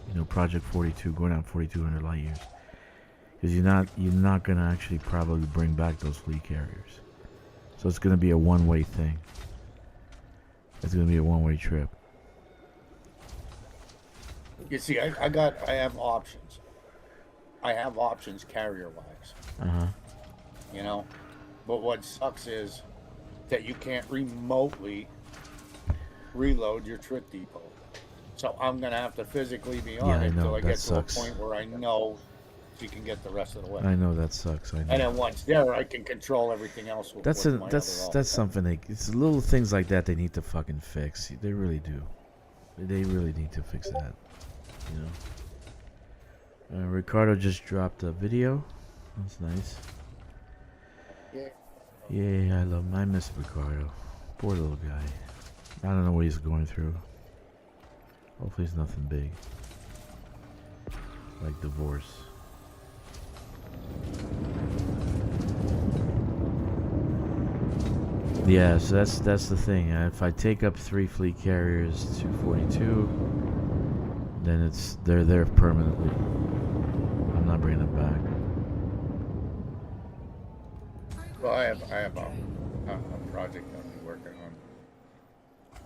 You know, Project 42, going out 4,200 light years, because you're not gonna actually probably bring back those fleet carriers. So it's gonna be a one-way thing. It's gonna be a one-way trip. You see, I have options. I have options carrier wise. Uh huh. You know, but what sucks is that you can't remotely reload your trip depot. So I'm gonna have to physically be on Yeah, I it know, till I that get sucks. to a point where I know she can get the rest of the way. I know that sucks. I know. And then once there, I can control everything else with, That's with a my that's other that's something it's little things like that they need to fucking fix. They really do. They really need to fix that. You know. Ricardo just dropped a video. That's nice. Yeah. Yeah, I miss Ricardo. Poor little guy. I don't know what he's going through. Hopefully it's nothing big. Like divorce. Yeah, so that's the thing. If I take up 3 fleet carriers to 42, then they're there permanently. I'm not bringing them back. Well, I have a project I'm working on.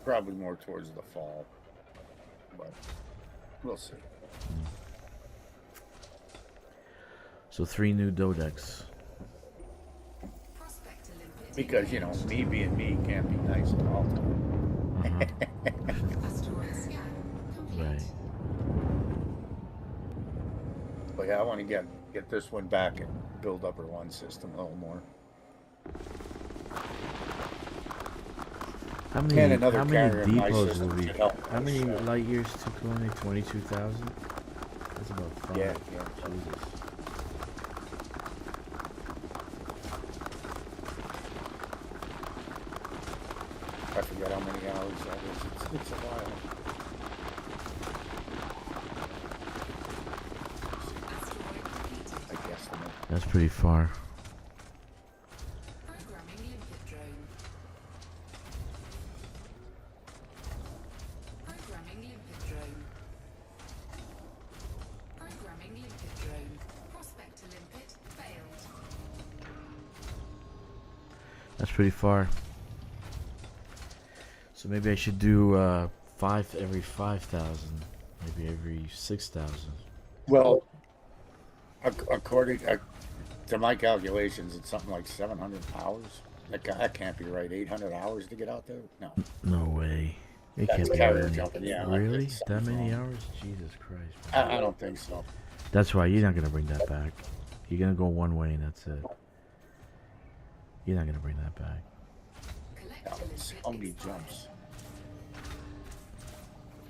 Probably more towards the fall, but we'll see. So 3 new Dodecs. Because me being me can't be nice at all. Right. But yeah, I want to get this one back and build up her one system a little more. How And many another carrier in my depots system will be? should help. How many light years to colony? 22,000? That's about 5. Yeah. Jesus. I forget how many hours that is. It's a while. I guess. That's pretty far. Programming limpet drone. Programming limpet drone. Programming limpet drone. Prospect to limpet failed. That's pretty far. So maybe I should do 5 every 5,000. Maybe every 6,000. Well, according to my calculations, it's something like 700 hours. That can't be right. 800 hours to get out there? No. No way. It That's can't be carrier right. jumping, yeah. Really? It's That many wrong. hours? Jesus Christ. I don't think so. That's why you're not gonna bring that back. You're gonna go one way and that's it. You're not gonna bring that back. No, it's how many jumps?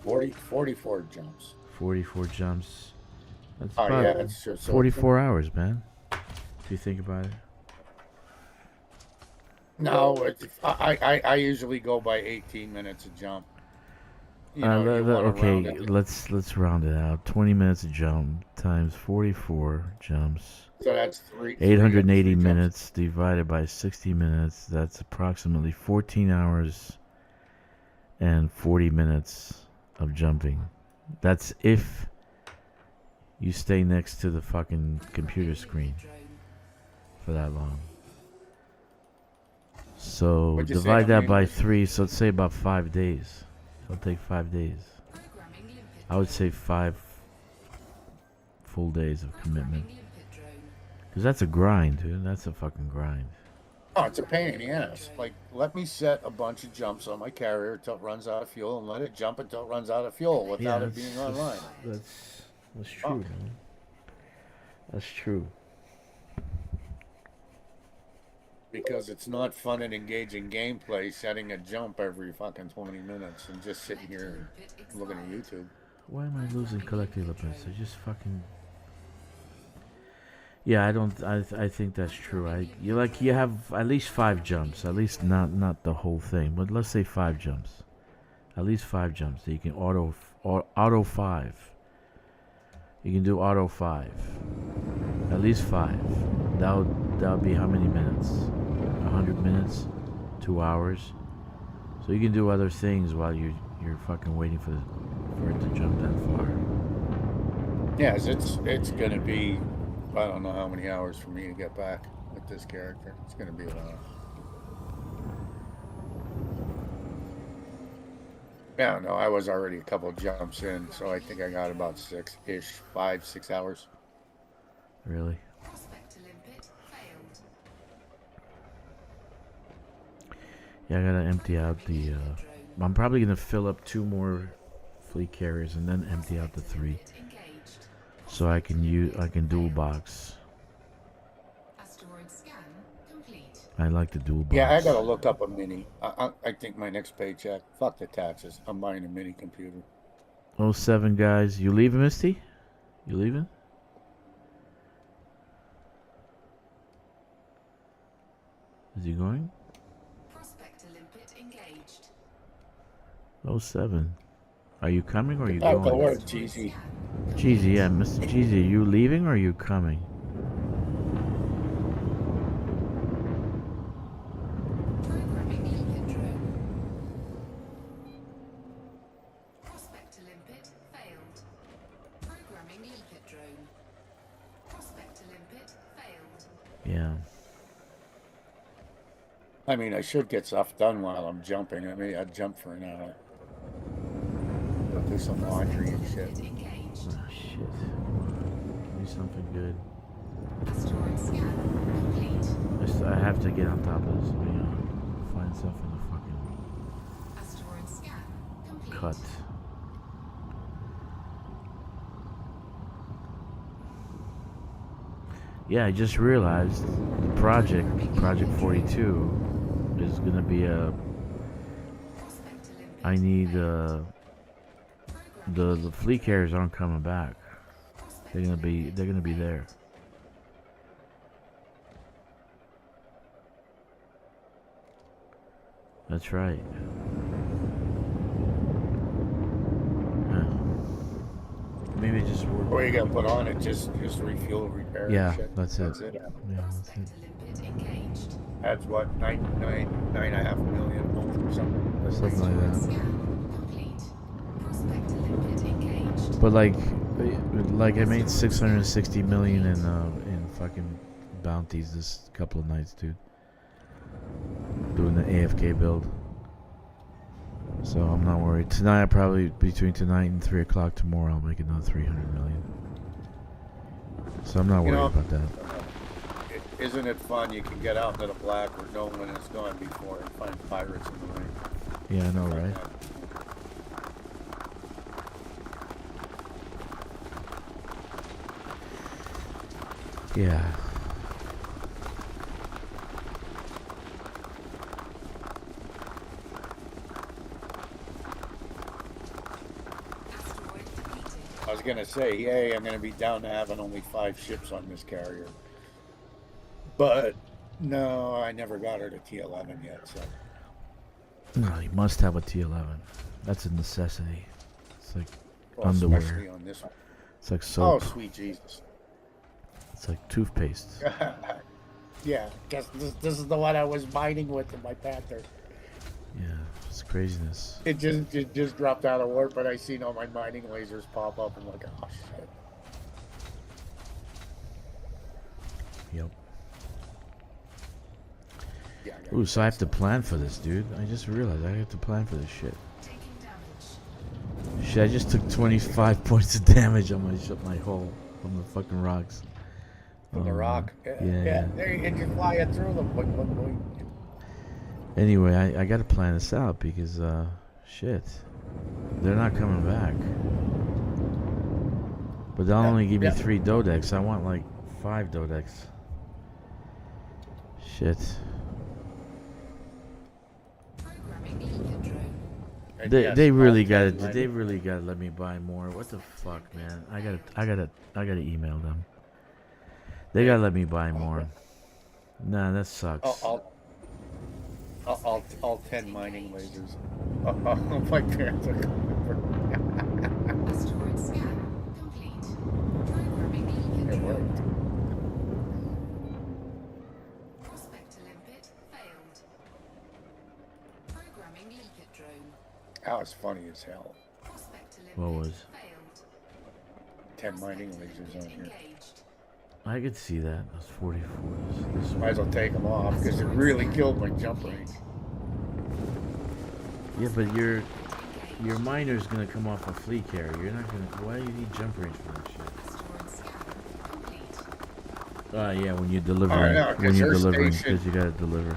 44 jumps. 44 jumps. That's Oh, about yeah, that's true. So 44 hours, man. If you think about it. No, I usually go by 18 minutes a jump. You know, you wanna round Okay, it. let's round it out. 20 minutes a jump times 44 jumps. So that's 880 three jumps. minutes divided by 60 minutes. That's approximately 14 hours and 40 minutes of jumping. That's if you stay next to the fucking computer screen for that long. So What'd you say, divide how that many by minutes? 3, so let's say about 5 days. It'll take 5 days. Programming limpet I would say 5 full days of commitment. limpet drone. Because that's a grind, dude. That's a fucking grind. Oh, it's a pain in the ass. Like, let me set a bunch of jumps on my carrier until it runs out of fuel, and let it jump until it runs out of fuel without it being online. That's true, man. That's true. because it's not fun and engaging gameplay setting a jump every fucking 20 minutes and just sitting here and looking at YouTube. Why am I losing collective lipids? I just fucking. Yeah, I don't. I think that's true. You have at least 5 jumps. At least not the whole thing, but let's say 5 jumps. At least 5 jumps that you can auto 5. You can do auto 5. At least 5. That'll be how many minutes? 100 minutes, 2 hours. So you can do other things while you're fucking waiting for it to jump that far. Yes, it's gonna be, I don't know how many hours for me to get back with this character. It's gonna be a while. Yeah, no, I was already a couple jumps in, so I think I got about 6-ish, 5-6 hours. Really? Yeah, I gotta empty out the. I'm probably gonna fill up 2 more fleet carriers and then empty out the 3, so I can dual box. I like the dual box. Yeah, I gotta look up a mini. I think my next paycheck. Fuck the taxes. I'm buying a mini computer. 07 guys, you leaving, Misty? You leaving? Is he going? 07. Are you coming or are you Oh, go going? work, Cheesy. Cheesy, yeah, Mr. Cheesy, are you leaving or are you coming? Yeah. I mean, I should get stuff done while I'm jumping. I mean, I'd jump for an hour. Go do some laundry and shit. Oh, shit. Give me something good. I have to get on top of this. Find stuff in the fucking cut. Yeah, I just realized the Project 42 is gonna be I need the fleet carriers aren't coming back. They're gonna be there. That's right. Maybe it just worked. What you gotta put on it? Just refuel, repair. Yeah, and shit. that's it. Yeah. Yeah, that's it. That's what 9.5 million or something. Something like that. But like I made 660 million in fucking bounties this couple of nights, dude. Doing the AFK build. So I'm not worried. Tonight, between tonight and 3 o'clock tomorrow, I'll make another 300 million. So I'm not worried about that. Isn't it fun? You can get out into the black where no one has gone before and find pirates in the rain. Yeah, I know, right? Yeah. I was gonna say, yay, I'm gonna be down to having only 5 ships on this carrier. But no, I never got her to T11 yet, so. No, you must have a T11. That's a necessity. It's like Well, underwear. especially on this one. It's like Oh, soap. sweet Jesus. It's like toothpaste. Yeah, guess this is the one I was mining with in my Panther. Yeah, it's craziness. It just dropped out of warp, but I seen all my mining lasers pop up. I'm like, oh shit. Yep. Yeah, I gotta Ooh, get so I have to that plan for this, dude. I just realized I have to plan for this shit. Shit, I just took 25 points of damage on my hull from the fucking rocks. from the rock. Yeah. There you get your flying through them. Boing, boing, boing. Anyway, I gotta plan this out because, shit. They're not coming back. But they'll only give me 3 Dodecs. I want like 5 Dodecs. Shit. And They yes, they all really 10 gotta they mining. really gotta let me buy more. What the fuck, man? I gotta email them. They Hey, gotta let me buy more. Nah, that all, sucks. all, Prospect all Olympic 10 mining engaged. lasers. Oh, my parents are coming over. Asteroid scan complete. Programming It Limpidrome. worked. Prospect Limpid failed. Programming Limpidrome. That was funny as hell. Prospect What Limpid was? failed. 10 mining Prospect lasers Limpid on here. engaged. I could see that. That's 44. This Might as well one. take them off because it Asteroid really scan killed my jump complete. range. Yeah, but your Engaged. your miner's gonna come off a fleet carrier. You're not gonna. Why do you need jump range for that shit? Asteroid scan complete. Yeah, when you're I delivering, know, when because you're her delivering, station, because you gotta deliver.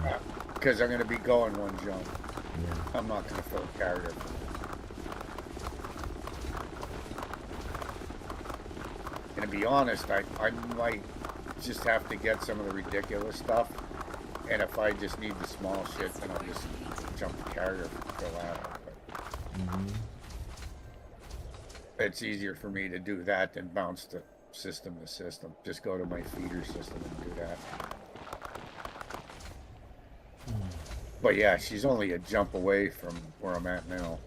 Yeah, because I'm going to be going one jump. yeah. I'm not going to fill a carrier. And to be honest, I might just have to get some of the ridiculous stuff. And if I just need the small shit, then I'll just jump the carrier for that. hmm But it's easier for me to do that than bounce to system. Just go to my feeder system and do that. But yeah, she's only a jump away from where I'm at now.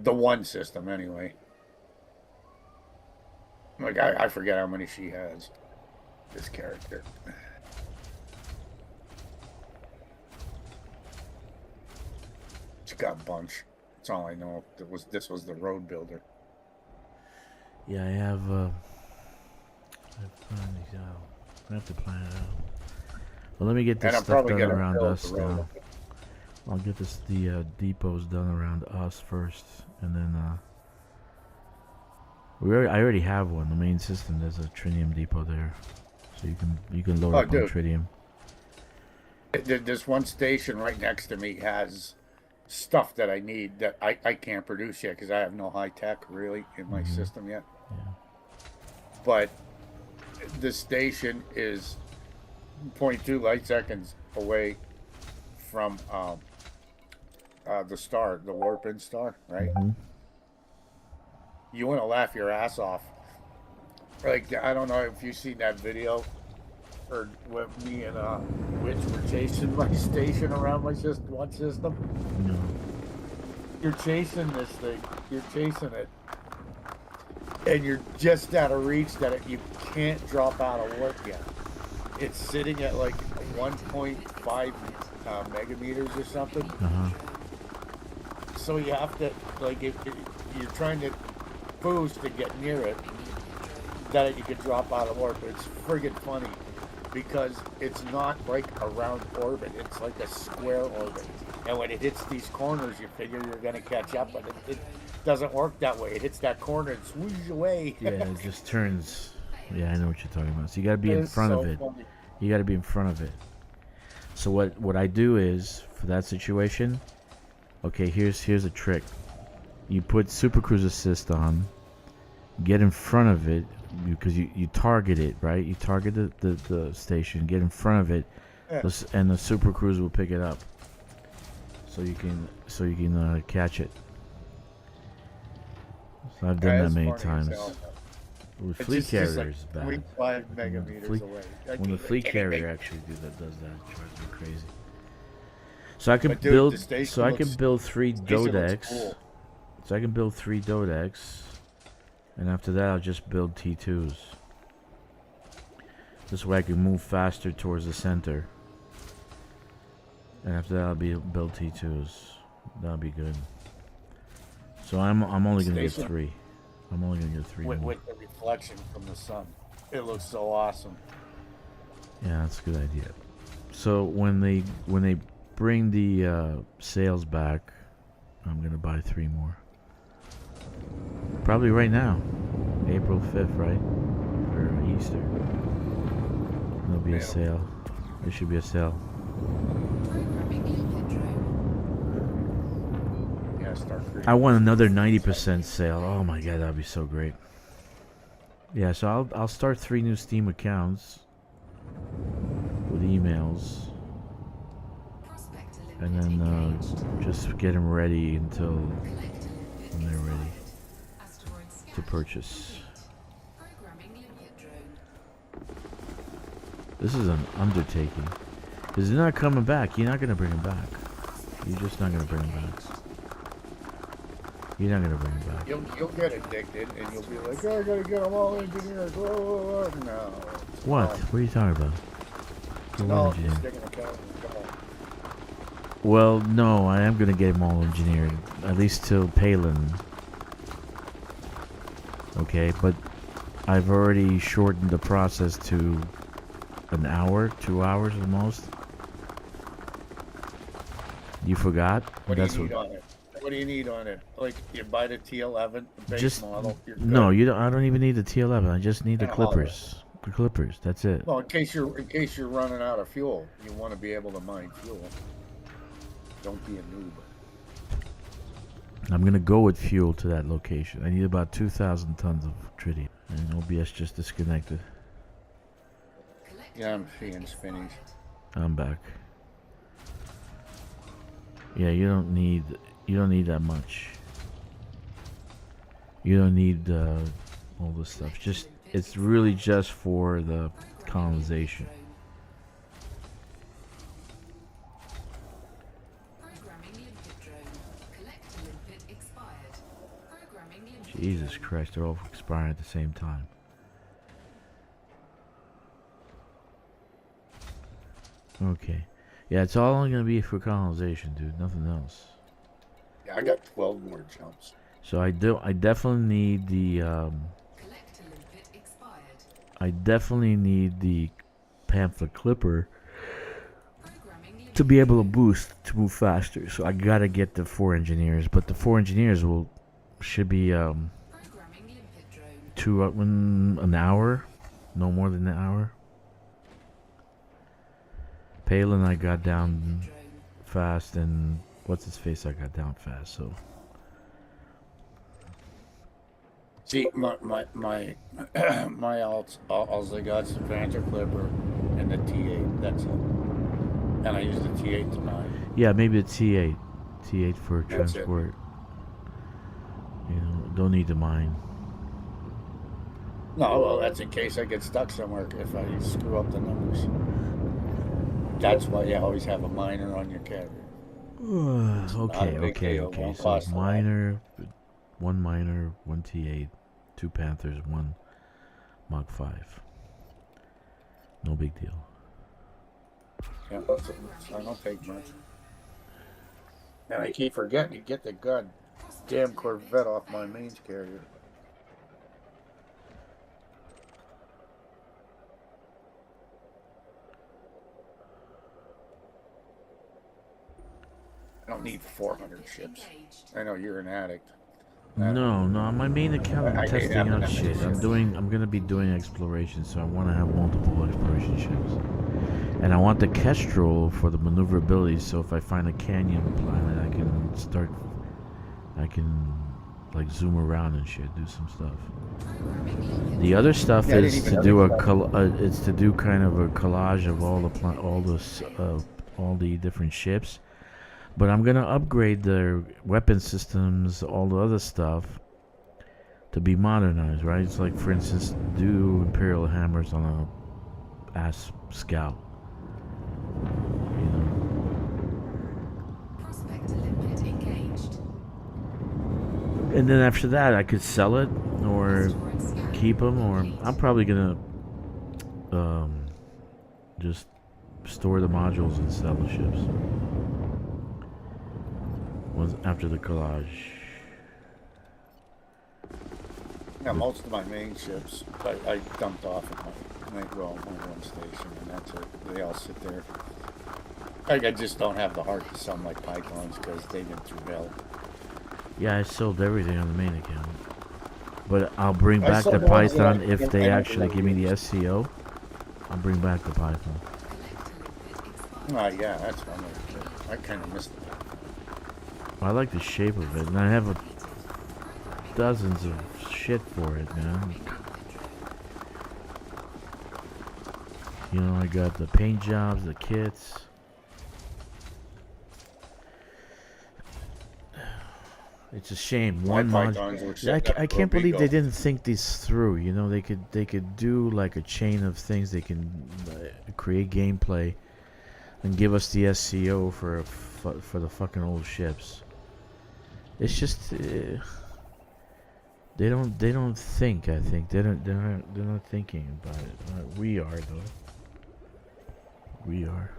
The one system, anyway. Like, I forget how many she has. This character. She got a bunch. That's all I know. This was the road builder. Yeah, I have planned these out. I have to plan it out. Well, let me get this And I'm stuff probably done gonna around build us the road. now. I'll get the depots done around us first, and then I already have one. The main system, there's a tritium depot there, so you can load Oh, up on dude. tritium. This one station right next to me has stuff that I need that I can't produce yet because I have no high tech really in my system yet. Yeah. But the station is 0.2 light seconds away from the star, the warp-in star, right? You want to laugh your ass off. Like, I don't know if you've seen that video or when me and Witch were chasing my station around my one system. No. You're chasing this thing. You're chasing it. And you're just out of reach that you can't drop out of warp yet. It's sitting at like 1.5 megameters or something. So you have to, like, if you're trying to boost to get near it, that you could drop out of warp. But it's friggin' funny because it's not like a round orbit. It's like a square orbit. And when it hits these corners, you figure you're going to catch up, but it doesn't work that way. It hits that corner and swoosh away. Yeah, it just turns. Yeah, I know what you're talking about. So you got to be in It's front so of it. funny. You got to be in front of it. So what I do is for that situation, okay, here's a trick. You put Super Cruise Assist on, get in front of it because you target it, right? You target the station, get in front of it, Yeah. and the Super Cruise will pick it up. So you can catch it. So I've done that It's many funny as times. hell. With It's fleet just carriers, like is bad. 25 megameters fleet- away. When the fleet carrier actually does that, it drives me crazy. So I can But dude, build. the station So I can looks- build 3 station looks Dodecs. cool. So I can build 3 Dodecs, and after that I'll just build T2s. This way I can move faster towards the center. And after that I'll build T2s. That'll be good. So I'm only gonna get Station- 3. I'm only gonna get 3 more. With the reflection from the sun. It looks so awesome. Yeah, that's a good idea. So when they bring the sales back, I'm gonna buy 3 more. Probably right now, April 5th, right, for Easter. There'll be a Yeah. sale. There should be a sale. Programming Limpidrome. Yeah, start creating. I want another 90% sale. Oh my god, that'd be so great. Yeah, so I'll start 3 new Steam accounts with emails. Prospect and then just get them ready until when they're ready to purchase. This is an undertaking. Because they're not coming back. You're not going to bring them back. You're just not going to bring them back. You're not going to bring them back. You'll get addicted, and you'll be like, oh, I gotta get them all engineered. Blah, blah, blah. No. What? What are you talking about? No, just sticking a count. Come on. Well, no, I am going to get them all engineered. At least till Palin. Okay, but I've already shortened the process to an hour, 2 hours at the most. You forgot? What do you need on it? What do you need on it? Like, you buy the T11 base just model? You're good. No, you don't. I don't even need the T11. I just need the clippers. The clippers. That's it. Well, in case you're running out of fuel, you want to be able to mine fuel. Don't be a noob. I'm gonna go with fuel to that location. I need about 2,000 tons of tritium, and OBS just disconnected. Yeah, I'm seeing spinnies. I'm back. Yeah, you don't need that much. You don't need all this stuff. Just it's really just for the colonization. Jesus Christ, they're all expiring at the same time. Okay. Yeah, it's all only gonna be for colonization, dude. Nothing else. Yeah, I got 12 more jumps. So I definitely need the I definitely need the pamphlet clipper to be able to boost to move faster. So I gotta get the 4 engineers, but the 4 engineers should be an hour, no more than an hour. Palin I got down fast, and what's his face I got down fast. So see, my alts, all I got is the Panther Clipper and the T8. That's it. And I use the T8 to mine. yeah, maybe the T8 for That's transport. You know, don't need to mine. No, well, that's in case I get stuck somewhere if I screw up the numbers. That's why you always have a miner on your carrier. Okay. So miner, 1 miner, 1 T8, 2 Panthers, 1 Mach 5. No big deal. Yeah, I don't take much. And I keep forgetting to get the goddamn Corvette off my mains carrier. I don't need 400 ships. I know you're an addict. No, my main account I I'm hate testing having out that many shit. ships. I'm gonna be doing exploration, so I want to have multiple exploration ships. And I want the Kestrel for the maneuverability, so if I find a canyon planet, I can like zoom around and shit, do some stuff. The other stuff Yeah, I is didn't even to do know it's to do kind of a collage of all the different ships. But I'm gonna upgrade their weapon systems, all the other stuff, to be modernized, right? It's like, for instance, do Imperial hammers on a ass scout. You know. And then after that, I could sell it or keep them, or I'm probably gonna just store the modules and sell the ships. After the collage. Yeah, most of my main ships, I dumped off at my one station, and that's it. They all sit there. I just don't have the heart to sell my Pythons because they've been through hell. Yeah, I sold everything on the main account. But I'll bring I back sold the the ones that Python if I they don't actually really give me the use. SCO. I'll bring back the Python. Oh, yeah, that's one. I kind of missed it. I like the shape of it, and I have dozens of shit for it, man. You know, I got the paint jobs, the kits. It's a shame. My One mod. pythons were I, set up I for can't believe they Robigo. didn't think this through. You know, they could do like a chain of things. They can create gameplay and give us the SCO for the fucking old ships. It's just they don't think. I think they're not thinking about it. We are though. We are.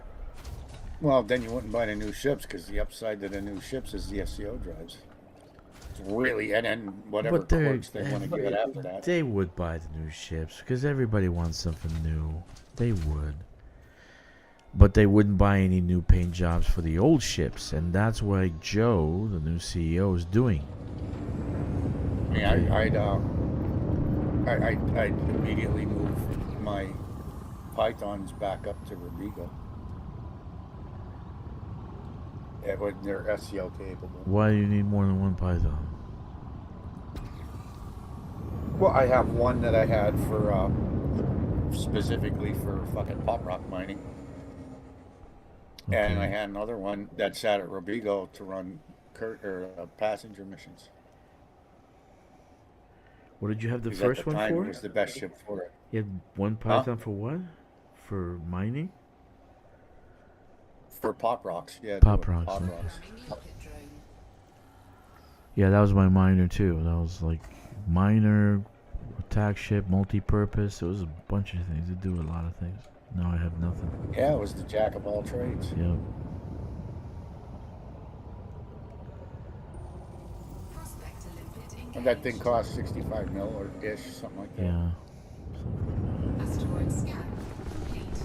Well, then you wouldn't buy the new ships because the upside to the new ships is the SCO drives. It's really, and then whatever But they're quirks they want to get after that. they would buy the new ships because everybody wants something new. They would. But they wouldn't buy any new paint jobs for the old ships, and that's what Joe, the new CEO, is doing. I mean, I'd immediately move my pythons back up to Robigo. Yeah, when they're SCO capable. Why do you need more than one Python? Well, I have one that I had for specifically for fucking pop rock mining. And I had another one that sat at Robigo to run passenger missions. What did you have the Because first at the one time for? it was the best ship for it. You had one Python for what? For mining? For pop rocks, yeah. Pop doing rocks, Pop okay. rocks. Limpet drone. Yeah, that was my miner too. That was like miner, attack ship, multi-purpose. It was a bunch of things. It do a lot of things. Now I have nothing. Yeah, it was the jack of all trades. Yep. Prospector limpet engaged. And that thing cost 65 mil or ish, something like that. Yeah. Asteroid scan complete.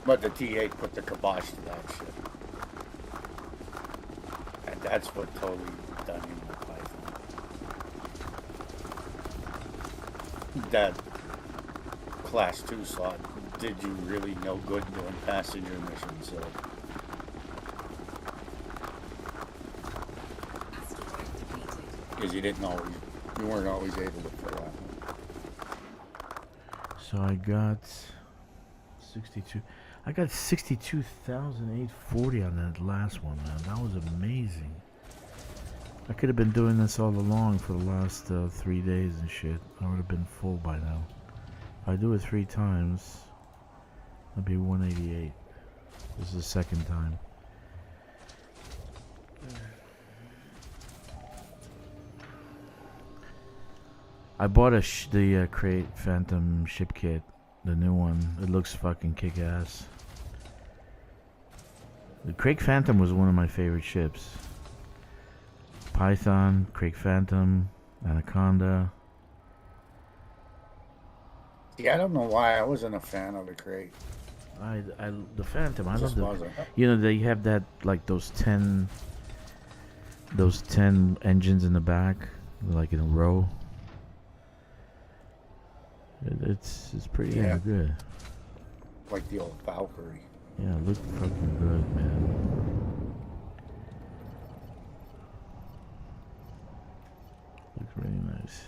But the T8 put the kibosh to that shit. And that's what totally done him with Python. That class 2 slot did you really no good doing passenger missions, so Asteroid depleted. because you weren't always able to fill that one. So I got 62. I got 62,840 on that last one, man. That was amazing. I could have been doing this all along for the last 3 days and shit. I would have been full by now. If I do it 3 times, that'd be 188. This is the second time. I bought the Crate Phantom ship kit, the new one. It looks fucking kick-ass. The Crate Phantom was one of my favorite ships. Python, Crate Phantom, Anaconda. Yeah, I don't know why I wasn't a fan of the crate. The Phantom. I love Just the. wasn't. You know they have that like those 10 engines in the back, like in a row. It's pretty Yeah. damn good. Like the old Valkyrie. Yeah, it looked fucking good, man. Looks really nice.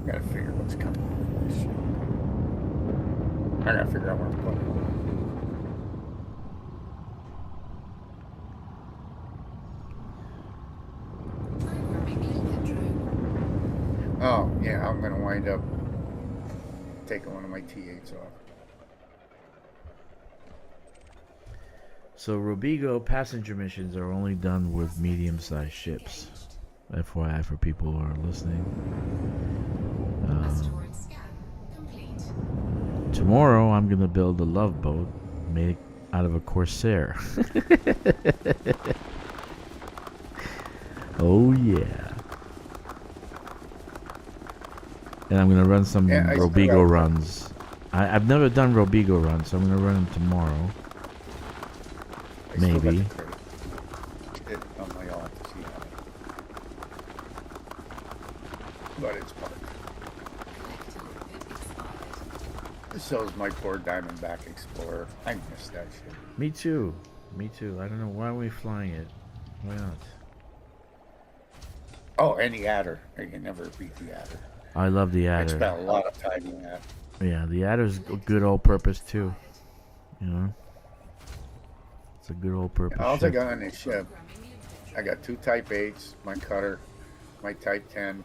I gotta figure what's coming out of this shit. I gotta figure out where I'm putting it. Programming limpet drone. Oh, yeah, I'm gonna wind up taking one of my T8s off. So Robigo passenger missions are only done with medium-sized ships. FYI for people who are listening. Asteroid scan complete. Tomorrow I'm gonna build a love boat made out of a Corsair. Oh yeah. And I'm gonna run some Yeah, I still Robigo got- runs. I've never done Robigo runs, so I'm gonna run them tomorrow. I still got Maybe. the crate. On my own to see how. But it's parked. Collector limpet expired. So is my poor Diamondback Explorer. I miss that shit. Me too. Me too. I don't know why are we flying it. Why not? Oh, and the Adder. I can never beat the Adder. I love the I Adder. spent a lot of time in that. Yeah, the adder's a good all-purpose too. You know, it's a good all-purpose All I ship. got on this ship, I got 2 Type 8s, my cutter, my Type 10,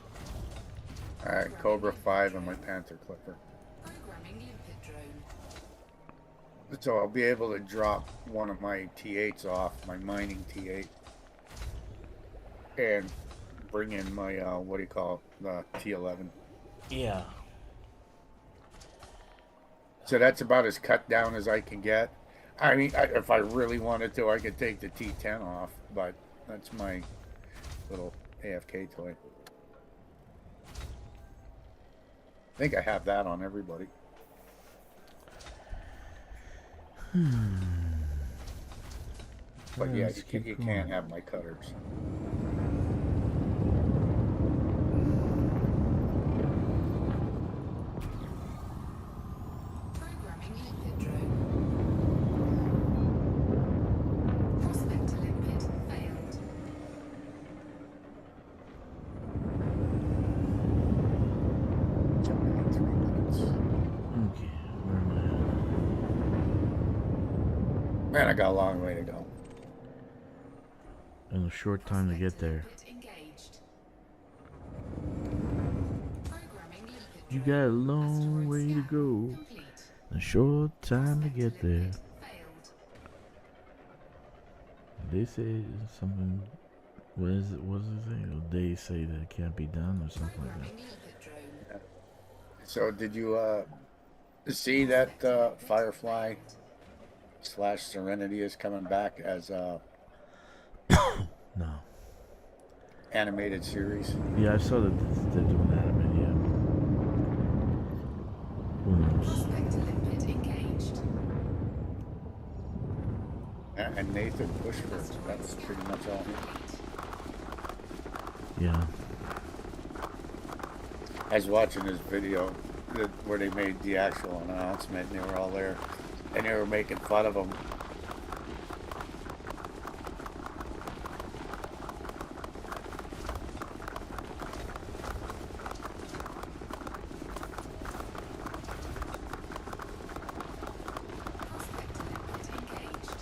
Cobra 5, and my Panther Clipper. Programming limpet drone. So I'll be able to drop one of my T8s off, my mining T8, and bring in my, what do you call it, the T11. Yeah. So that's about as cut down as I can get. I mean, if I really wanted to, I could take the T10 off, but that's my little AFK toy. I think I have that on everybody. But yeah, Let's keep you going. can't have my cutters. Programming limpet drone. Prospector limpet failed. Jumping in 3 minutes. Okay, where am I Man, I got a long way to go. at? And a short time to get there. Limpet engaged. Programming limpet You drone. got a long way to go. Complete. A short time to get there. Limpet failed. They say something. What is it? What does it say? Or they say that it can't be done or something like that. Programming limpet drone. So did you see that Firefly / Serenity is coming back as a No. animated series? Yeah, I saw that they're doing that. I mean, yeah. Who knows? Prospector limpet engaged. And Nathan pushed for it. That's pretty much all. Yeah. I was watching this video where they made the actual announcement, and they were all there, and they were making fun of him. Prospector limpet engaged.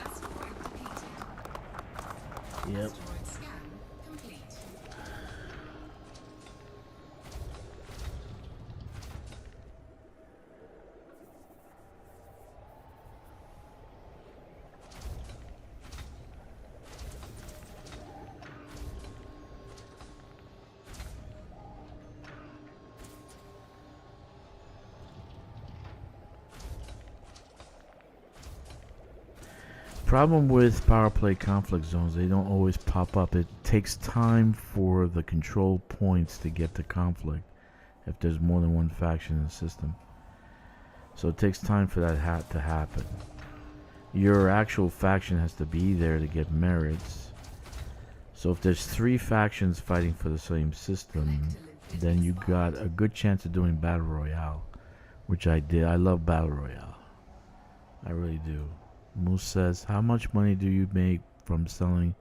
Asteroid depleted. Yep. Asteroid scan complete. Problem with power play conflict zones, they don't always pop up. It takes time for the control points to get to conflict if there's more than one faction in the system. So it takes time for that to happen. Your actual faction has to be there to get merits. So if there's 3 factions fighting for the same system, then you got a good chance of doing Battle Royale, which I did. I love Battle Royale. I really do. Moose says, how much money do you make from selling?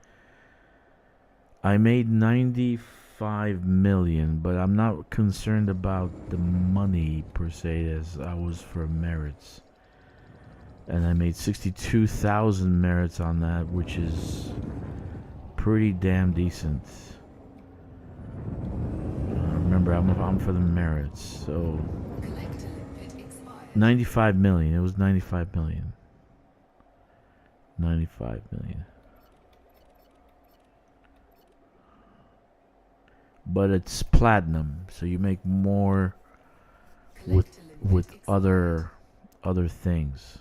I made 95 million, but I'm not concerned about the money per se as I was for merits. And I made 62,000 merits on that, which is pretty damn decent. Remember, I'm for the merits, so Collector limpet expired. 95 million. It was 95 million. 95 million. But it's platinum, so you make more with Collector limpet expired. other things,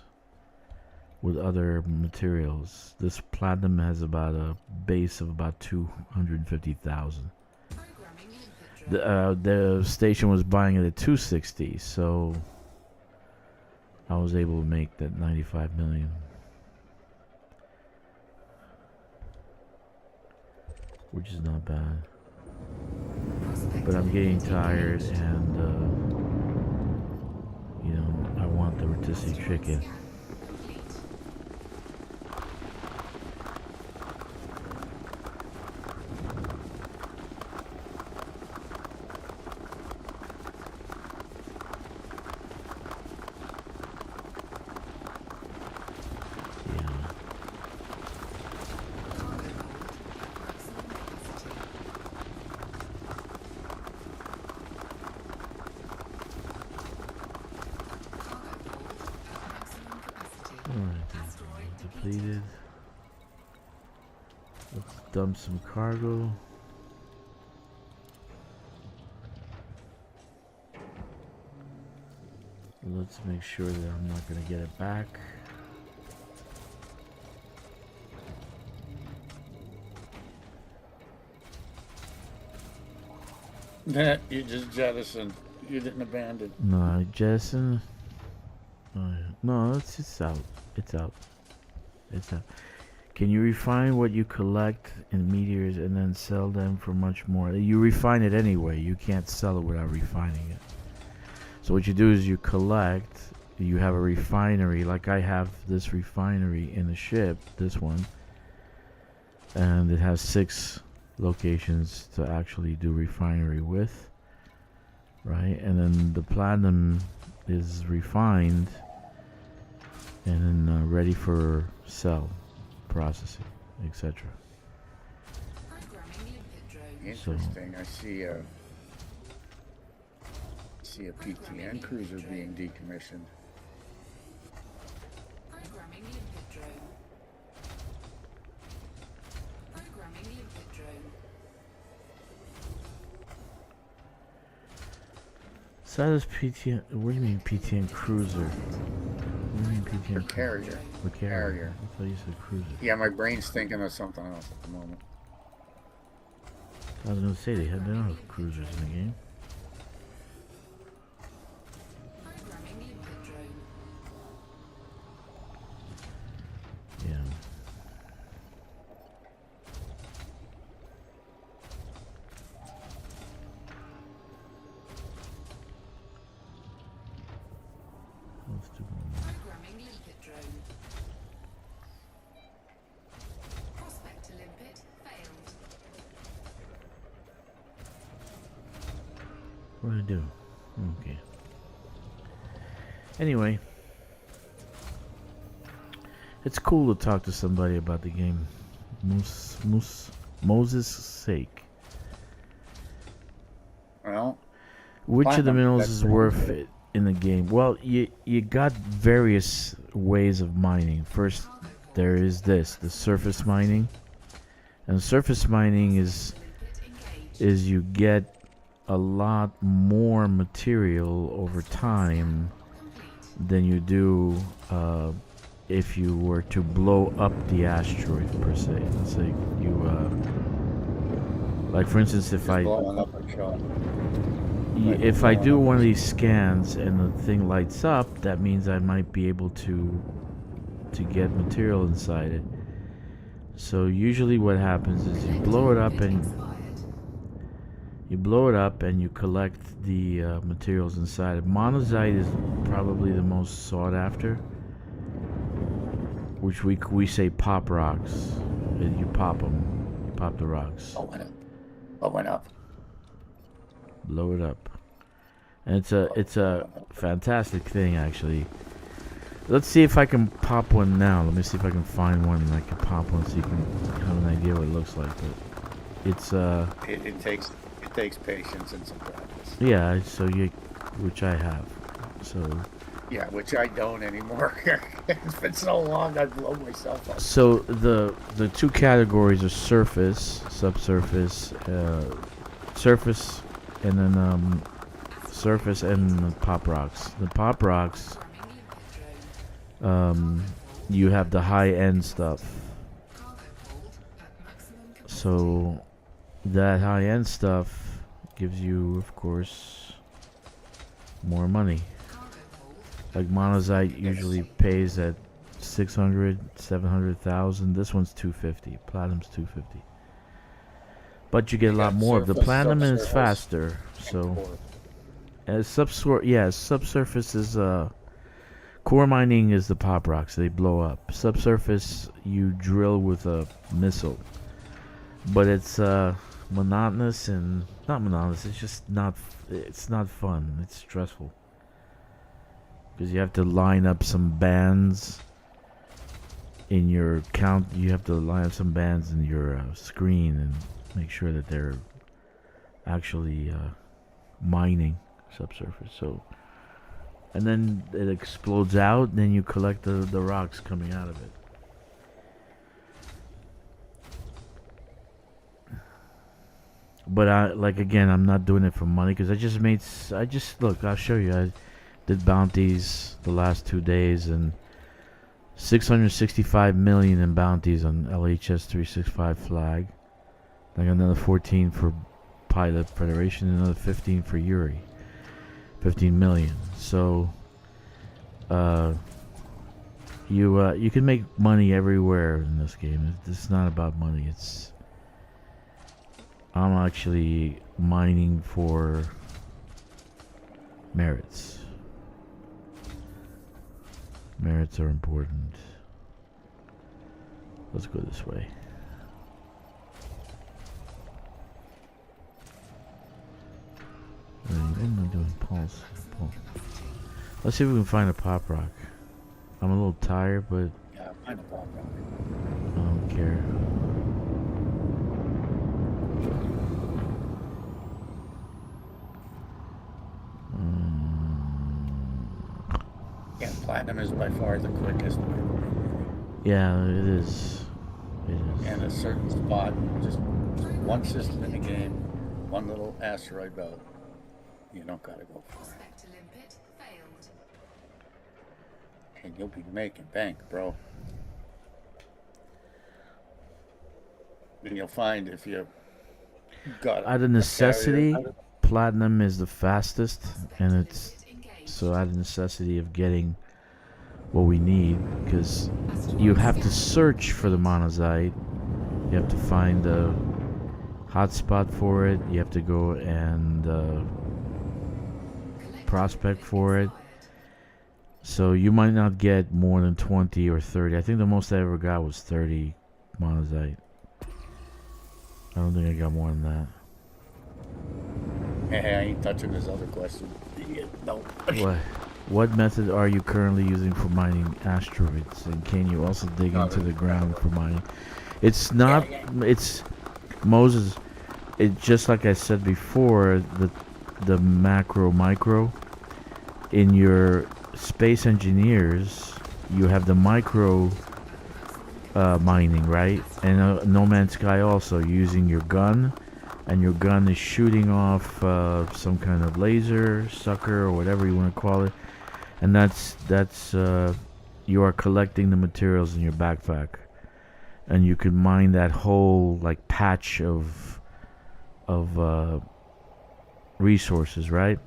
with other materials. This platinum has about a base of about 250,000. Programming limpet drone. The station was buying it at 260, so I was able to make that 95 million. Which is not bad. But I'm getting tired, and you know, I want the rotisserie chicken. Scan complete. Alright, depleted. Let's dump some cargo. Let's make sure that I'm not going to get it back. You just jettisoned. You didn't abandon. No, Jason. Oh, yeah. No, it's out. It's out. It's out. Can you refine what you collect in meteors and then sell them for much more? You refine it anyway. You can't sell it without refining it. So what you do is you collect. You have a refinery. Like I have this refinery in the ship. This one. And it has 6 locations to actually do refinery with. Right? And then the platinum is refined. And then ready for sell. Processing, etc. Interesting. I see a PTN cruiser being decommissioned. Programming limpet drone. Programming limpet drone. Status PTN. What do you mean PTN cruiser? What do you mean PTN Carrier. The carrier. I thought you said cruiser. Yeah, my brain's thinking of something else at the moment. I was gonna say they don't have cruisers in the game. Programming limpet drone. Yeah. Let's do one more. Programming limpet drone. Prospect to limpet failed. What do I do? Okay. Anyway, it's cool to talk to somebody about the game. Moses' sake. Well, Which of the platinum, minerals that's is pretty worth good. it in the game? Well, you got various ways of mining. First, there is this, the surface mining. And surface mining is you get a lot more material over time than you do if you were to blow up the asteroid per se. Let's say you like for instance if Just I blowing up a shot. if I do one of these scans and the thing lights up, that means I might be able to get material inside it. So usually what happens is you blow it up and you collect the materials inside it. Monazite is probably the most sought after, which we say pop rocks. You pop them, you pop the rocks. Oh, went up. Blow it up, and it's a fantastic thing actually. Let's see if I can pop one now. Let me see if I can find one and I can pop one so you can have an idea what it looks like. But it's It takes patience and some practice. yeah. So which I have. So Yeah, which I don't anymore. It's been so long I've blown myself up. so the 2 categories are surface, subsurface, surface, and then surface and pop rocks. The pop rocks, you have the high end stuff. So that high end stuff gives you, of course, more money. Like monazite usually pays at 600, 700,000. This one's 250. Platinum's 250. But you get a lot more. The platinum is faster. So as subsurface is core mining is the pop rocks. They blow up. Subsurface you drill with a missile. But it's monotonous and not monotonous. It's just not. It's not fun. It's stressful because you have to line up some bands in your count. You have to line up some bands in your screen and make sure that they're actually mining subsurface. So and then it explodes out, and then you collect the rocks coming out of it. But again, I'm not doing it for money because look, I'll show you. I did bounties the last 2 days and 665 million in bounties on LHS 365 flag. Like another 14 for Pilot Federation, and another 15 for Yuri. 15 million. So you can make money everywhere in this game. It's not about money. I'm actually mining for merits. Merits are important. Let's go this way. What am I doing? Pulse. Let's see if we can find a pop rock. I'm a little tired, but Yeah, find a pop rock. I don't care. Yeah, platinum is by far the quickest way. Yeah, it is. It is. And a certain spot, just one system in the game, one little asteroid belt. You don't gotta go far. Prospect to limpet failed. And you'll be making bank, bro. And you'll find if you got Out of necessity, platinum is the fastest, and it's so out of necessity of getting what we need, because you have to search for the monazite. You have to find the hotspot for it. You have to go and prospect for it. So you might not get more than 20 or 30. I think the most I ever got was 30 monazite. I don't think I got more than that. Hey, I ain't touching this other question. No. What method are you currently using for mining asteroids? And can you also dig into the ground for mining? It's not. It's Moses. It just like I said before. The macro micro. In your space engineers, you have the micro mining, right? And No Man's Sky also using your gun. And your gun is shooting off some kind of laser, sucker, or whatever you want to call it, and that's you are collecting the materials in your backpack, and you can mine that whole like patch of resources, right?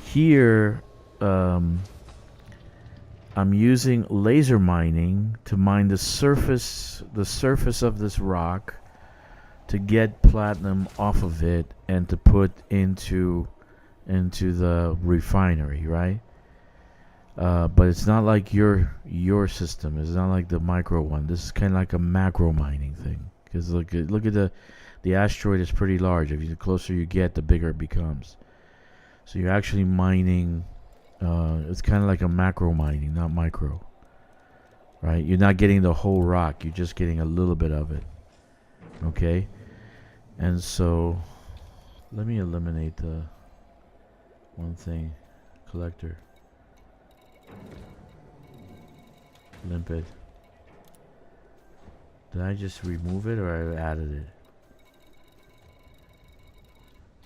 Here, I'm using laser mining to mine the surface of this rock, to get platinum off of it and to put into the refinery, right? But it's not like your system. It's not like the micro one. This is kind of like a macro mining thing. Because look at the asteroid is pretty large. If the closer you get, the bigger it becomes. So you're actually mining. It's kind of like a macro mining, not micro. Right? You're not getting the whole rock. You're just getting a little bit of it. Okay? And so, let me eliminate the one thing. Collector. Limpet. Did I just remove it or I added it?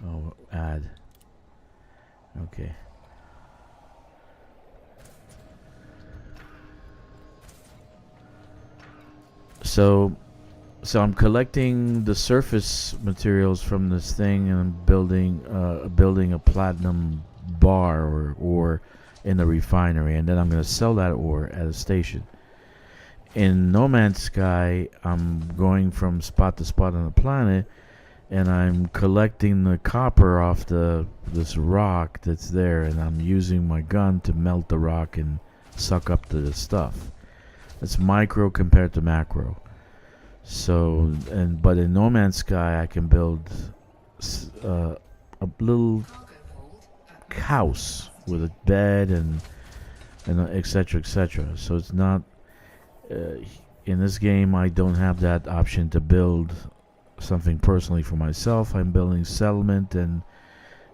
Oh, add. Okay. So I'm collecting the surface materials from this thing, and I'm building a platinum bar or ore in the refinery, and then I'm going to sell that ore at a station. In No Man's Sky, I'm going from spot to spot on the planet, and I'm collecting the copper off this rock that's there, and I'm using my gun to melt the rock and suck up the stuff. That's micro compared to macro. So, but in No Man's Sky, I can build a little house with a bed and etc. etc. So it's not in this game. I don't have that option to build something personally for myself. I'm building settlement and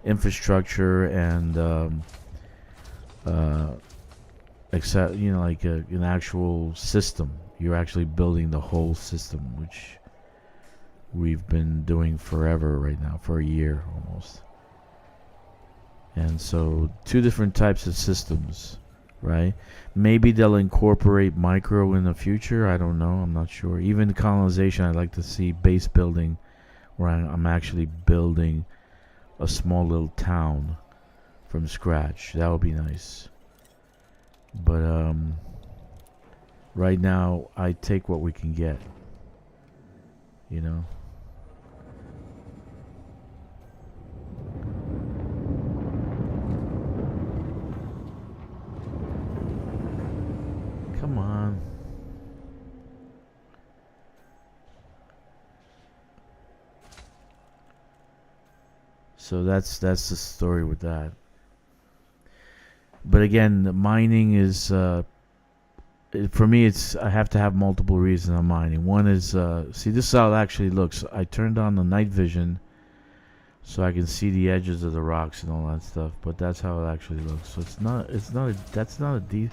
infrastructure and uh, except like an actual system. You're actually building the whole system, which we've been doing forever right now, for a year almost. And so 2 different types of systems, right? Maybe they'll incorporate micro in the future. I don't know. I'm not sure. Even colonization, I'd like to see base building where I'm actually building a small little town from scratch. That would be nice. But right now, I take what we can get. You know? Come on. So that's the story with that. But again, the mining is for me. It's I have to have multiple reasons I'm mining. One is see, this is how it actually looks. I turned on the night vision so I can see the edges of the rocks and all that stuff. But that's how it actually looks. So that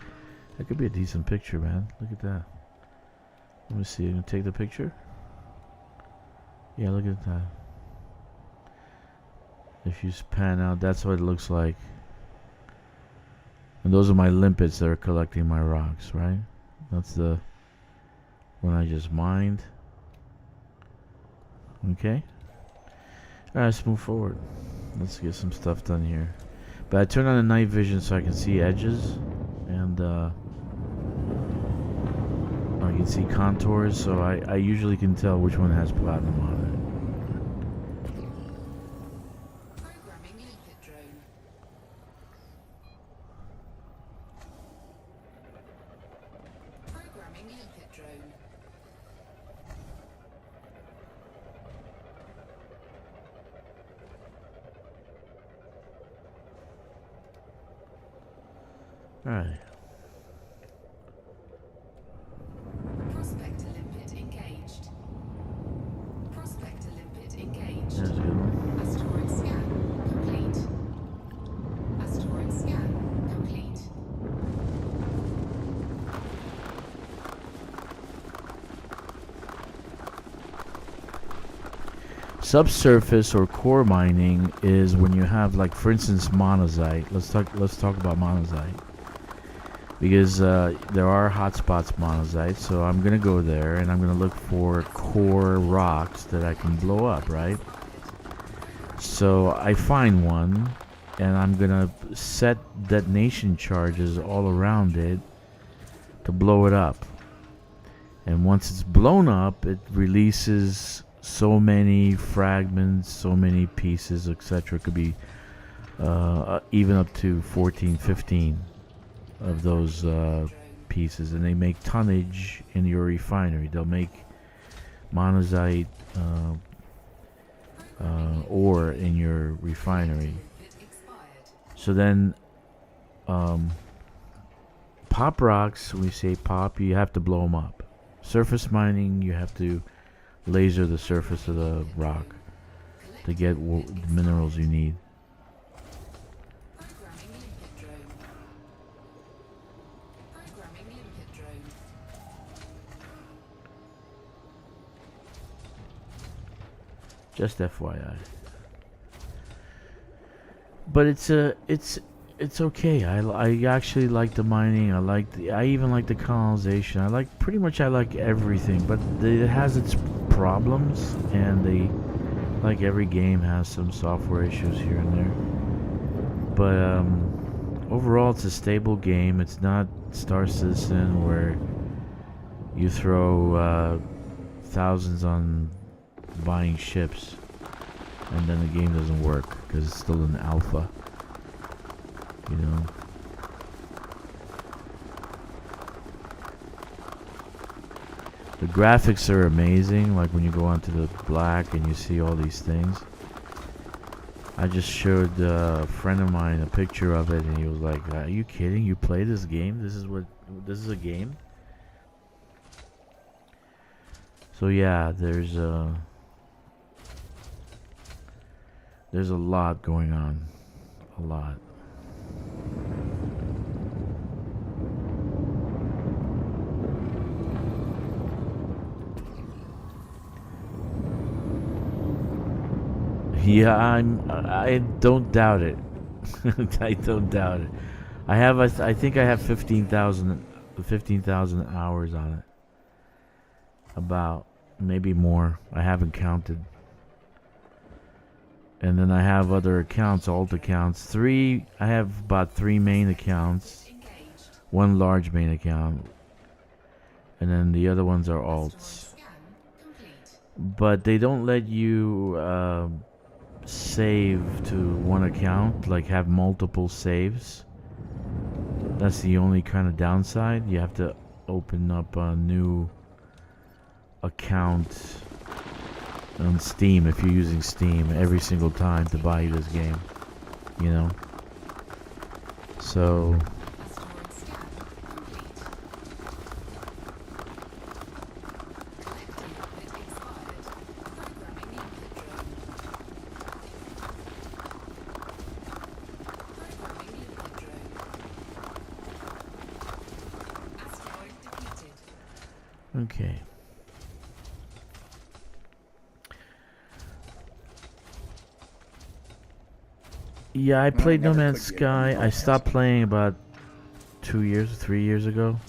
could be a decent picture, man. Look at that. Let me see. You gonna take the picture? Yeah, look at that. If you pan out, that's what it looks like. And those are my limpets that are collecting my rocks, right? That's the one I just mined. Okay. Alright, let's move forward. Let's get some stuff done here. But I turned on the night vision so I can see edges. And I can see contours, so I usually can tell which one has platinum on it. Programming limpet drone. Programming limpet drone. Alright. Prospector limpet engaged. Prospector limpet engaged. That's a good one. Asteroid scan complete. Asteroid scan complete. Subsurface or core mining is when you have, like, for instance, monazite. Let's talk about monazite, because there are hotspots monazite. So I'm gonna go there and I'm gonna look for core rocks that I can blow up, right? So I find one, and I'm gonna set detonation charges all around it to blow it up. And once it's blown up, it releases so many fragments, so many pieces, etc. It could be even up to 14, 15 of those pieces, and they make tonnage in your refinery. They'll make monazite ore in your refinery. So then pop rocks, we say pop, you have to blow them up. Surface mining, you have to laser the surface of the rock to get the minerals you need. Programming limpet drone. Programming limpet drone. Just FYI. But it's okay. I actually like the mining. I even like the colonization. I like everything. But it has its problems, and like every game has some software issues here and there. But overall, it's a stable game. It's not Star Citizen where you throw thousands on buying ships, and then the game doesn't work because it's still an alpha. You know. The graphics are amazing, like when you go onto the black and you see all these things. I just showed a friend of mine a picture of it, and he was like, "Are you kidding? You play this game? This is a game?" So yeah, there's a lot going on. A lot. Yeah, I don't doubt it. I don't doubt it. I think I have 15,000 hours on it. About, maybe more. I haven't counted. And then I have other accounts, alt accounts. I have about 3 main accounts. Engaged. 1 large main account. And then the other ones are alts. Scan complete. But they don't let you save to one account, like have multiple saves. That's the only kind of downside. You have to open up a new account on Steam if you're using Steam every single time to buy this game, you know. So Asteroid scan complete. Collecting bit expired. Programming input drone. Programming input drone. Asteroid depleted. okay. Yeah, I played No never Man's could get into Sky. I stopped playing about 3 years ago.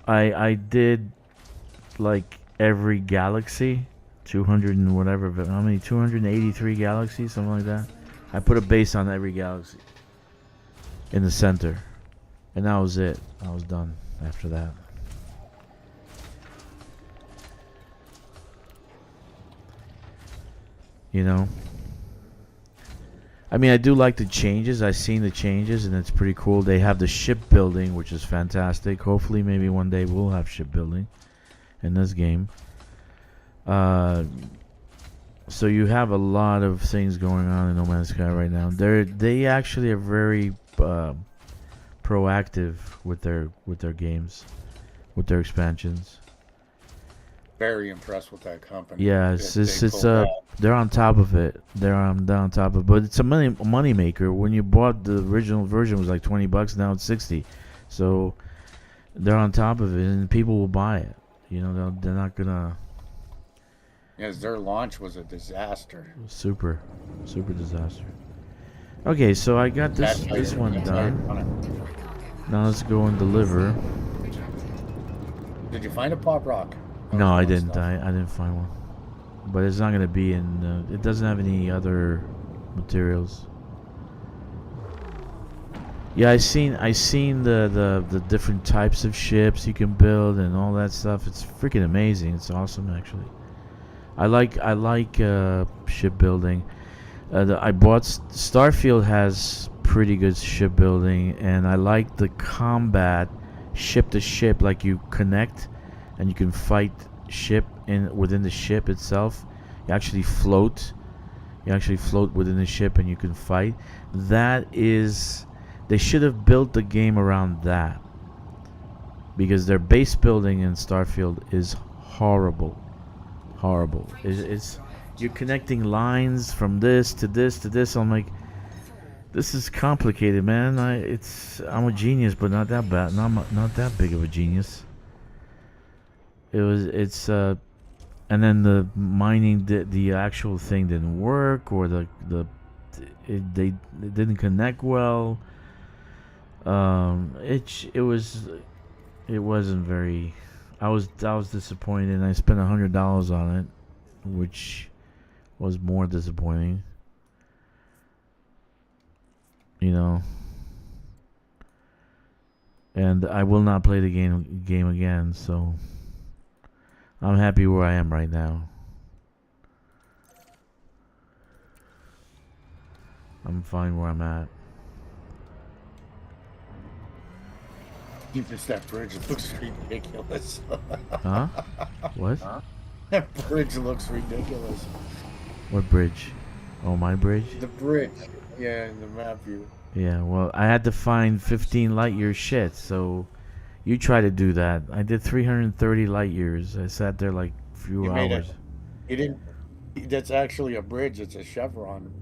I did like every galaxy, 200 and whatever, but how many? 283 galaxies, something like that. I put a base on every galaxy in the center, and that was it. I was done after that. You know. I mean, I do like the changes. I've seen the changes, and it's pretty cool. They have the shipbuilding, which is fantastic. Hopefully, maybe one day we'll have shipbuilding in this game. So you have a lot of things going on in No Man's Sky right now. They actually are very proactive with their games, with their expansions. Very impressed with that company. Yeah, they're on top of it. They're on top of it. But it's a money maker. When you bought the original version, it was like $20. Now it's 60. So they're on top of it, and people will buy it. You know, they're not gonna. Yes, their launch was a disaster. Super disaster. Okay, so I got this one done. Deploy cargo hatch. Now let's go and deliver. Retracted. Did you find a pop rock? No, I didn't. I didn't find one. But it's not gonna be in. It doesn't have any other materials. Yeah, I seen the different types of ships you can build and all that stuff. It's freaking amazing. It's awesome, actually. I like shipbuilding. I bought Starfield has pretty good shipbuilding, and I like the combat ship to ship. Like you connect, and you can fight ship within the ship itself. You actually float. You actually float within the ship, and you can fight. That is, they should have built the game around that, because their base building in Starfield is horrible. It's you're connecting lines from this to this to this. I'm like, this is complicated, man. I'm a genius, but not that bad. Not that big of a genius. And then the mining, the actual thing didn't work, or it didn't connect well. It wasn't very. I was disappointed, and I spent $100 on it, which was more disappointing. You know. And I will not play the game again, so I'm happy where I am right now. I'm fine where I'm at. Just that bridge looks ridiculous. Huh? What? That bridge looks ridiculous. What bridge? Oh, my bridge? The bridge. Yeah, in the map view. Yeah, well, I had to find 15 light year shit, so you try to do that. I did 330 light years. I sat there like a few You made hours. You didn't. That's actually a bridge. It's a chevron.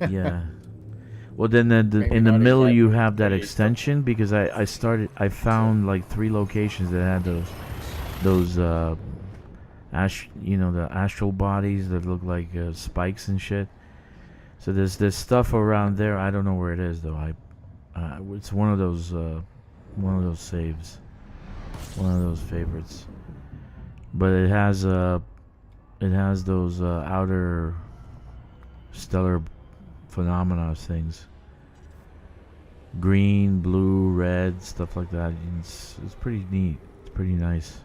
Yeah. Well, then Maybe in the not middle exactly, you have that but it's still- extension, because I found like 3 locations that had those the astral bodies that look like spikes and shit. So there's stuff around there. I don't know where it is though. It's one of those saves, one of those favorites. But it has those outer stellar phenomena things. Green, blue, red, stuff like that. It's pretty neat. It's pretty nice.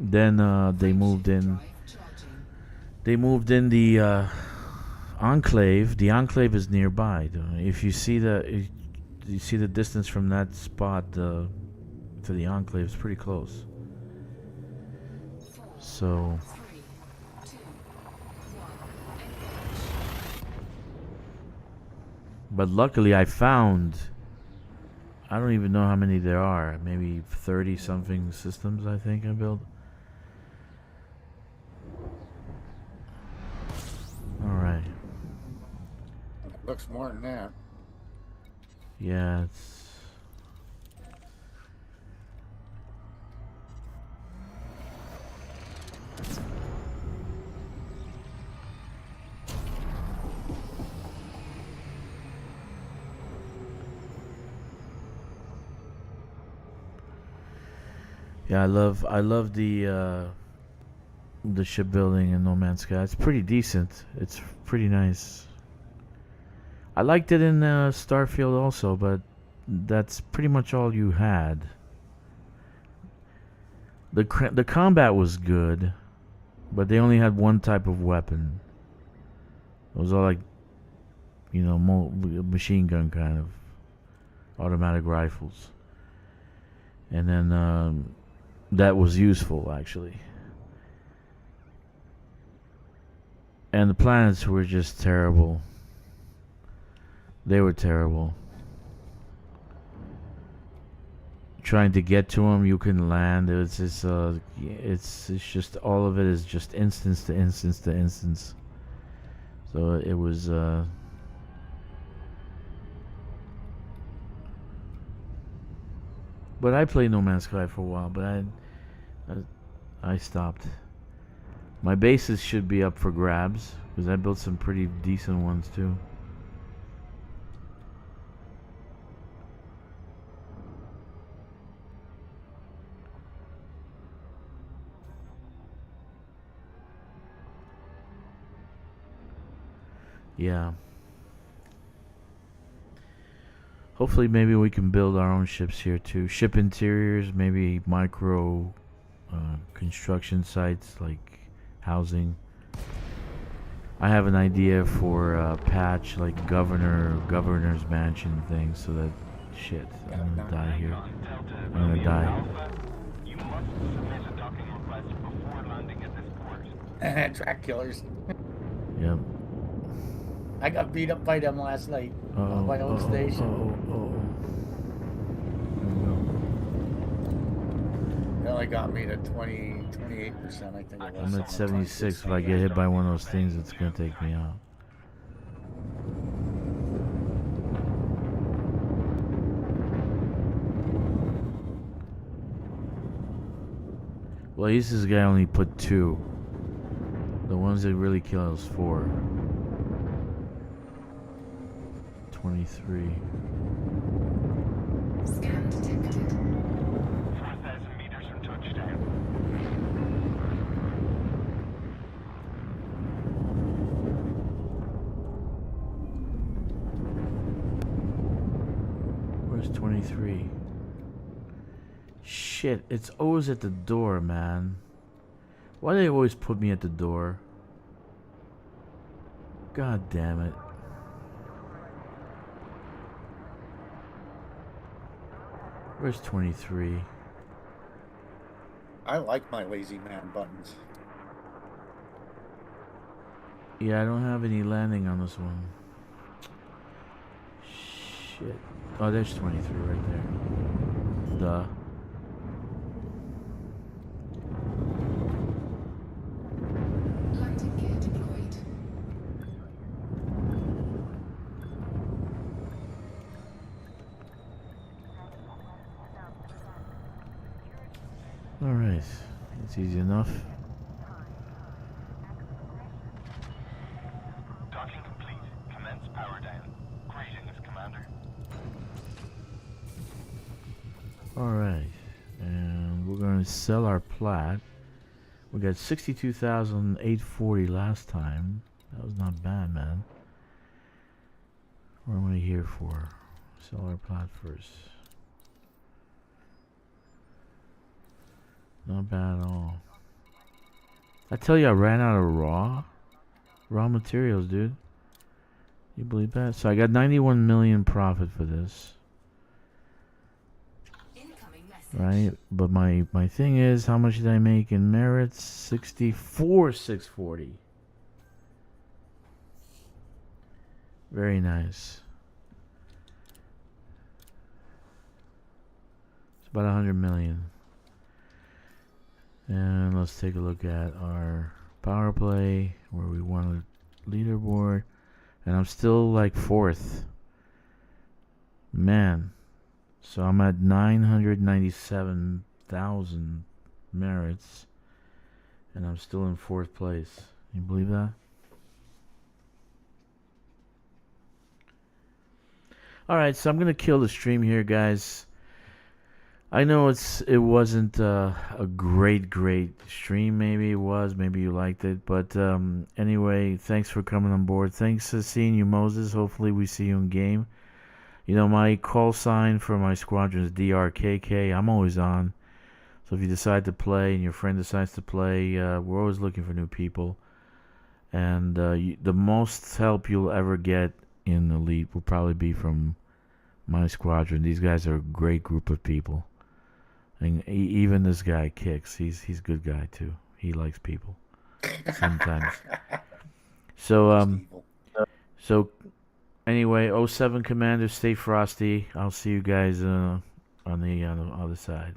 Then they moved in. They moved in the enclave. The enclave is nearby. If you see the distance from that spot to the enclave, it's pretty close. So. But luckily I found, I don't even know how many there are, maybe 30 something systems I think I built. Alright. Looks more than that. Yeah, it's... Yeah, I love the shipbuilding in No Man's Sky. It's pretty decent. It's pretty nice. I liked it in Starfield also, but that's pretty much all you had. The combat was good, but they only had one type of weapon. It was all like, machine gun kind of automatic rifles, and then that was useful actually. And the planets were just terrible. They were terrible. Trying to get to them, you couldn't land. It's just all of it is just instance to instance to instance. So it was. But I played No Man's Sky for a while, but I stopped. My bases should be up for grabs because I built some pretty decent ones too. Yeah. Hopefully maybe we can build our own ships here too. Ship interiors, maybe micro construction sites like housing. I have an idea for a patch like governor's mansion thing, so that shit, I'm gonna die here. I'm gonna die. You must submit a docking request before landing at this port. Track killers. Yep. I got beat up by them last night on my own station. They only got me to 28%, I think it was. I'm at 76. If I get hit by one of those things, it's gonna take me out. Well, this guy only put 2. The ones that really kill us 4. 23. Scan detected. 4,000 meters from touchdown. Where's 23? Shit, it's always at the door, man. Why do they always put me at the door? God damn it. Where's 23? I like my lazy man buttons. Yeah, I don't have any landing on this one. Shit. Oh, there's 23 right there. Duh. Landing gear deployed. Alright. It's easy enough. Docking complete. Commence power down. Greetings, Commander. Alright. And we're going to sell our plat. We got 62,840 last time. That was not bad, man. What am I here for? Sell our plat first. Not bad at all. I tell you, I ran out of raw materials, dude. You believe that? So I got 91 million profit for this, Incoming message. right? But my thing is, how much did I make in merits? 64,640. Very nice. It's about 100 million. And let's take a look at our power play where we won a leaderboard. And I'm still like 4th. Man. So I'm at 997,000 merits. And I'm still in 4th place. You believe that? Alright, so I'm going to kill the stream here, guys. I know it wasn't a great stream. Maybe it was. Maybe you liked it. But anyway, thanks for coming on board. Thanks for seeing you, Moses. Hopefully we see you in game. You know, my call sign for my squadron is DRKK. I'm always on. So if you decide to play and your friend decides to play, we're always looking for new people. And the most help you'll ever get in Elite will probably be from my squadron. These guys are a great group of people. And even this guy Kicks, he's a good guy too. He likes people sometimes. So anyway, 07 Commander, stay frosty. I'll see you guys on the other side.